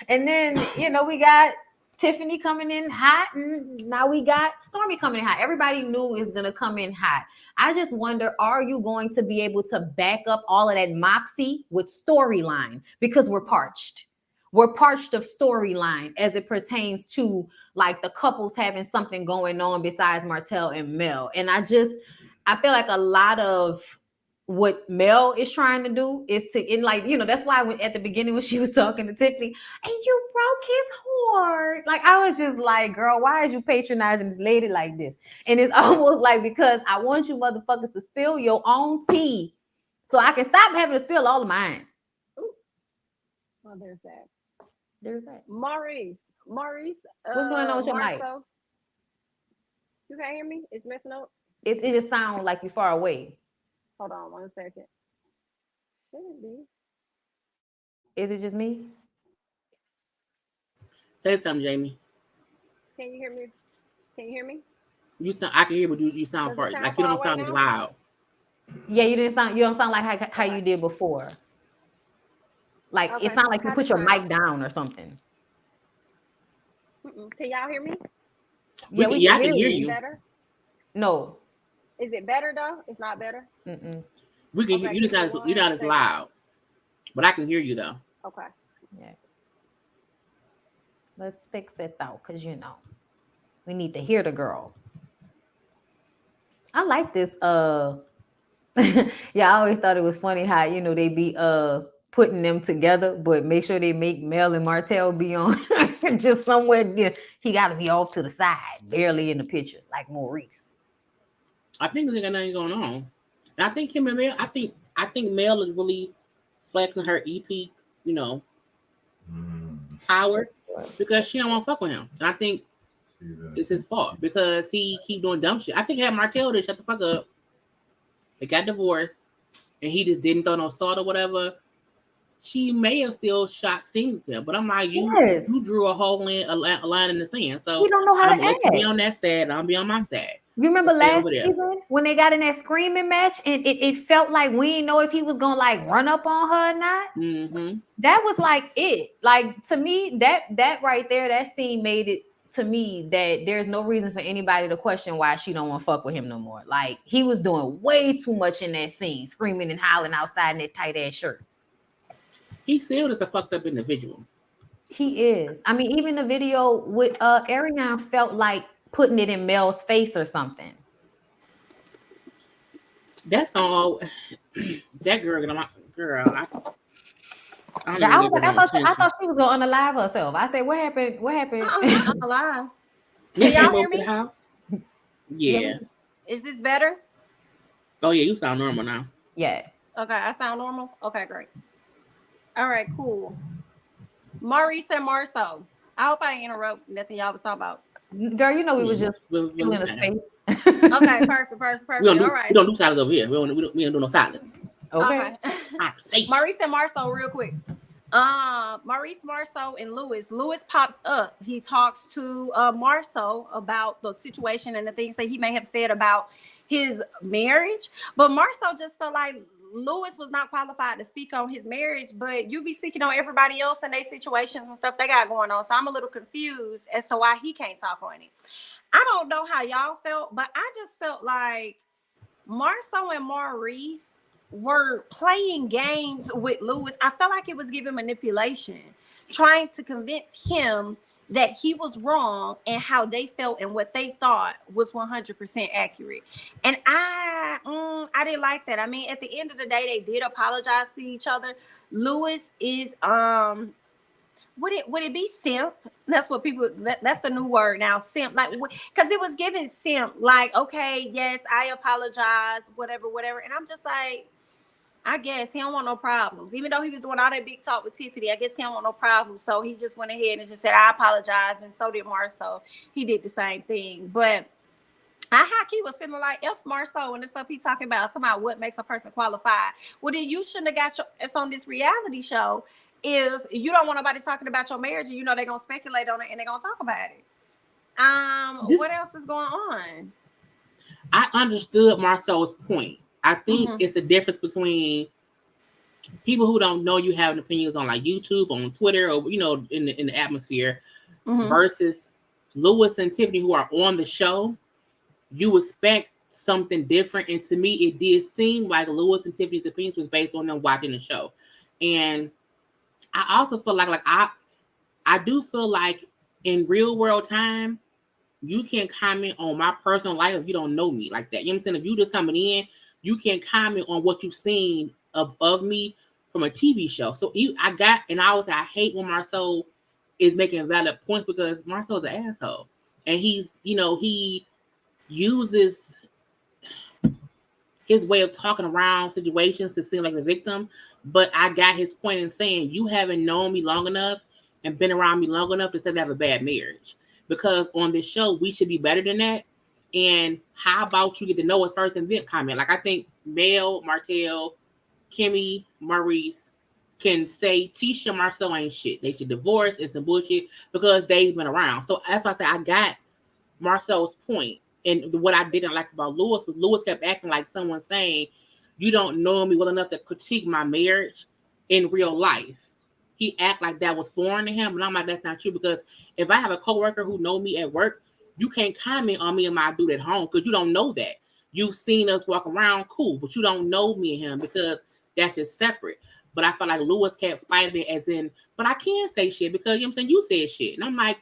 And then we got Tiffany coming in hot, and now we got Stormy coming in hot. Everybody knew it's gonna come in hot. I just wonder, are you going to be able to back up all of that moxie with storyline? Because we're parched. We're parched of storyline as it pertains to like the couples having something going on besides Martell and Mel. And I feel like a lot of what Mel is trying to do is that's why at the beginning when she was talking to Tiffany, and you broke his heart. Like, I was just like, girl, why is you patronizing this lady like this? And it's almost like, because I want you motherfuckers to spill your own tea so I can stop having to spill all of mine. Ooh. Oh, there's that. Maurice. What's going on with your mic? You can't hear me? It's messing up. It just sounds like you're far away. Hold on 1 second. Shouldn't be. Is it just me? Say something, Jamie. Can you hear me? I can hear, but you sound far. Like you don't sound as loud. Yeah, you don't sound like how you did before. Like it sounds like you put your mic down or something. Can y'all hear me? I can hear you. Better? No. Is it better though? It's not better. We can hear you. You're not as loud, but I can hear you though. Okay. Yeah. Let's fix it though, because we need to hear the girl. I like this. I always thought it was funny how they be putting them together, but make sure they make Mel and Martell be on just somewhere near. He got to be off to the side, barely in the picture, like Maurice. I think they got nothing going on. And I think him and Mel. I think Mel is really flexing her EP, power, because she don't want to fuck with him. And I think it's his fault because he keep doing dumb shit. I think had Martell to shut the fuck up. They got divorced, and he just didn't throw no salt or whatever. She may have still shot scenes to him, but I'm like, you drew a hole in a line in the sand. So you don't know how to act. You be on that side, I'll be on my side. You remember last season when they got in that screaming match, and it felt like we didn't know if he was gonna like run up on her or not. Mm-hmm. That was like it. Like to me, that right there, that scene made it to me that there's no reason for anybody to question why she don't want to fuck with him no more. Like he was doing way too much in that scene, screaming and howling outside in that tight ass shirt. He still is a fucked up individual. He is. I mean, even the video with Ariana felt like putting it in Mel's face or something. That's all. That girl. I thought she was gonna unalive herself. I said, "What happened? What happened?" Unalive. Can y'all hear me? Yeah. Is this better? Oh yeah, you sound normal now. Yeah. Okay, I sound normal. Okay, great. All right, cool. Maurice and Marceau. I hope I didn't interrupt nothing y'all was talking about. Girl, we was just in a space. Okay, perfect. We don't do silence over here. We don't do no silence. Okay. Maurice and Marceau, real quick. Maurice, Marceau, and Louis. Louis pops up. He talks to Marceau about the situation and the things that he may have said about his marriage. But Marceau just felt like Louis was not qualified to speak on his marriage, but you be speaking on everybody else and their situations and stuff they got going on. So I'm a little confused as to why he can't talk on it. I don't know how y'all felt, but I just felt like Marceau and Maurice were playing games with Louis. I felt like it was giving manipulation, trying to convince him that he was wrong and how they felt and what they thought was 100% accurate. And I didn't like that. I mean, at the end of the day, they did apologize to each other. Louis is would it be simp? That's what people that's the new word now, simp. Like, because it was given simp, like, okay, yes, I apologize, whatever. And I'm just like, I guess he don't want no problems. Even though he was doing all that big talk with Tiffany, I guess he don't want no problems. So he just went ahead and just said, I apologize. And so did Marceau. He did the same thing. But I hockey was feeling like F Marceau and the stuff he talking about what makes a person qualified. Well, then you shouldn't have got your ass on this reality show if you don't want nobody talking about your marriage and you know they're gonna speculate on it and they're gonna talk about it. What else is going on? I understood Marceau's point. I think it's a difference between people who don't know you having opinions on like YouTube, on Twitter, or in the atmosphere, versus Louis and Tiffany who are on the show. You expect something different, and to me, it did seem like Louis and Tiffany's opinions was based on them watching the show. And I also feel like I do feel like in real world time, you can't comment on my personal life if you don't know me like that. You know what I'm saying? If you just coming in, you can't comment on what you've seen of me from a TV show. So I hate when Marceau is making valid points because Marceau's an asshole. And he uses his way of talking around situations to seem like the victim. But I got his point in saying, you haven't known me long enough and been around me long enough to say I have a bad marriage. Because on this show, we should be better than that. And how about you get to know us first and then comment? Like, I think Mel, Martell, Kimmy, Maurice can say Tisha, Marceau ain't shit. They should divorce. It's some bullshit because they've been around. So that's why I say I got Marceau's point. And what I didn't like about Louis was Louis kept acting like someone saying, you don't know me well enough to critique my marriage in real life. He act like that was foreign to him. And I'm like, that's not true. Because if I have a coworker who know me at work, you can't comment on me and my dude at home because you don't know that. You've seen us walk around, cool, but you don't know me and him because that's just separate. But I felt like Louis kept fighting it as in, but I can't say shit because, you know what I'm saying, you said shit. And I'm like,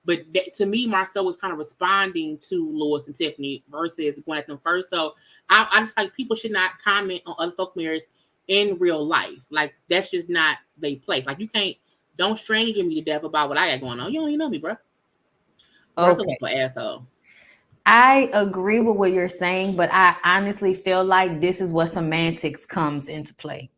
but to me, Marceau was kind of responding to Louis and Tiffany versus going at them first. So I just like people should not comment on other folks' marriage in real life. Like, that's just not their place. Like, don't stranger me to death about what I got going on. You don't even know me, bro. Okay. For asshole. I agree with what you're saying, but I honestly feel like this is what semantics comes into play.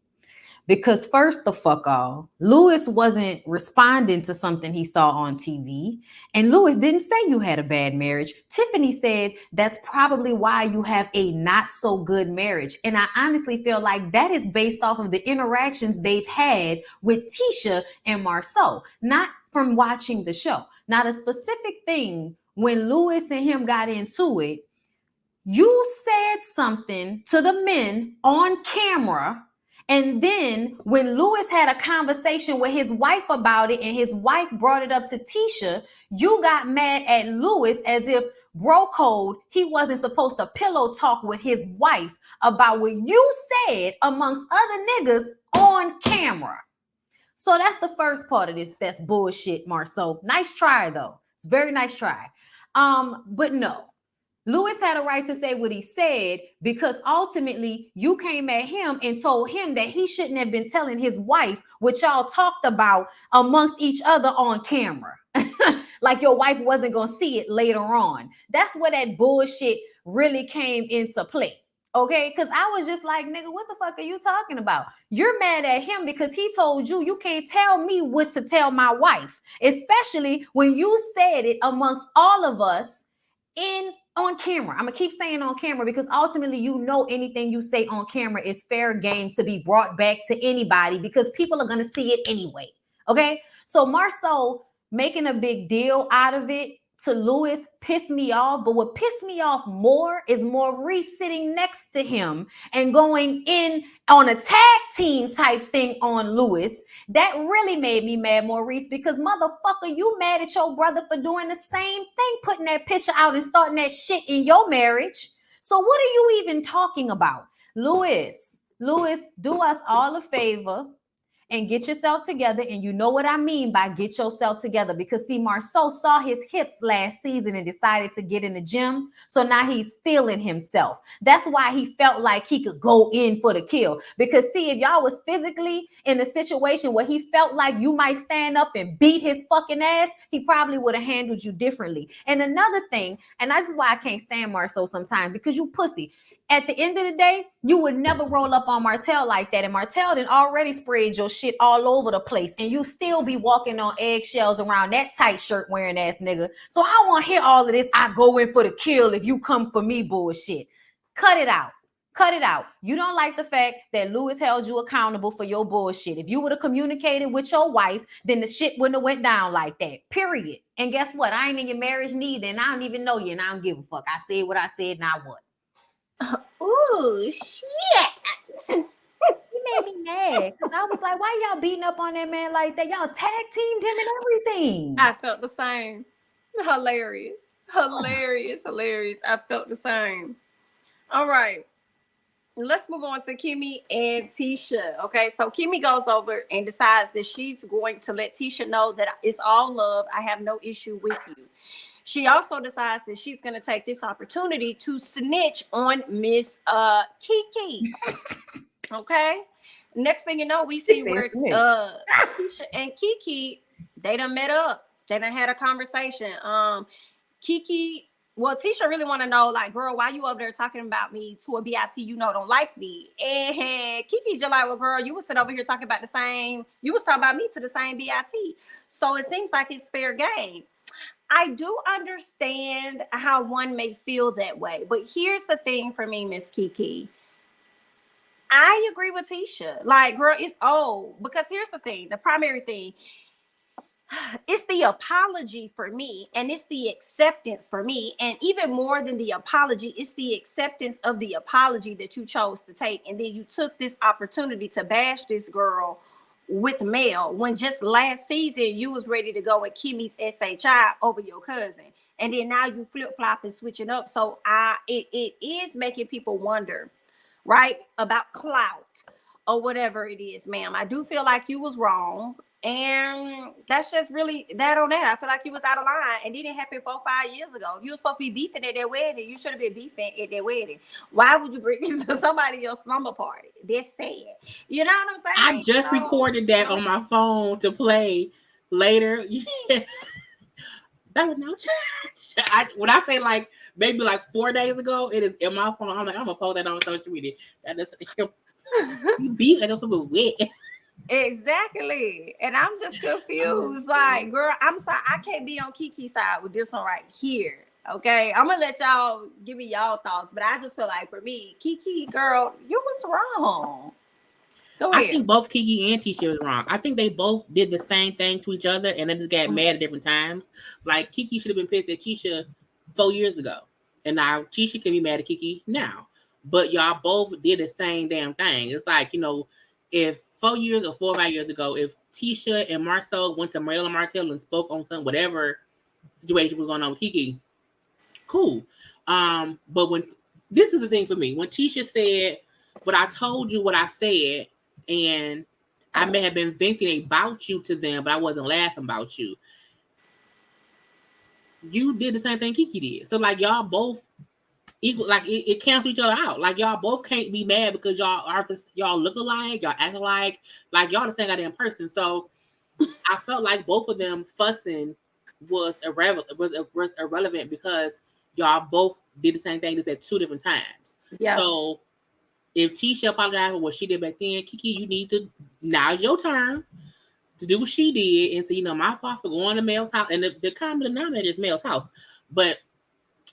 Because first the fuck all, Louis wasn't responding to something he saw on TV. And Louis didn't say you had a bad marriage. Tiffany said that's probably why you have a not so good marriage. And I honestly feel like that is based off of the interactions they've had with Tisha and Marceau, not from watching the show. Not a specific thing when Louis and him got into it. You said something to the men on camera. And then when Louis had a conversation with his wife about it and his wife brought it up to Tisha, you got mad at Louis as if bro code, he wasn't supposed to pillow talk with his wife about what you said amongst other niggas on camera. So that's the first part of this. That's bullshit, Marceau. Nice try, though. It's a very nice try. But no. Louis had a right to say what he said because ultimately you came at him and told him that he shouldn't have been telling his wife what y'all talked about amongst each other on camera. Like your wife wasn't going to see it later on. That's where that bullshit really came into play. Okay, because I was just like, nigga, what the fuck are you talking about? You're mad at him because he told you can't tell me what to tell my wife, especially when you said it amongst all of us in on camera. I'm gonna keep saying on camera because ultimately, you know, anything you say on camera is fair game to be brought back to anybody because people are gonna see it anyway. Okay, so Marceau making a big deal out of it to Louis pissed me off, but what pissed me off more is Maurice sitting next to him and going in on a tag team type thing on Louis. That really made me mad, Maurice, because motherfucker, you mad at your brother for doing the same thing, putting that picture out and starting that shit in your marriage. So what are you even talking about? Louis, do us all a favor and get yourself together. And you know what I mean by get yourself together. Because see, Marceau saw his hips last season and decided to get in the gym. So now he's feeling himself. That's why he felt like he could go in for the kill. Because see, if y'all was physically in a situation where he felt like you might stand up and beat his fucking ass, he probably would have handled you differently. And another thing, and this is why I can't stand Marceau sometimes, because you pussy. At the end of the day, you would never roll up on Martell like that. And Martell done already sprayed your shit all over the place. And you still be walking on eggshells around that tight shirt wearing ass nigga. So I want to hear all of this. I go in for the kill if you come for me bullshit. Cut it out. Cut it out. You don't like the fact that Louis held you accountable for your bullshit. If you would have communicated with your wife, then the shit wouldn't have went down like that. Period. And guess what? I ain't in your marriage neither. And I don't even know you. And I don't give a fuck. I said what I said. Now what? Ooh, shit. You made me mad because I was like, why y'all beating up on that man like that? Y'all tag teamed him and everything. I felt the same. Hilarious. I felt the same. All right. Let's move on to Kimmy and Tisha. Okay, so Kimmy goes over and decides that she's going to let Tisha know that it's all love. I have no issue with you. She also decides that she's going to take this opportunity to snitch on Miss Kiki. Okay. Next thing you know, we see where Tisha and Kiki, they done met up. They done had a conversation. Kiki, well, Tisha really want to know, like, girl, why you over there talking about me to a BIT you know don't like me? And Kiki just like, well, girl, you was sitting over here talking about the same, you was talking about me to the same BIT. So it seems like it's fair game. I do understand how one may feel that way, but here's the thing for me, Miss Kiki. I agree with Tisha. Like, girl, it's old. Because here's the thing, the primary thing, it's the apology for me, and it's the acceptance for me. And even more than the apology, it's the acceptance of the apology that you chose to take. And then you took this opportunity to bash this girl with Mel when just last season you was ready to go with Kimmy's SHI over your cousin, and then now you flip-flop and switching up. So it is making people wonder, right, about clout or whatever it is, ma'am. I do feel like you was wrong, and that's just really that on that. I feel like you was out of line, and it didn't happen 4 or 5 years ago. If you were supposed to be beefing at that wedding, you should have been beefing at that wedding. Why would you bring it to somebody else's slumber party? That's sad. You know what I'm saying? I just recorded that on my phone to play later. That was no church. When I say like maybe like 4 days ago, it is in my phone. I'm like, I'm gonna post that on social media. That is you beat like something wet. Exactly. And I'm just confused. Like, girl, I'm sorry. I can't be on Kiki's side with this one right here. Okay. I'm gonna let y'all give me y'all thoughts, but I just feel like for me, Kiki, girl, you was wrong. Go ahead. I think both Kiki and Tisha was wrong. I think they both did the same thing to each other and they just got mad at different times. Like Kiki should have been pissed at Tisha 4 years ago. And now Tisha can be mad at Kiki now. But y'all both did the same damn thing. It's like, you know, if 4 years or 4 or 5 years ago, if Tisha and Marceau went to Marilla Martell and spoke on some whatever situation was going on with Kiki, cool. But when this is the thing for me, when Tisha said, "But I told you what I said, and I may have been venting about you to them, but I wasn't laughing about you." You did the same thing Kiki did. So like y'all both equal, like it cancels each other out. Like y'all both can't be mad because y'all look alike, y'all act alike, like y'all the same goddamn person. So I felt like both of them fussing was irrelevant because y'all both did the same thing just at 2 different times. Yeah. So if Tisha apologized for what she did back then, Kiki, you need to, now's your turn to do what she did and say, you know, my fault for going to Mel's house. And the common denominator is Mel's house. But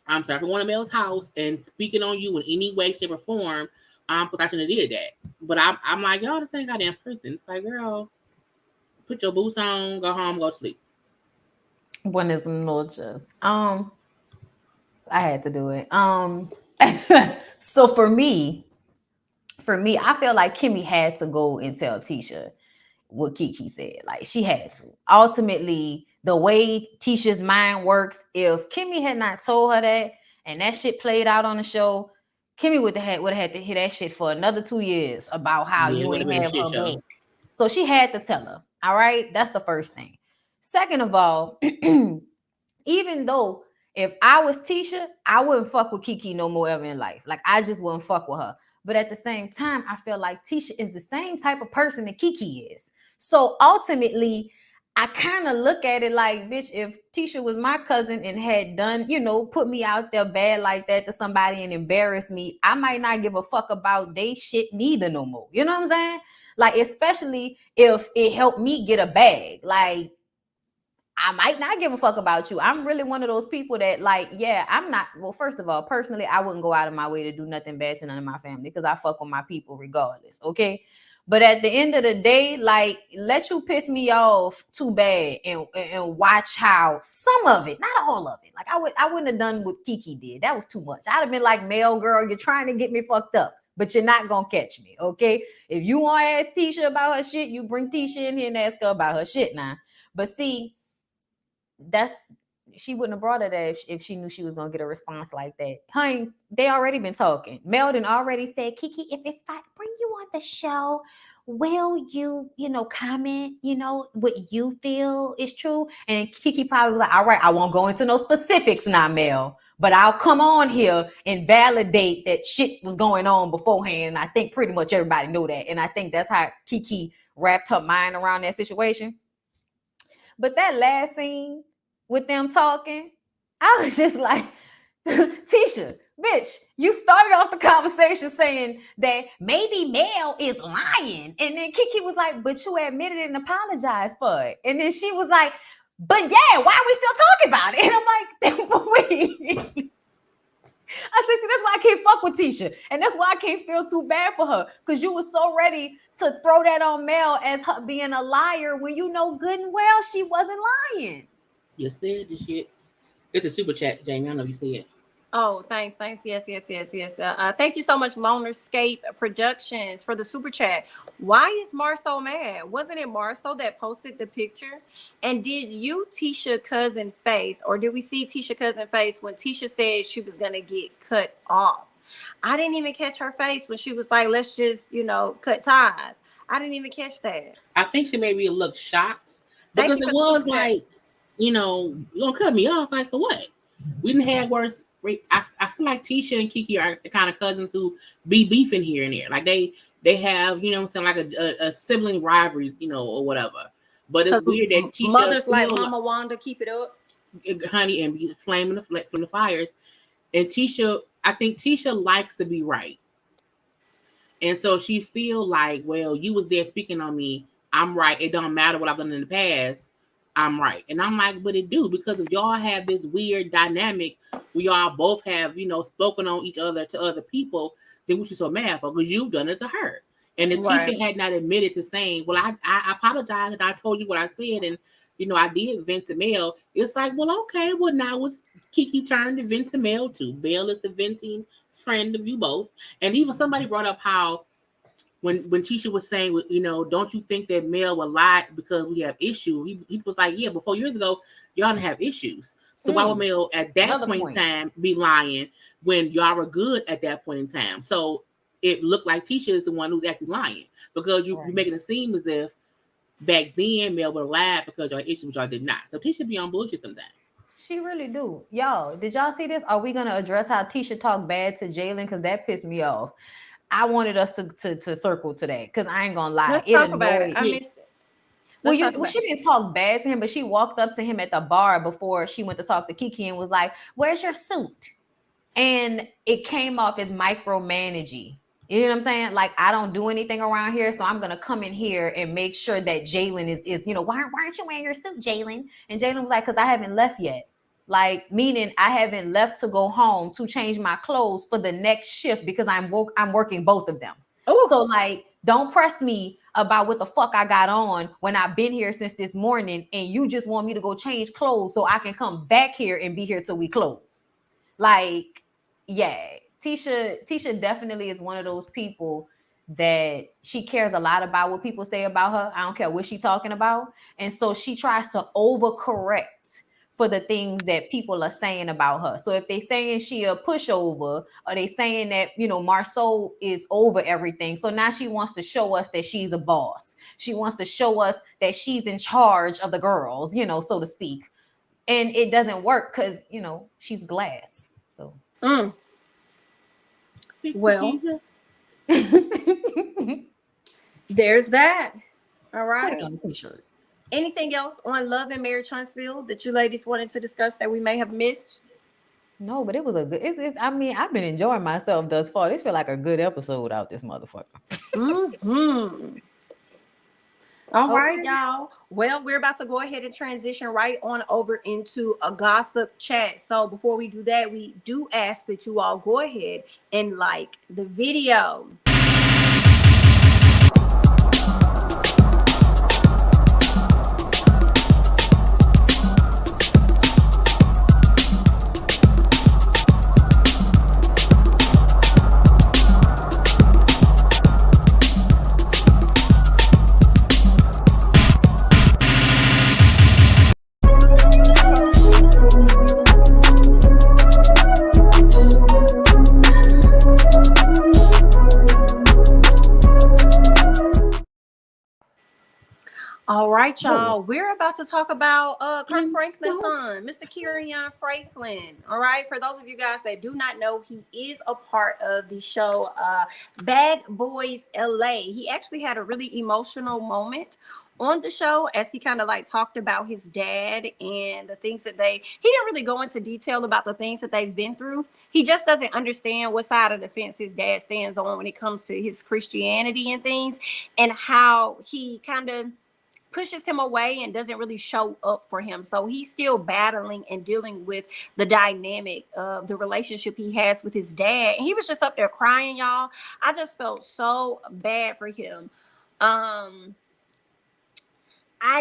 I'm sorry for going to Mel's house and speaking on you in any way, shape, or form. Because I shouldn't have did that. But I'm like, y'all the same goddamn person. It's like, girl, put your boots on, go home, go to sleep. Buenas noches. I had to do it. So for me, I feel like Kimmy had to go and tell Tisha what Kiki said. Like she had to. Ultimately, the way Tisha's mind works, if Kimmy had not told her that and that shit played out on the show, Kimmy would have had to hear that shit for another 2 years about how you ain't have her back. So she had to tell her. All right, that's the first thing. Second of all, even though if I was Tisha, I wouldn't fuck with Kiki no more ever in life. Like I just wouldn't fuck with her. But at the same time, I feel like Tisha is the same type of person that Kiki is. So ultimately, I kind of look at it like, bitch, if Tisha was my cousin and had done, put me out there bad like that to somebody and embarrass me, I might not give a fuck about they shit neither no more. You know what I'm saying? Like, especially if it helped me get a bag. Like, I might not give a fuck about you. I'm really one of those people that, like, yeah, I'm not. Well, first of all, personally, I wouldn't go out of my way to do nothing bad to none of my family because I fuck with my people regardless. Okay. But at the end of the day, like, let you piss me off too bad and watch how some of it, not all of it. Like, I wouldn't have done what Kiki did. That was too much. I'd have been like, male girl, you're trying to get me fucked up, but you're not gonna catch me. Okay. If you want to ask Tisha about her shit, you bring Tisha in here and ask her about her shit now. But see, she wouldn't have brought it if she knew she was gonna get a response like that. Honey, they already been talking. Meldon already said, Kiki, if I bring you on the show, will you, comment, what you feel is true? And Kiki probably was like, all right, I won't go into no specifics now, Mel, but I'll come on here and validate that shit was going on beforehand. And I think pretty much everybody knew that. And I think that's how Kiki wrapped her mind around that situation. But that last scene with them talking, I was just like, Tisha, bitch, you started off the conversation saying that maybe Mel is lying. And then Kiki was like, but you admitted it and apologized for it. And then she was like, but yeah, why are we still talking about it? And I'm like, wait. I said, that's why I can't fuck with Tisha. And that's why I can't feel too bad for her. Because you were so ready to throw that on Mel as her being a liar when you know good and well she wasn't lying. You said the shit. It's a super chat, Jamie. I know you see it. Oh, thanks. Yes. Thank you so much, Lonerscape Productions, for the super chat. Why is Marceau mad? Wasn't it Marceau that posted the picture? And did you Tisha cousin face, or did we see Tisha cousin face when Tisha said she was gonna get cut off? I didn't even catch her face when she was like, "Let's just, cut ties." I didn't even catch that. I think she maybe looked shocked because it was like, you gonna cut me off, like, for what? We didn't have worse. I feel like Tisha and Kiki are the kind of cousins who be beefing here and there. Like they have, like a sibling rivalry, or whatever. But it's weird that Tisha mothers like Mama Wanda keep it up, honey, and be flaming from the fires. And Tisha, I think Tisha likes to be right, and so she feel like, well, you was there speaking on me. I'm right. It don't matter what I've done in the past. I'm right. And I'm like, but it do, because if y'all have this weird dynamic where y'all both have, spoken on each other to other people, then what you so mad for? Because you've done it to her. And if Tisha had not admitted to saying, well, I apologize and I told you what I said, and I did vent to Mel, it's like, well, okay, well, now it's Kiki turn to vent to Mel too. Mel is a venting friend of you both. And even somebody brought up how when Tisha was saying, don't you think that Mel will lie because we have issues? He was like, yeah, but 4 years ago, y'all didn't have issues. So why would Mel at that point in time be lying when y'all were good at that point in time? So it looked like Tisha is the one who's actually lying, because you're making it seem as if back then Mel would lie because y'all had issues, y'all did not. So Tisha be on bullshit sometimes. She really do. Y'all, did y'all see this? Are we going to address how Tisha talked bad to Jalen? Because that pissed me off. I wanted us to circle today, because I ain't gonna lie. Let's talk about it. I missed it. She didn't talk bad to him, but she walked up to him at the bar before she went to talk to Kiki and was like, "Where's your suit?" And it came off as micromanaging. You know what I'm saying? Like, I don't do anything around here, so I'm gonna come in here and make sure that Jalen is why aren't you wearing your suit, Jalen? And Jalen was like, because I haven't left yet. Like, meaning I haven't left to go home to change my clothes for the next shift because I'm working both of them. Oh, So like, don't press me about what the fuck I got on when I've been here since this morning and you just want me to go change clothes so I can come back here and be here till we close. Like, yeah, Tisha definitely is one of those people that she cares a lot about what people say about her. I don't care what she's talking about. And so she tries to overcorrect for the things that people are saying about her. So if they saying she a pushover, or they saying that, you know, Marceau is over everything. So now she wants to show us that she's a boss. She wants to show us that she's in charge of the girls, you know, so to speak. And it doesn't work because, you know, she's glass. So well, there's that. All right. Put it on a t-shirt. Anything else on Love and Marriage Huntsville that you ladies wanted to discuss that we may have missed? No, but it was a good. I mean, I've been enjoying myself thus far. This feel like a good episode out this motherfucker. All right, y'all. Well, we're about to go ahead and transition right on over into a gossip chat. So before we do that, we do ask that you all go ahead and like the video. All right, y'all. We're about to talk about Kurt Franklin's son, Mr. Kieran Franklin. All right. For those of you guys that do not know, he is a part of the show Bad Boys LA. He actually had a really emotional moment on the show as he kind of like talked about his dad and the things that he didn't really go into detail about the things that they've been through. He just doesn't understand what side of the fence his dad stands on when it comes to his Christianity and things, and how he kind of pushes him away and doesn't really show up for him. So he's still battling and dealing with the dynamic of the relationship he has with his dad. And he was just up there crying, y'all. I just felt so bad for him. I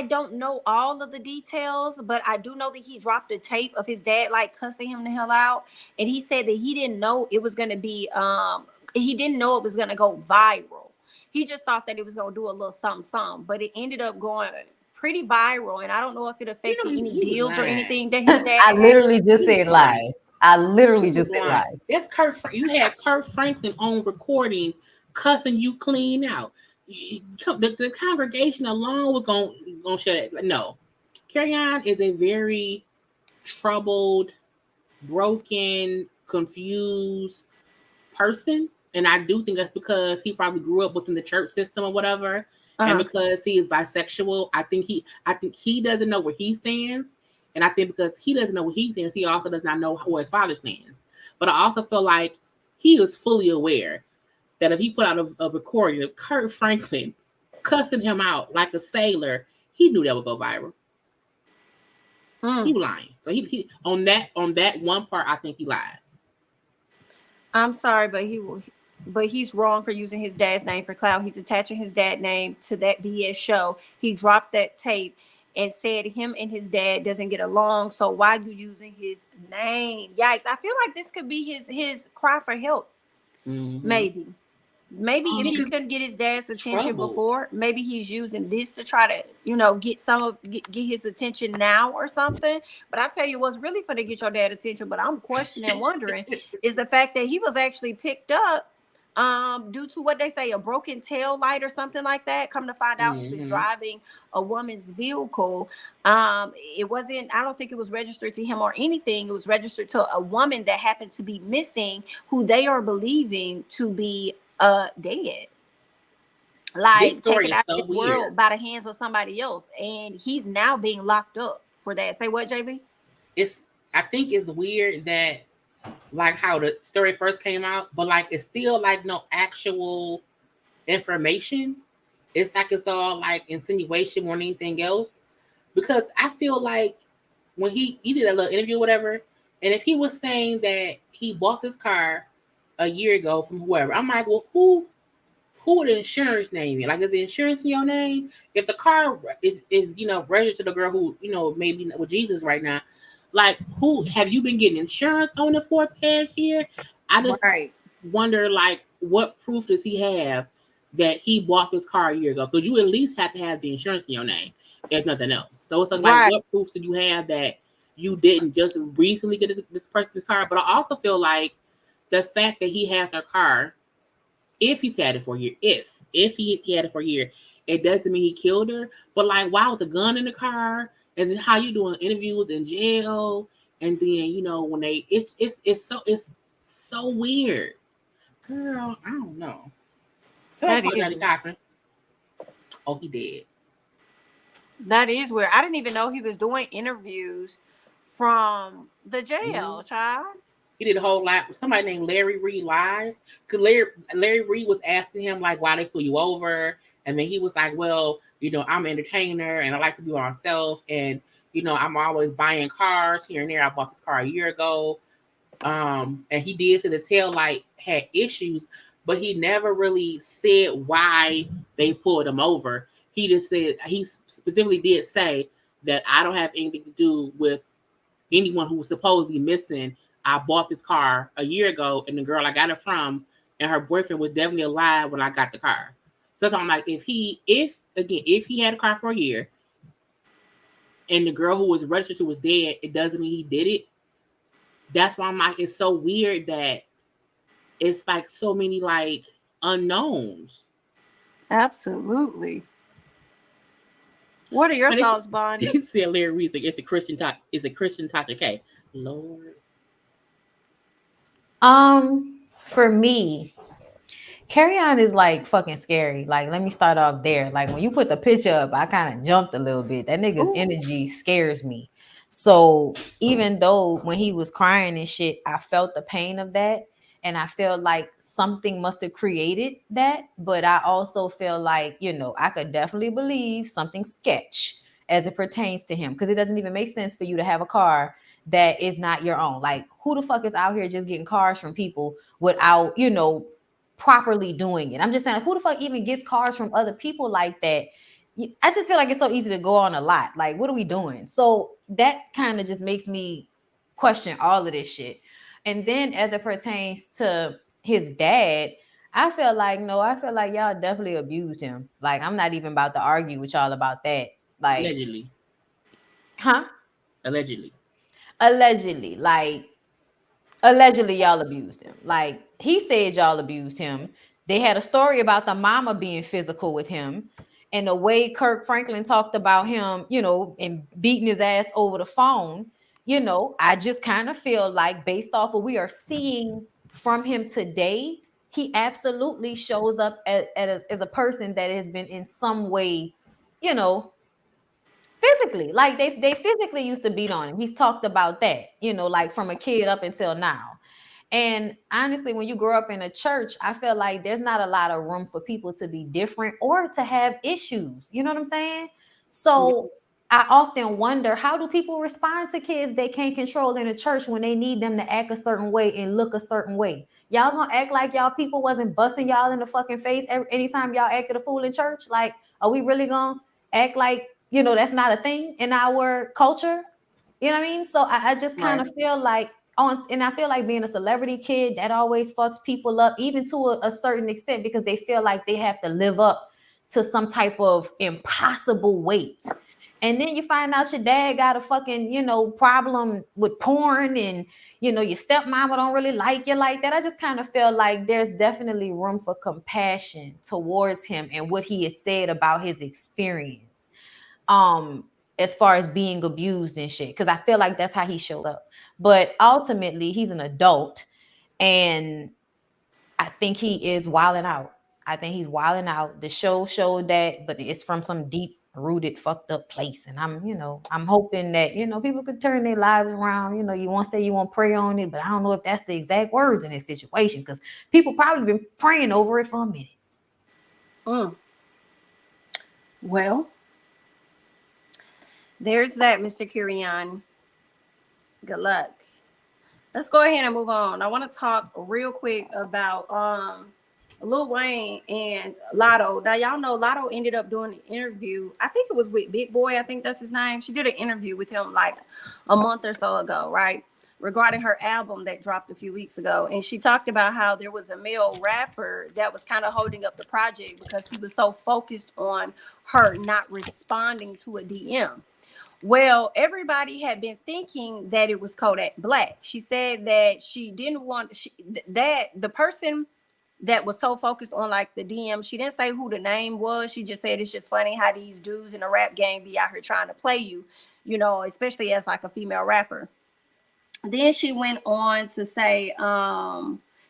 don't know all of the details, but I do know that he dropped a tape of his dad like cussing him the hell out. And he said that he didn't know it was going to be, he didn't know it was going to go viral. He just thought that it was going to do a little something, but it ended up going pretty viral. And I don't know if it affected any deals or anything that his dad I literally just said lies. I literally just said lies. That's Kurt. You had Kurt Franklin on recording cussing you clean out. The congregation alone was gonna shut it. No, Kieran is a very troubled, broken, confused person, and I do think that's because he probably grew up within the church system or whatever, and because he is bisexual. I think he doesn't know where he stands, and I think because he doesn't know where he stands, he also does not know where his father stands. But I also feel like he is fully aware that if he put out a recording of Kurt Franklin cussing him out like a sailor, he knew that would go viral. He was lying. So he on that one part, I think he lied. I'm sorry, but he's wrong for using his dad's name for clout. He's attaching his dad's name to that BS show. He dropped that tape and said him and his dad doesn't get along. So why you using his name? Yikes! I feel like this could be his cry for help. Maybe if he couldn't get his dad's attention before, maybe he's using this to try to, get his attention now or something. But I tell you what's really going to get your dad attention, but I'm questioning and wondering, is the fact that he was actually picked up due to what they say, a broken tail light or something like that. Come to find out, he was driving a woman's vehicle. It wasn't, I don't think it was registered to him or anything. It was registered to a woman that happened to be missing, who they are believing to be dead, like taken out of the world by the hands of somebody else, and he's now being locked up for that. Say what, Jalen? I think it's weird that, like, how the story first came out, but like it's still like no actual information. It's like it's all like insinuation more than anything else, because I feel like when he did a little interview or whatever, and if he was saying that he bought this car a year ago from whoever, I'm like, well, who would the insurance name you? Like, is the insurance in your name? If the car is registered to the girl who, maybe with Jesus right now, like, who have you been getting insurance on it for the past year? I just wonder, like, what proof does he have that he bought this car a year ago? Because you at least have to have the insurance in your name, if nothing else. So it's like, what proof do you have that you didn't just recently get this person's car? But I also feel like the fact that he has her car, if he's had it for a year, if he had it for a year, it doesn't mean he killed her. But like, why was the gun in the car? And then how you doing interviews in jail? And then when they, it's so weird, girl. I don't know. That is Cochran. Oh, he did. That is weird. I didn't even know he was doing interviews from the jail, child. He did a whole lot with somebody named Larry Reed live. Because Larry Reed was asking him, like, why they pull you over. And then he was like, well, I'm an entertainer and I like to be myself. And, I'm always buying cars here and there. I bought this car a year ago. And he did to the tail light had issues, but he never really said why they pulled him over. He just said, he specifically did say that I don't have anything to do with anyone who was supposedly missing. I bought this car a year ago, and the girl I got it from and her boyfriend was definitely alive when I got the car. So I'm like, if he had a car for a year and the girl who was registered to was dead, it doesn't mean he did it. That's why I'm like, it's so weird that it's like so many like unknowns. Absolutely. What are your thoughts, Bondy? You see Larry Reed, it's a Christian talk. It's a Christian talk. Okay, Lord. For me, Carry On is like fucking scary. Like, let me start off there. Like, when you put the picture up, I kind of jumped a little bit. That nigga's energy scares me. So even though when he was crying and shit, I felt the pain of that. And I feel like something must have created that. But I also feel like, I could definitely believe something sketch as it pertains to him. Because it doesn't even make sense for you to have a car that is not your own. Like, who the fuck is out here just getting cars from people without, properly doing it? I'm just saying, who the fuck even gets cars from other people like that? I just feel like it's so easy to go on a lot. Like, what are we doing? So that kind of just makes me question all of this shit. And then as it pertains to his dad, I feel like y'all definitely abused him. Like, I'm not even about to argue with y'all about that. Like, allegedly. Huh? Allegedly. Like, allegedly y'all abused him. Like, he said y'all abused him. They had a story about the mama being physical with him, and the way Kirk Franklin talked about him, and beating his ass over the phone. I just kind of feel like, based off of what we are seeing from him today, he absolutely shows up as a person that has been in some way, physically, like they physically used to beat on him. He's talked about that, like from a kid up until now. And honestly, when you grow up in a church, I feel like there's not a lot of room for people to be different or to have issues. You know what I'm saying? So I often wonder, how do people respond to kids they can't control in a church when they need them to act a certain way and look a certain way? Y'all gonna act like y'all people wasn't busting y'all in the fucking face anytime y'all acted a fool in church? Like, are we really gonna act like, that's not a thing in our culture? You know what I mean? So I just kind of feel like, and I feel like being a celebrity kid, that always fucks people up, even to a certain extent, because they feel like they have to live up to some type of impossible weight. And then you find out your dad got a fucking, problem with porn, and, your stepmama don't really like you like that. I just kind of feel like there's definitely room for compassion towards him and what he has said about his experience. As far as being abused and shit, because I feel like that's how he showed up. But ultimately, he's an adult, and I think he is wilding out. The show showed that, but it's from some deep rooted, fucked up place. And I'm hoping that, people could turn their lives around. You want to say you want to pray on it, but I don't know if that's the exact words in this situation, because people probably been praying over it for a minute. Well, there's that, Mr. Kieran. Good luck. Let's go ahead and move on. I want to talk real quick about Lil Wayne and Lotto. Now y'all know Lotto ended up doing an interview. I think it was with Big Boy. I think that's his name. She did an interview with him like a month or so ago, right? Regarding her album that dropped a few weeks ago. And she talked about how there was a male rapper that was kind of holding up the project because he was so focused on her not responding to a DM. Well, everybody had been thinking that it was Kodak Black. She said that she didn't want that the person that was so focused on like the DM. She didn't say who the name was. She just said it's just funny how these dudes in the rap game be out here trying to play you, you know, especially as like a female rapper. Then she went on to say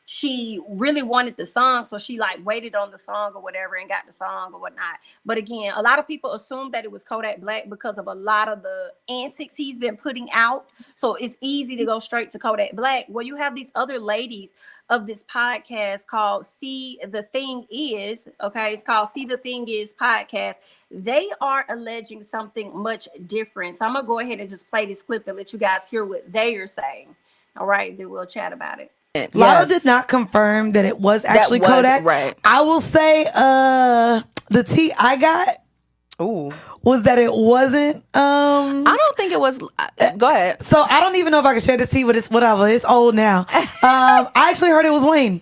she really wanted the song, so she like waited on the song or whatever and got the song or whatnot. But again, a lot of people assumed that it was Kodak Black because of a lot of the antics he's been putting out. So it's easy to go straight to Kodak Black. Well, you have these other ladies of this podcast called See the Thing Is, okay? It's called See the Thing Is podcast. They are alleging something much different. So I'm gonna go ahead and just play this clip and let you guys hear what they are saying. All right, then we'll chat about it. Yes. Lotto did not confirm that it was actually Kodak. Right. I will say the tea I got was that it wasn't. I don't think it was. Go ahead. So I don't even know if I can share this tea, but it's whatever. It's old now. I actually heard it was Wayne.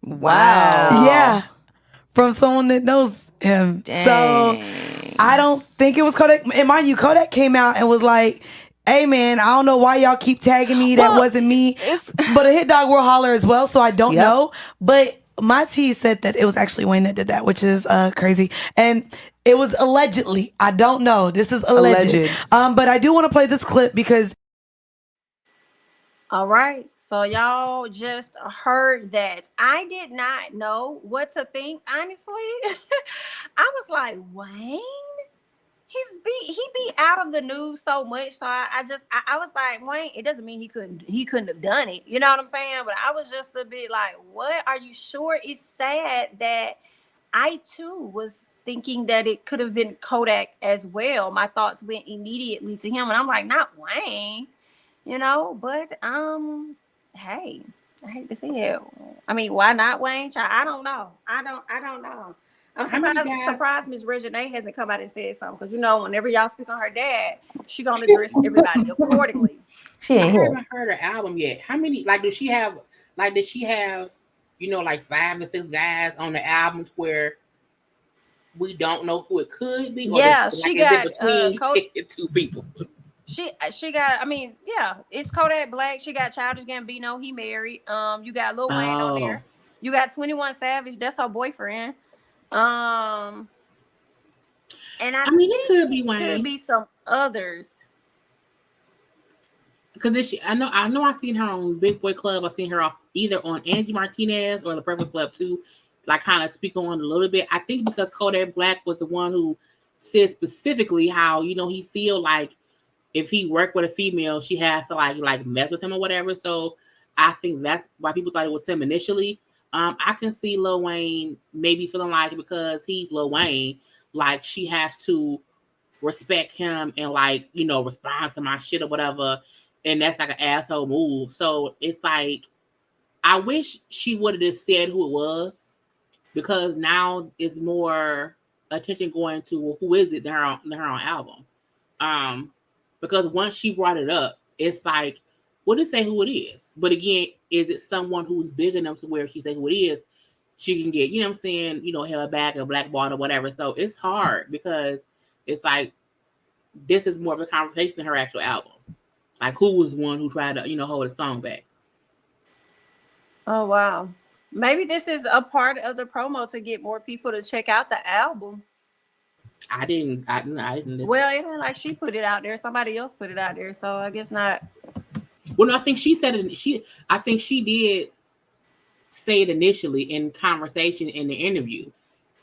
Wow. Yeah. From someone that knows him. Dang. So I don't think it was Kodak. And mind you, Kodak came out and was like, hey man, I don't know why y'all keep tagging me. That wasn't me. But a Hit Dog will holler as well, so I don't know. But my T said that it was actually Wayne that did that, which is crazy. And it was allegedly. I don't know. This is alleged. But I do want to play this clip because. All right. So y'all just heard that. I did not know what to think, honestly. I was like, Wayne? He be out of the news so much. So I was like, Wayne, it doesn't mean he couldn't have done it. You know what I'm saying? But I was just a bit like, what? Are you sure? It's sad that I too was thinking that it could have been Kodak as well. My thoughts went immediately to him, and I'm like, not Wayne, you know. But hey, I hate to say it. I mean, why not Wayne? I don't know. I don't know. I'm surprised Miss Reginae hasn't come out and said something, because you know, whenever y'all speak on her dad, she gonna address everybody accordingly. She ain't here. I haven't heard her album yet. How many? Like, did she have? You know, like 5 or 6 guys on the albums where we don't know who it could be? Or yeah, she got between 2 people. She got. I mean, yeah, it's Kodak Black. She got Childish Gambino. He married. You got Lil Wayne on there. You got 21 Savage. That's her boyfriend. And I mean, it could be Wayne. Could be some others. Because I know I seen her on Big Boy Club. I seen her off either on Angie Martinez or the Breakfast Club too, like kind of speak on a little bit. I think because Kodak Black was the one who said specifically how, you know, he feel like if he worked with a female, she has to like mess with him or whatever. So I think that's why people thought it was him initially. I can see Lil Wayne maybe feeling like, because he's Lil Wayne, like she has to respect him and like, you know, respond to my shit or whatever. And that's like an asshole move. So it's like, I wish she would have just said who it was, because now it's more attention going to, well, who is it than her own album. Because once she brought it up, it's like, we'll just say who it is. But again, is it someone who's big enough to where she say who it is, she can get, you know what I'm saying, you know, held back or blackballed or whatever. So it's hard, because it's like, this is more of a conversation than her actual album. Like, who was one who tried to, you know, hold a song back? Oh, wow. Maybe this is a part of the promo to get more people to check out the album. I didn't listen. Well, it ain't like she put it out there. Somebody else put it out there. So I guess not. Well, no, I think she said it. I think she did say it initially in conversation in the interview.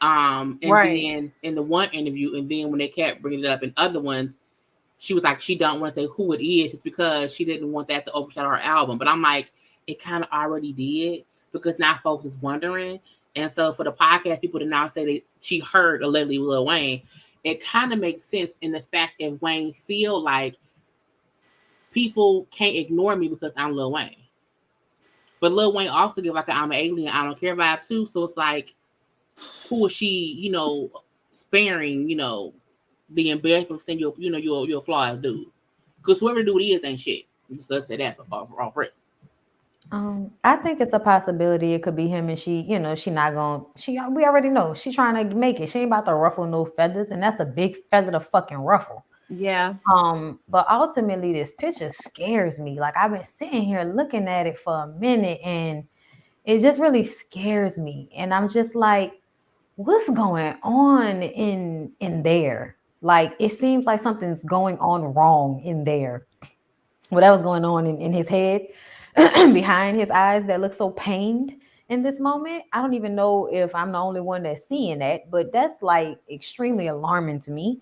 And then in the one interview, and then when they kept bringing it up in other ones, she was like, she don't want to say who it is, just because she didn't want that to overshadow her album. But I'm like, it kind of already did, because now folks is wondering. And so for the podcast people to now say that she heard allegedly Lil Wayne, it kind of makes sense in the fact that Wayne feel like people can't ignore me because I'm Lil Wayne. But Lil Wayne also give like I'm an alien, I don't care vibe too. So it's like, who is she, sparing, the embarrassment of saying you're a flawed dude. Because whoever the dude is ain't shit. Just let's say that off rip. I think it's a possibility it could be him, and she, she not gonna. We already know she's trying to make it. She ain't about to ruffle no feathers, and that's a big feather to fucking ruffle. Yeah. But ultimately, this picture scares me. Like, I've been sitting here looking at it for a minute, and it just really scares me. And I'm just like, what's going on in there? Like, it seems like something's going on wrong in there. Whatever's going on in his head, behind his eyes that look so pained in this moment. I don't even know if I'm the only one that's seeing that, but that's like extremely alarming to me.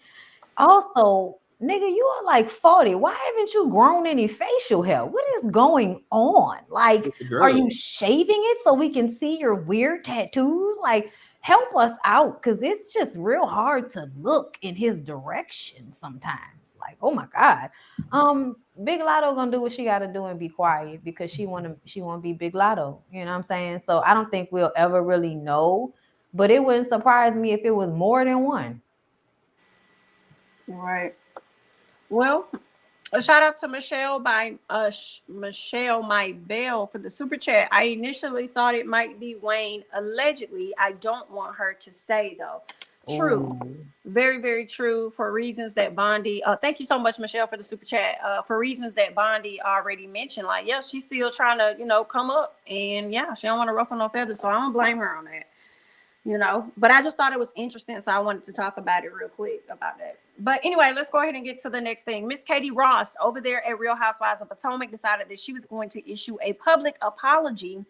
Also, nigga, you are like 40. Why haven't you grown any facial hair? What is going on? Like, are you shaving it so we can see your weird tattoos? Like, help us out, because it's just real hard to look in his direction sometimes. Like, oh my God. Big Lotto gonna do what she gotta do and be quiet because she wanna be Big Lotto. You know what I'm saying? So I don't think we'll ever really know, but it wouldn't surprise me if it was more than one. Right. Well, a shout out to Michelle My Bell for the super chat. I initially thought it might be Wayne. Allegedly, I don't want her to say though. True. Ooh. Very, very true, for reasons that Bondy, thank you so much, Michelle, for the super chat. For reasons that Bondy already mentioned. Like, yeah, she's still trying to, come up, and yeah, she don't want to ruffle no feathers. So I don't blame her on that. But I just thought it was interesting, so I wanted to talk about it real quick about that. But anyway, let's go ahead and get to the next thing. Miss Katie Rost over there at Real Housewives of Potomac decided that she was going to issue a public apology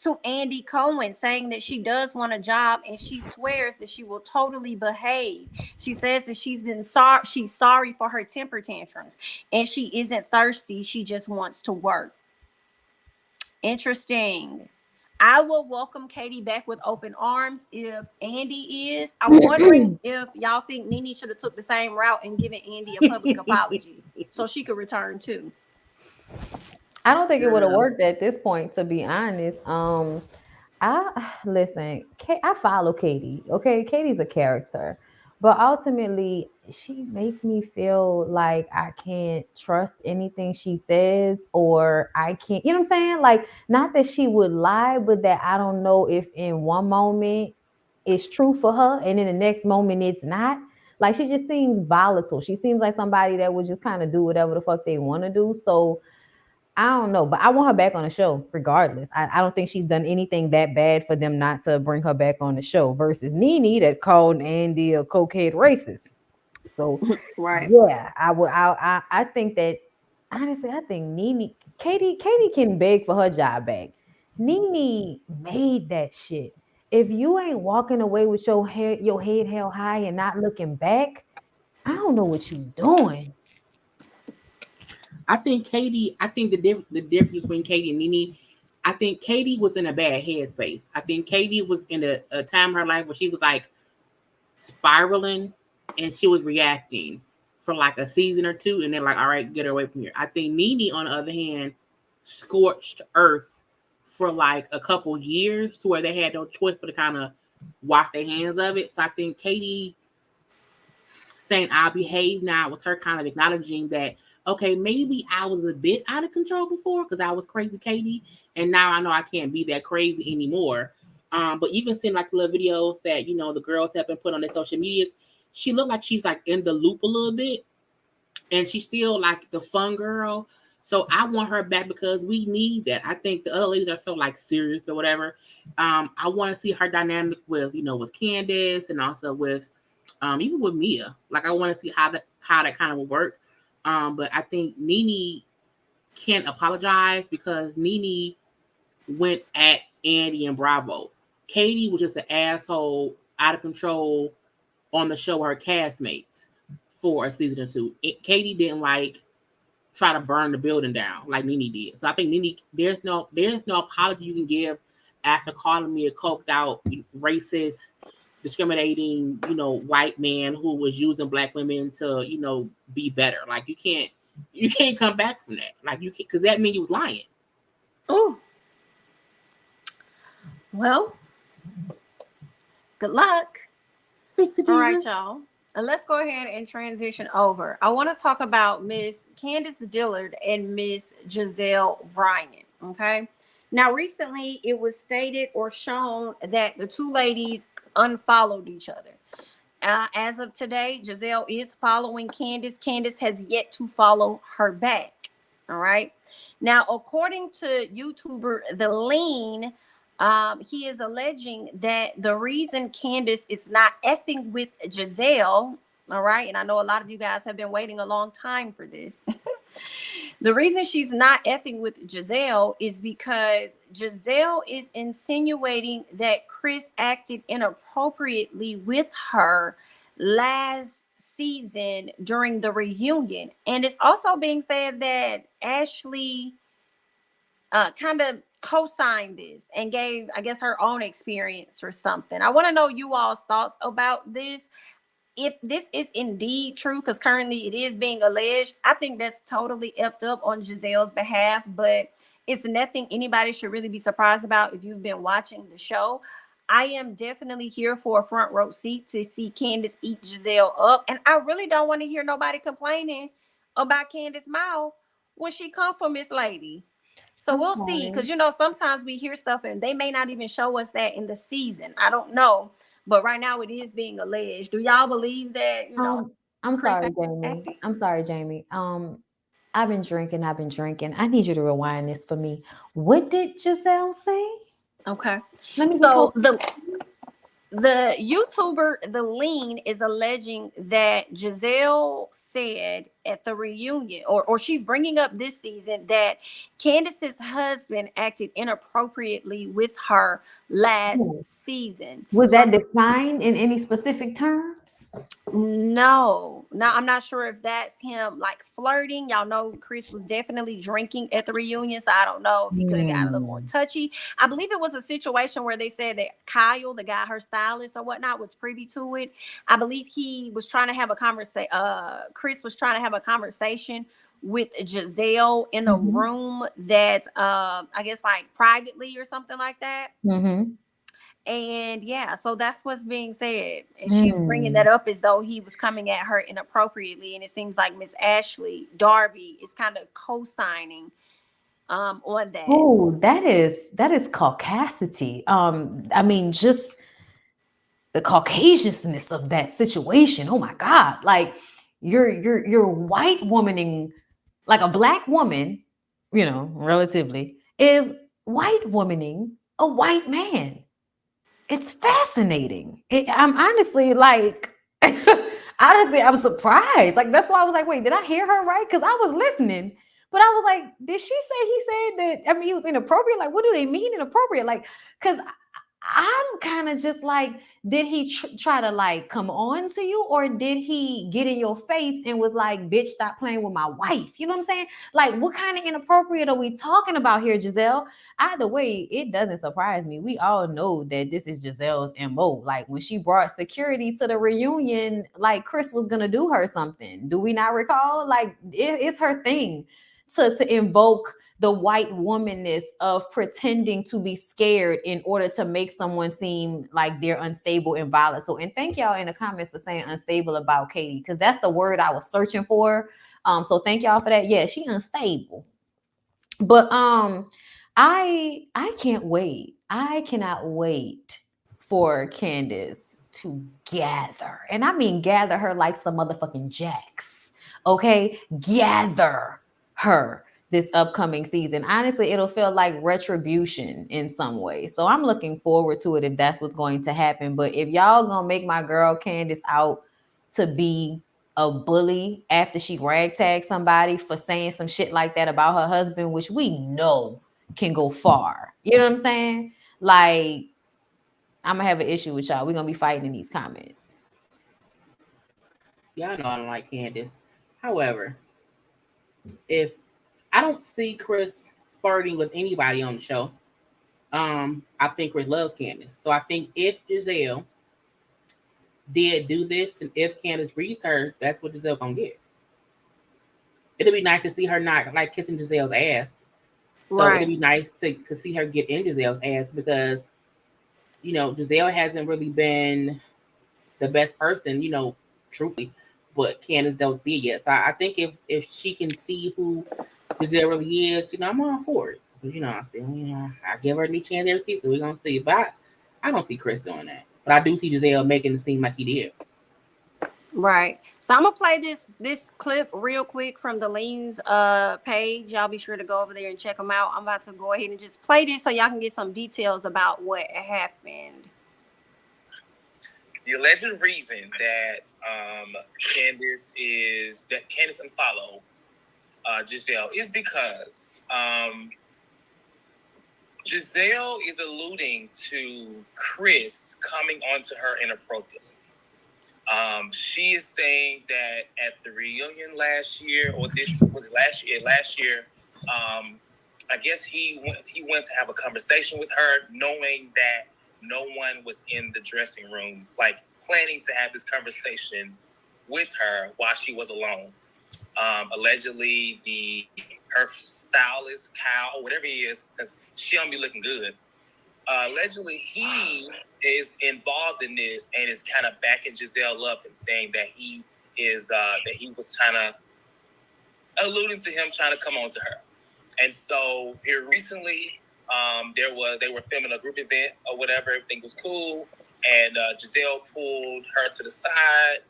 to Andy Cohen, saying that she does want a job and she swears that she will totally behave. She says that she's sorry for her temper tantrums and she isn't thirsty. She just wants to work. Interesting. I will welcome Katie back with open arms if Andy is. I'm wondering if y'all think Nene should have took the same route and given Andy a public apology so she could return too. I don't think it would have worked at this point, to be honest. I follow Katie. Okay, Katie's a character, but ultimately she makes me feel like I can't trust anything she says, or I can't, you know what I'm saying? Like, not that she would lie, but that I don't know if in one moment it's true for her and in the next moment it's not. Like, she just seems volatile. She seems like somebody that would just kind of do whatever the fuck they want to do. So I don't know, but I want her back on the show regardless. I don't think she's done anything that bad for them not to bring her back on the show versus Nene that called Andy a cokehead racist. So right. Yeah, I think that, honestly, I think Katie can beg for her job back. Nene made that shit. If you ain't walking away with your head held high and not looking back, I don't know what you doing. I think the difference between Katie and Nene, I think Katie was in a bad headspace. I think Katie was in a time in her life where she was like spiraling and she was reacting for like a season or two, and then like, all right, get her away from here. I think Nene, on the other hand, scorched earth for like a couple years to where they had no choice but to kind of wash their hands of it. So I think Katie saying I'll behave now was her kind of acknowledging that, okay, maybe I was a bit out of control before because I was crazy Katie, and now I know I can't be that crazy anymore. But even seeing like little videos that, the girls have been put on their social medias, she looked like she's like in the loop a little bit, and she's still like the fun girl. So I want her back because we need that. I think the other ladies are so like serious or whatever. I want to see her dynamic with, with Candace and also with, even with Mia. Like, I want to see how that kind of will work. But I think Nene can't apologize because Nene went at Andy and Bravo. Katie was just an asshole, out of control on the show with her castmates for a season or two. Katie didn't try to burn the building down like Nene did. So I think Nene, there's no apology you can give after calling me a coked out, racist, discriminating, white man who was using black women to, be better. Like, you can't You can't come back from that. Like you can't, because that means you was lying. Oh. Well, good luck. All right, y'all. Let's go ahead and transition over. I want to talk about Miss Candace Dillard and Miss Giselle Bryant. Okay. Now, recently it was stated or shown that the two ladies unfollowed each other. As of today, Giselle is following Candace. Candace has yet to follow her back. All right. Now, according to YouTuber The Lean, he is alleging that the reason Candace is not effing with Giselle, all right, and I know a lot of you guys have been waiting a long time for this. The reason she's not effing with Giselle is because Giselle is insinuating that Chris acted inappropriately with her last season during the reunion. And it's also being said that Ashley kind of co-signed this and gave, I guess, her own experience or something. I want to know you all's thoughts about this. If this is indeed true, because currently it is being alleged, I think that's totally effed up on Giselle's behalf, but it's nothing anybody should really be surprised about if you've been watching the show. I am definitely here for a front row seat to see Candace eat Giselle up, and I really don't want to hear nobody complaining about Candace's mouth when she come for Miss Lady. So we'll see, because sometimes we hear stuff and they may not even show us that in the season. I don't know. But right now it is being alleged. Do y'all believe that, I'm sorry, Jamie. I'm sorry, Jamie. I've been drinking. I need you to rewind this for me. What did Giselle say? Okay. So the YouTuber The Lean is alleging that Giselle said at the reunion, or she's bringing up this season, that Candace's husband acted inappropriately with her last season. Was that defined in any specific terms? No, I'm not sure if that's him like flirting. Y'all know Chris was definitely drinking at the reunion, so I don't know if he could have got a little more touchy. I believe it was a situation where they said that Kyle, the guy, her stylist or whatnot, was privy to it. I believe he was trying to have a conversation. Chris was trying to have a conversation with Giselle in a room that I guess like privately or something like that. And yeah, so that's what's being said. And she's bringing that up as though he was coming at her inappropriately. And it seems like Miss Ashley Darby is kind of co-signing on that. Oh, that is caucasity. I mean, just the Caucasianness of that situation. Oh my God. Like you're white womaning, like a black woman, relatively, is white womaning a white man. It's fascinating. I'm honestly like, I'm surprised. Like, that's why I was like, wait, did I hear her right? Because I was listening, but I was like, did she say he said that? I mean, he was inappropriate. Like, what do they mean inappropriate? Like, because I'm kind of just like, did he try to like come on to you, or did he get in your face and was like, bitch, stop playing with my wife? You know what I'm saying? Like, what kind of inappropriate are we talking about here, Giselle? Either way, it doesn't surprise me. We all know that this is Giselle's MO. Like, when she brought security to the reunion, like Chris was gonna do her something. Do we not recall? Like, it's her thing to invoke the white womanness of pretending to be scared in order to make someone seem like they're unstable and volatile. And thank y'all in the comments for saying unstable about Katie, because that's the word I was searching for. So thank y'all for that. Yeah, she unstable. But I can't wait. I cannot wait for Candace to gather. And I mean gather her like some motherfucking jacks. Okay? Gather her this upcoming season. Honestly, it'll feel like retribution in some way. So I'm looking forward to it if that's what's going to happen. But if y'all gonna make my girl Candace out to be a bully after she ragtagged somebody for saying some shit like that about her husband, which we know can go far. You know what I'm saying? Like, I'm gonna have an issue with y'all. We're gonna be fighting in these comments. Y'all know I don't like Candace. However, if I don't see Chris flirting with anybody on the show, I think Chris loves Candace. So I think if Giselle did do this, and if Candace reads her, that's what Giselle gonna get. it'd be nice to see her not like kissing Giselle's ass. So Right. it'd be nice to see her get in Giselle's ass because, you know, Giselle hasn't really been the best person, you know, truthfully, but Candace don't see it yet. So I think if she can see who Giselle really is, you know, I'm all for it. But, you know, I still, you know, I give her a new chance every season. We're gonna see. But I don't see Chris doing that. But I do see Giselle making it seem like he did. Right. So I'm gonna play this clip real quick from the Lean's page. Y'all be sure to go over there and check them out. I'm about to go ahead and just play this so y'all can get some details about what happened. The alleged reason that Candace unfollowed Giselle is because Giselle is alluding to Chris coming onto her inappropriately. She is saying that at the reunion last year, or this was last year, I guess he went to have a conversation with her, knowing that no one was in the dressing room, like planning to have this conversation with her while she was alone. Allegedly, her stylist, Kyle, or whatever he is, because she don't be looking good. Allegedly, he is involved in this and is kind of backing Giselle up and saying that he was trying to alluding to him trying to come on to her. And so here recently, they were filming a group event or whatever. Everything was cool, and Giselle pulled her to the side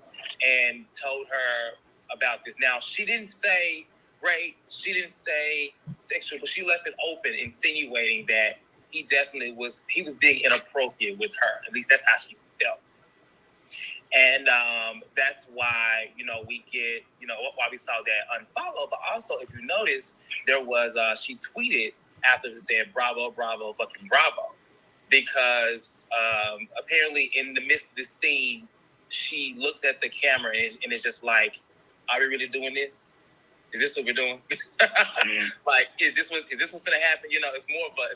and told her about this. Now, she didn't say rape, she didn't say sexual, but she left it open, insinuating that he was being inappropriate with her. At least that's how she felt. And that's why, you know, we get, you know, why we saw that unfollow. But also, if you notice, there was, she tweeted after it said, bravo, bravo, fucking bravo. Because apparently in the midst of this scene, she looks at the camera and it's just like, are we really doing this? Is this what we're doing? Like, is this what's going to happen? You know, it's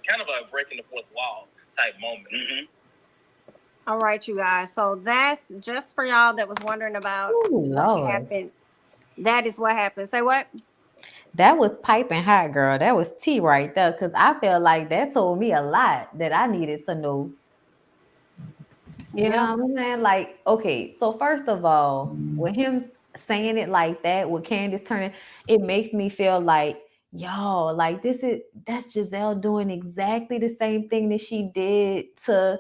kind of a breaking the fourth wall type moment. Mm-hmm. All right, you guys. So that's just for y'all that was wondering about what happened. That is what happened. Say what? That was piping hot, girl. That was tea right there. Because I feel like that told me a lot that I needed to know. You know what I'm saying? Like, okay, so first of all, with him saying it like that, with Candace turning, it makes me feel like, y'all, like that's Giselle doing exactly the same thing that she did to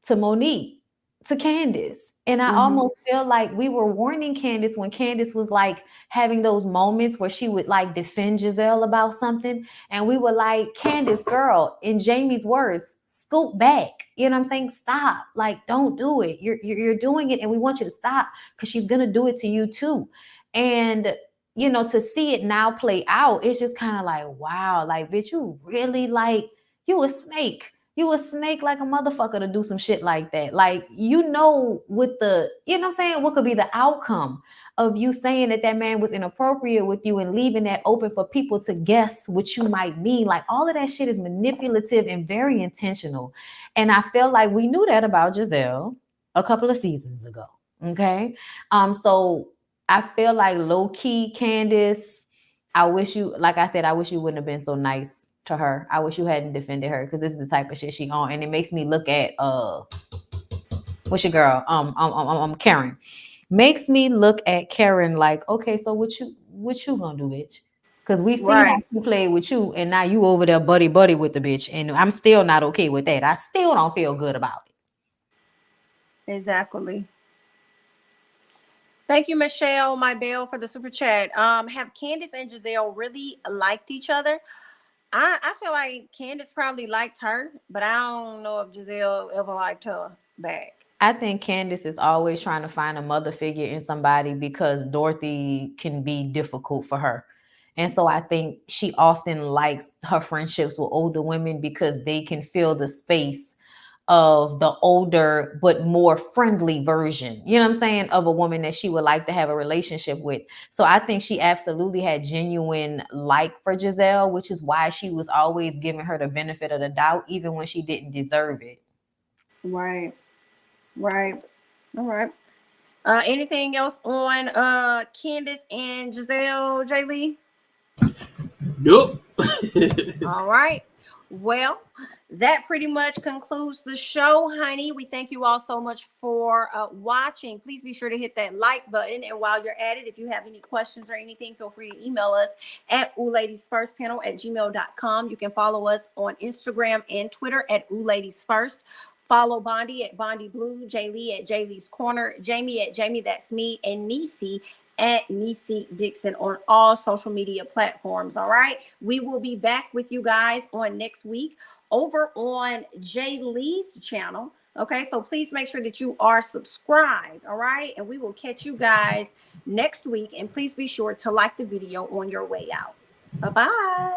Monique, to Candace. And I almost feel like we were warning Candace when Candace was like having those moments where she would like defend Giselle about something. And we were like, Candace, girl, in Jamie's words, scoot back. You know what I'm saying? Stop. Like, don't do it. You're doing it and we want you to stop because she's going to do it to you too. And, you know, to see it now play out, it's just kind of like, wow, like, bitch, you really like, you a snake. You a snake like a motherfucker to do some shit like that. Like, you know, with the, you know what I'm saying? What could be the outcome of you saying that man was inappropriate with you and leaving that open for people to guess what you might mean? Like, all of that shit is manipulative and very intentional. And I feel like we knew that about Giselle a couple of seasons ago. Okay. So I feel like low key, Candace, I wish you, like I said, I wish you wouldn't have been so nice to her. I wish you hadn't defended her because this is the type of shit she on, and it makes me look at what's your girl? Karen. Makes me look at Karen like, okay, so what you gonna do, bitch? Because we see how you played with you, and now you over there buddy with the bitch, and I'm still not okay with that. I still don't feel good about it. Exactly. Thank you, Michelle, my bell, for the super chat. Have Candace and Giselle really liked each other? I feel like Candace probably liked her, but I don't know if Giselle ever liked her back. I think Candace is always trying to find a mother figure in somebody because Dorothy can be difficult for her. And so I think she often likes her friendships with older women because they can fill the space of the older but more friendly version, you know what I'm saying, of a woman that she would like to have a relationship with. So I think she absolutely had genuine like for Giselle, which is why she was always giving her the benefit of the doubt, even when she didn't deserve it. Right. All right. Anything else on Candace and Giselle, J. Lee? Nope. All right. Well, that pretty much concludes the show, honey. We thank you all so much for watching. Please be sure to hit that like button. And while you're at it, if you have any questions or anything, feel free to email us at OohLadiesFirstPanel@gmail.com. You can follow us on Instagram and Twitter at OohLadiesFirst. Follow Bondy at Bondy Blue, J. Lee at J. Lee's Corner, Jamie at Jami ThatsMe, and Necey at Necey Dixon on all social media platforms. All right. We will be back with you guys on next week over on J. Lee's channel. Okay. So please make sure that you are subscribed. All right. And we will catch you guys next week. And please be sure to like the video on your way out. Bye-bye.